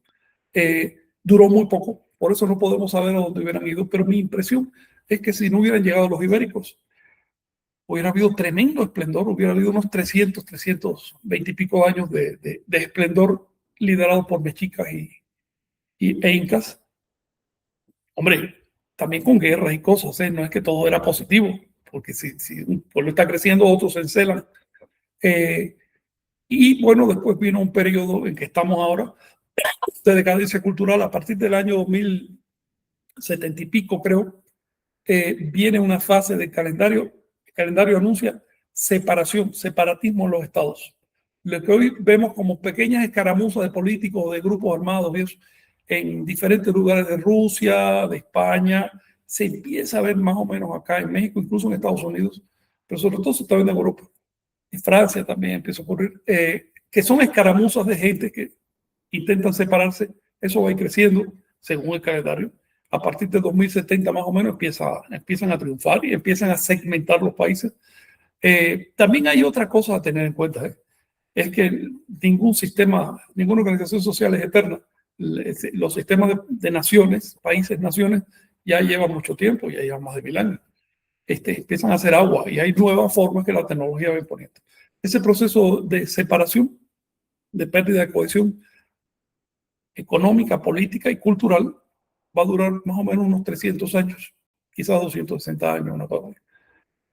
Duró muy poco, por eso no podemos saber a dónde hubieran ido, pero mi impresión es que si no hubieran llegado los ibéricos, hubiera habido tremendo esplendor, hubiera habido unos 320 y pico años de esplendor liderado por mexicas e incas. Hombre, también con guerras y cosas, no es que todo era positivo, porque si un pueblo está creciendo, otros se encelan. Y bueno, después vino un periodo en que estamos ahora de decadencia cultural a partir del año 2070 y pico, creo. Viene una fase de calendario. El calendario anuncia separatismo en los estados. Lo que hoy vemos como pequeñas escaramuzas de políticos, de grupos armados, en diferentes lugares de Rusia, de España, se empieza a ver más o menos acá en México, incluso en Estados Unidos, pero sobre todo se está viendo en Europa. En Francia también empieza a ocurrir, que son escaramuzas de gente que intentan separarse. Eso va a ir creciendo según el calendario. A partir de 2070 más o menos empiezan a triunfar y empiezan a segmentar los países. También hay otra cosa a tener en cuenta, es que ninguna organización social es eterna. Los sistemas de naciones, países, naciones, ya llevan mucho tiempo, ya llevan más de 1000 años. Empiezan a hacer agua y hay nuevas formas que la tecnología va imponiendo. Ese proceso de separación, de pérdida de cohesión económica, política y cultural va a durar más o menos unos 300 años, quizás 260 años, una cosa.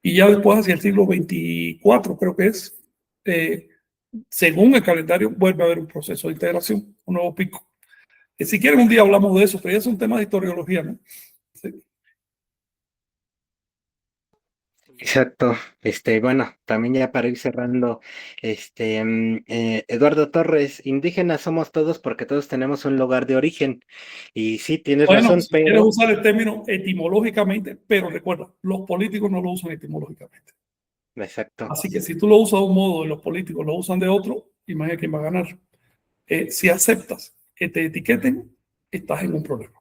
Y ya después, hacia el siglo XXIV, creo que es, según el calendario, vuelve a haber un proceso de integración, un nuevo pico. Si quieren, un día hablamos de eso, pero ya es un tema de historiología, ¿no? Sí. Exacto. Bueno, también ya para ir cerrando, Eduardo Torres, indígenas somos todos porque todos tenemos un lugar de origen. Y sí, tienes Bueno, razón, si quieres pero usar el término etimológicamente, pero recuerda, los políticos no lo usan etimológicamente. exacto. Así que si tú lo usas de un modo y los políticos lo usan de otro, imagina quién va a ganar. Si aceptas que te etiqueten, estás en un problema.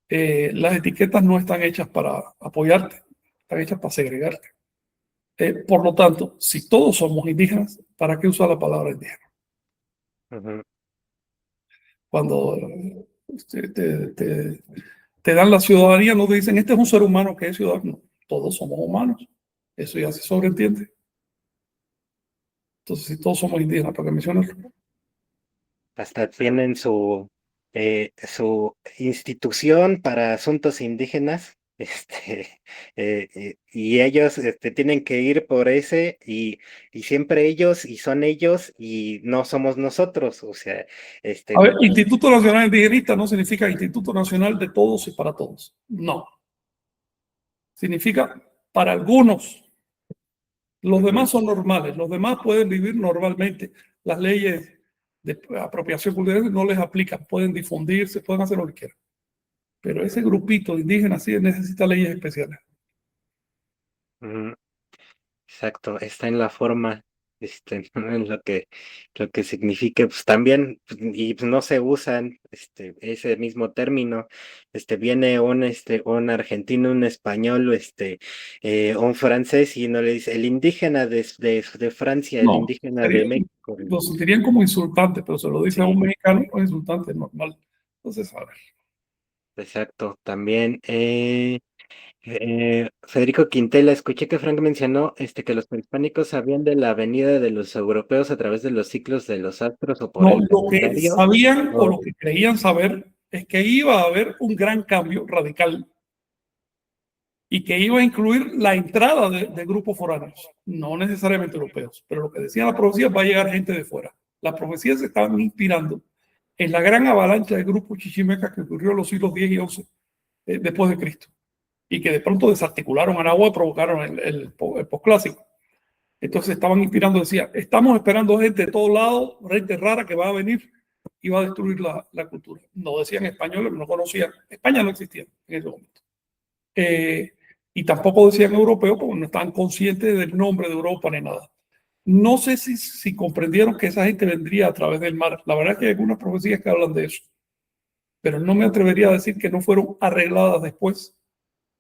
Las etiquetas no están hechas para apoyarte, están hechas para segregarte. Por lo tanto, si todos somos indígenas, ¿para qué usar la palabra indígena? Ujú. Cuando te dan la ciudadanía, no te dicen, este es un ser humano que es ciudadano. Todos somos humanos. Eso ya se sobreentiende. Entonces, si todos somos indígenas, ¿para qué mencionarlo? Hasta tienen su institución para asuntos indígenas, y ellos tienen que ir por ese, y siempre ellos, y son ellos, y no somos nosotros, o sea, A ver, Instituto Nacional Indigenista no significa Instituto Nacional de todos y para todos. No. Significa para algunos. Los demás son normales. Los demás pueden vivir normalmente. Las leyes de apropiación cultural no les aplican. Pueden difundirse, pueden hacer lo que quieran. Pero ese grupito de indígenas sí necesita leyes especiales. Exacto, está en la forma no es lo que signifique, pues también, y pues, no se usan, ese mismo término, viene un argentino, un español, un francés, y no le dice el indígena de Francia, el No, indígena de México. lo sentirían como insultante, pero se lo dice a un Sí. mexicano, es insultante, normal. Entonces, a ver. Exacto, también, Federico Quintela, escuché que Frank mencionó que los prehispánicos sabían de la venida de los europeos a través de los ciclos de los astros o por No, el lo que calendario. sabían o o- lo que creían saber es que iba a haber un gran cambio radical y que iba a incluir la entrada de grupos foráneos, no necesariamente europeos, pero lo que decía la profecía, va a llegar gente de fuera. Las profecías se estaban inspirando en la gran avalancha de grupos chichimecas que ocurrió en los siglos X y XI después de Cristo y que de pronto desarticularon a Nahuatl y provocaron el posclásico. Entonces estaban inspirando, decía, estamos esperando gente de todos lados, gente rara que va a venir y va a destruir la cultura. No decían españoles, no conocían. España no existía en ese momento. Y tampoco decían europeos porque no estaban conscientes del nombre de Europa ni nada. No sé si comprendieron que esa gente vendría a través del mar. La verdad es que hay algunas profecías que hablan de eso, pero no me atrevería a decir que no fueron arregladas después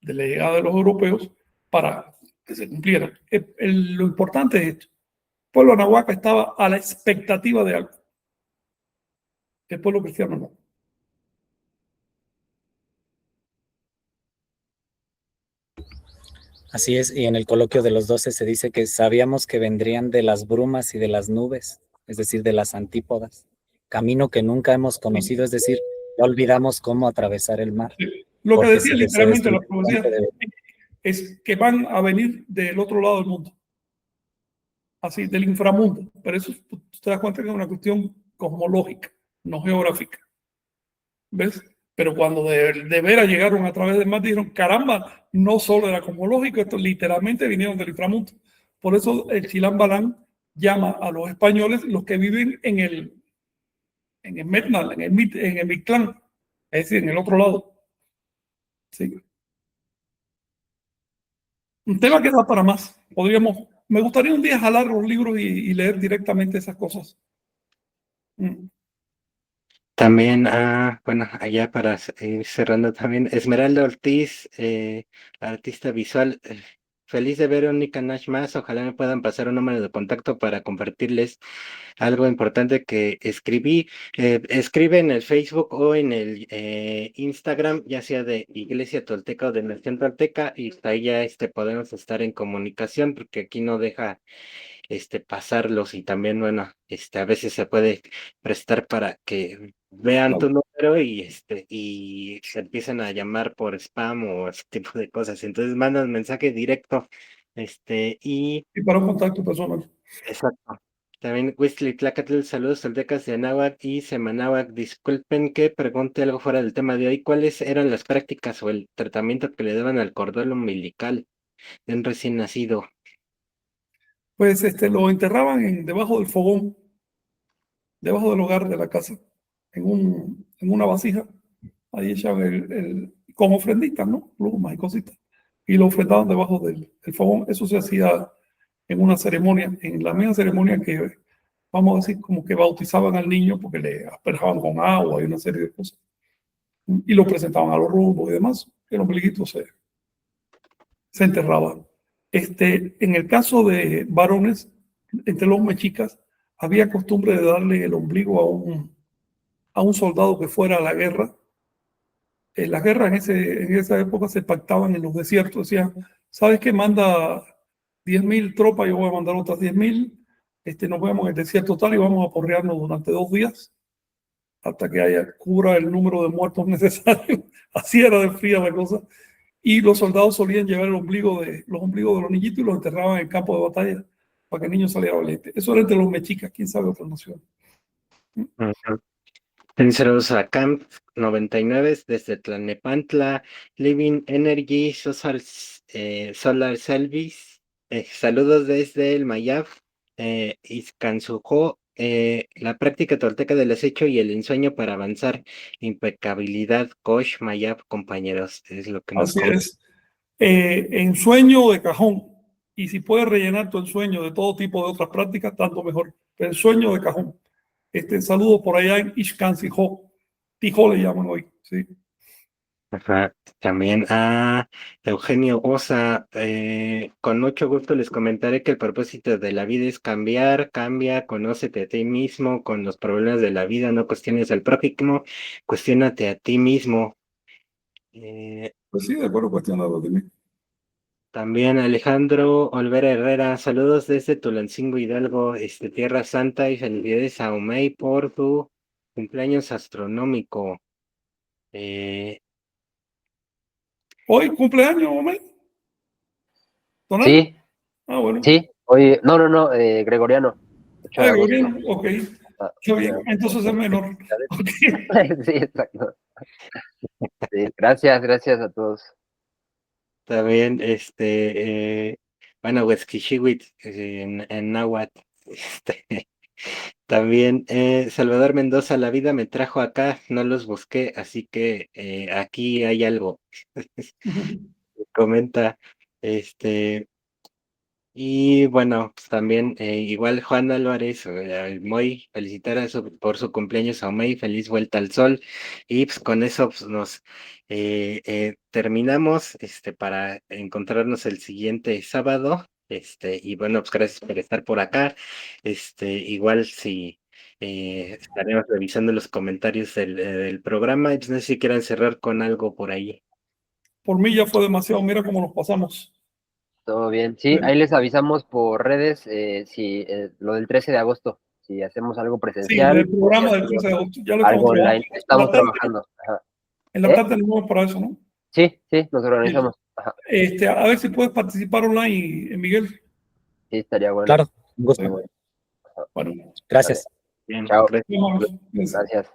de la llegada de los europeos para que se cumplieran. Lo importante es esto. El pueblo anahuaca estaba a la expectativa de algo. El pueblo cristiano no. Así es, y en el coloquio de los 12 se dice que sabíamos que vendrían de las brumas y de las nubes, es decir, de las antípodas, camino que nunca hemos conocido, es decir, ya olvidamos cómo atravesar el mar. Lo que Porque decía literalmente la profecía de... es que van a venir del otro lado del mundo, así, del inframundo. Pero eso te das cuenta que es una cuestión cosmológica, no geográfica. ¿Ves? Pero cuando de veras llegaron a través del mar, dijeron, caramba, no solo era cosmológico, esto literalmente vinieron del inframundo. Por eso el Chilán Balán llama a los españoles los que viven en el Metnal, en el Mictlán, es decir, en el otro lado. Sí. Un tema que da para más. Me gustaría un día jalar los libros y leer directamente esas cosas. También, bueno, allá para ir cerrando también, Esmeralda Ortiz, artista visual, feliz de ver a Nika Nash más, ojalá me puedan pasar un número de contacto para compartirles algo importante que escribí. Escribe en el Facebook o en el Instagram, ya sea de Iglesia Tolteca o de Nación Tolteca, y ahí ya podemos estar en comunicación, porque aquí no deja pasarlos, y también, bueno, a veces se puede prestar para que vean tu número y se empiecen a llamar por spam o ese tipo de cosas. Entonces mandan mensaje directo, y Y para un contacto personal. exacto. También Wesley Tlacatl, saludos toltecas de Anáhuac y Semanáhuac. Disculpen que pregunte algo fuera del tema de hoy. ¿Cuáles eran las prácticas o el tratamiento que le daban al cordón umbilical de un recién nacido? Pues lo enterraban debajo del fogón, debajo del hogar de la casa, en una vasija. Ahí echaban con ofrenditas, ¿no? Plumas y cositas. Y lo ofrendaban debajo del fogón. Eso se hacía en una ceremonia, en la misma ceremonia que, vamos a decir, como que bautizaban al niño porque le asperjaban con agua y una serie de cosas. Y lo presentaban a los rumbos y demás. El ombliguito se enterraba. En el caso de varones, entre los mexicas, había costumbre de darle el ombligo a un soldado que fuera a la guerra. En la guerra en esa época se pactaban en los desiertos, decían, ¿sabes qué? Manda 10.000 tropas, yo voy a mandar otras 10.000, nos vemos en el desierto tal y vamos a porrearnos durante 2 días hasta que cubra el número de muertos necesarios. Así era de fría la cosa. Y los soldados solían llevar los ombligos de los niñitos y los enterraban en el campo de batalla para que el niño saliera valiente. Eso era entre los mexicas, quién sabe otra nación. Ujú. Saludos a Camp 99 desde Tlalnepantla, Living Energy, Solar Service. Saludos desde el Mayab, Izcansujo, la práctica tolteca del acecho y el ensueño para avanzar. Impecabilidad, Kosh, Mayab, compañeros, es lo que nos Así comenta. es. En sueño de cajón, Y si puedes rellenar tu ensueño de todo tipo de otras prácticas, tanto mejor. Pero el sueño de cajón. Saludo por allá en Ixcansijo. Tijo le llaman hoy. Sí. Ajá. También a Eugenio Osa, con mucho gusto les comentaré que el propósito de la vida es cambiar, cambia, conócete a ti mismo con los problemas de la vida, no cuestiones al prójimo, cuestiónate a ti mismo. Pues sí, de acuerdo, cuestionado de mí. También Alejandro Olvera Herrera, saludos desde Tulancingo Hidalgo, Tierra Santa, y felicidades a Umei por tu cumpleaños astronómico. Hoy cumpleaños, Omar. ¿Tonal? Sí, Ah, bueno. sí. Oye, no, Gregoriano. 8 de Ah, agosto. bien, ok. Ah, Está bien, entonces es menor. Ok. sí, exacto. Sí, gracias a todos. También, bueno, Huesquichihuitl, en náhuatl. También, Salvador Mendoza, la vida me trajo acá, no los busqué, así que aquí hay algo. Comenta, y bueno, pues también igual Juan Álvarez, muy felicitar por su cumpleaños a Omey, feliz vuelta al sol. Y pues con eso pues, nos terminamos para encontrarnos el siguiente sábado. Y bueno, pues gracias por estar por acá. Igual si estaremos revisando los comentarios del programa. Pues, no sé si quieran cerrar con algo por ahí. Por mí ya fue demasiado. Mira cómo nos pasamos. Todo bien. Sí, ahí les avisamos por redes si lo del 13 de agosto, si hacemos algo Sí, presencial, el o si programa del hacemos 13 de agosto. Ya lo algo estamos trabajando. online. Estamos trabajando. Ajá. En la ¿Eh? tarde nos vemos para eso, ¿no? Sí, nos organizamos. Ajá. A ver si puedes participar online, Miguel. Sí, estaría bueno. Claro, un Muy gusto. bueno. Bueno, Gracias. Bien, Chao. gracias. nos vemos. Gracias.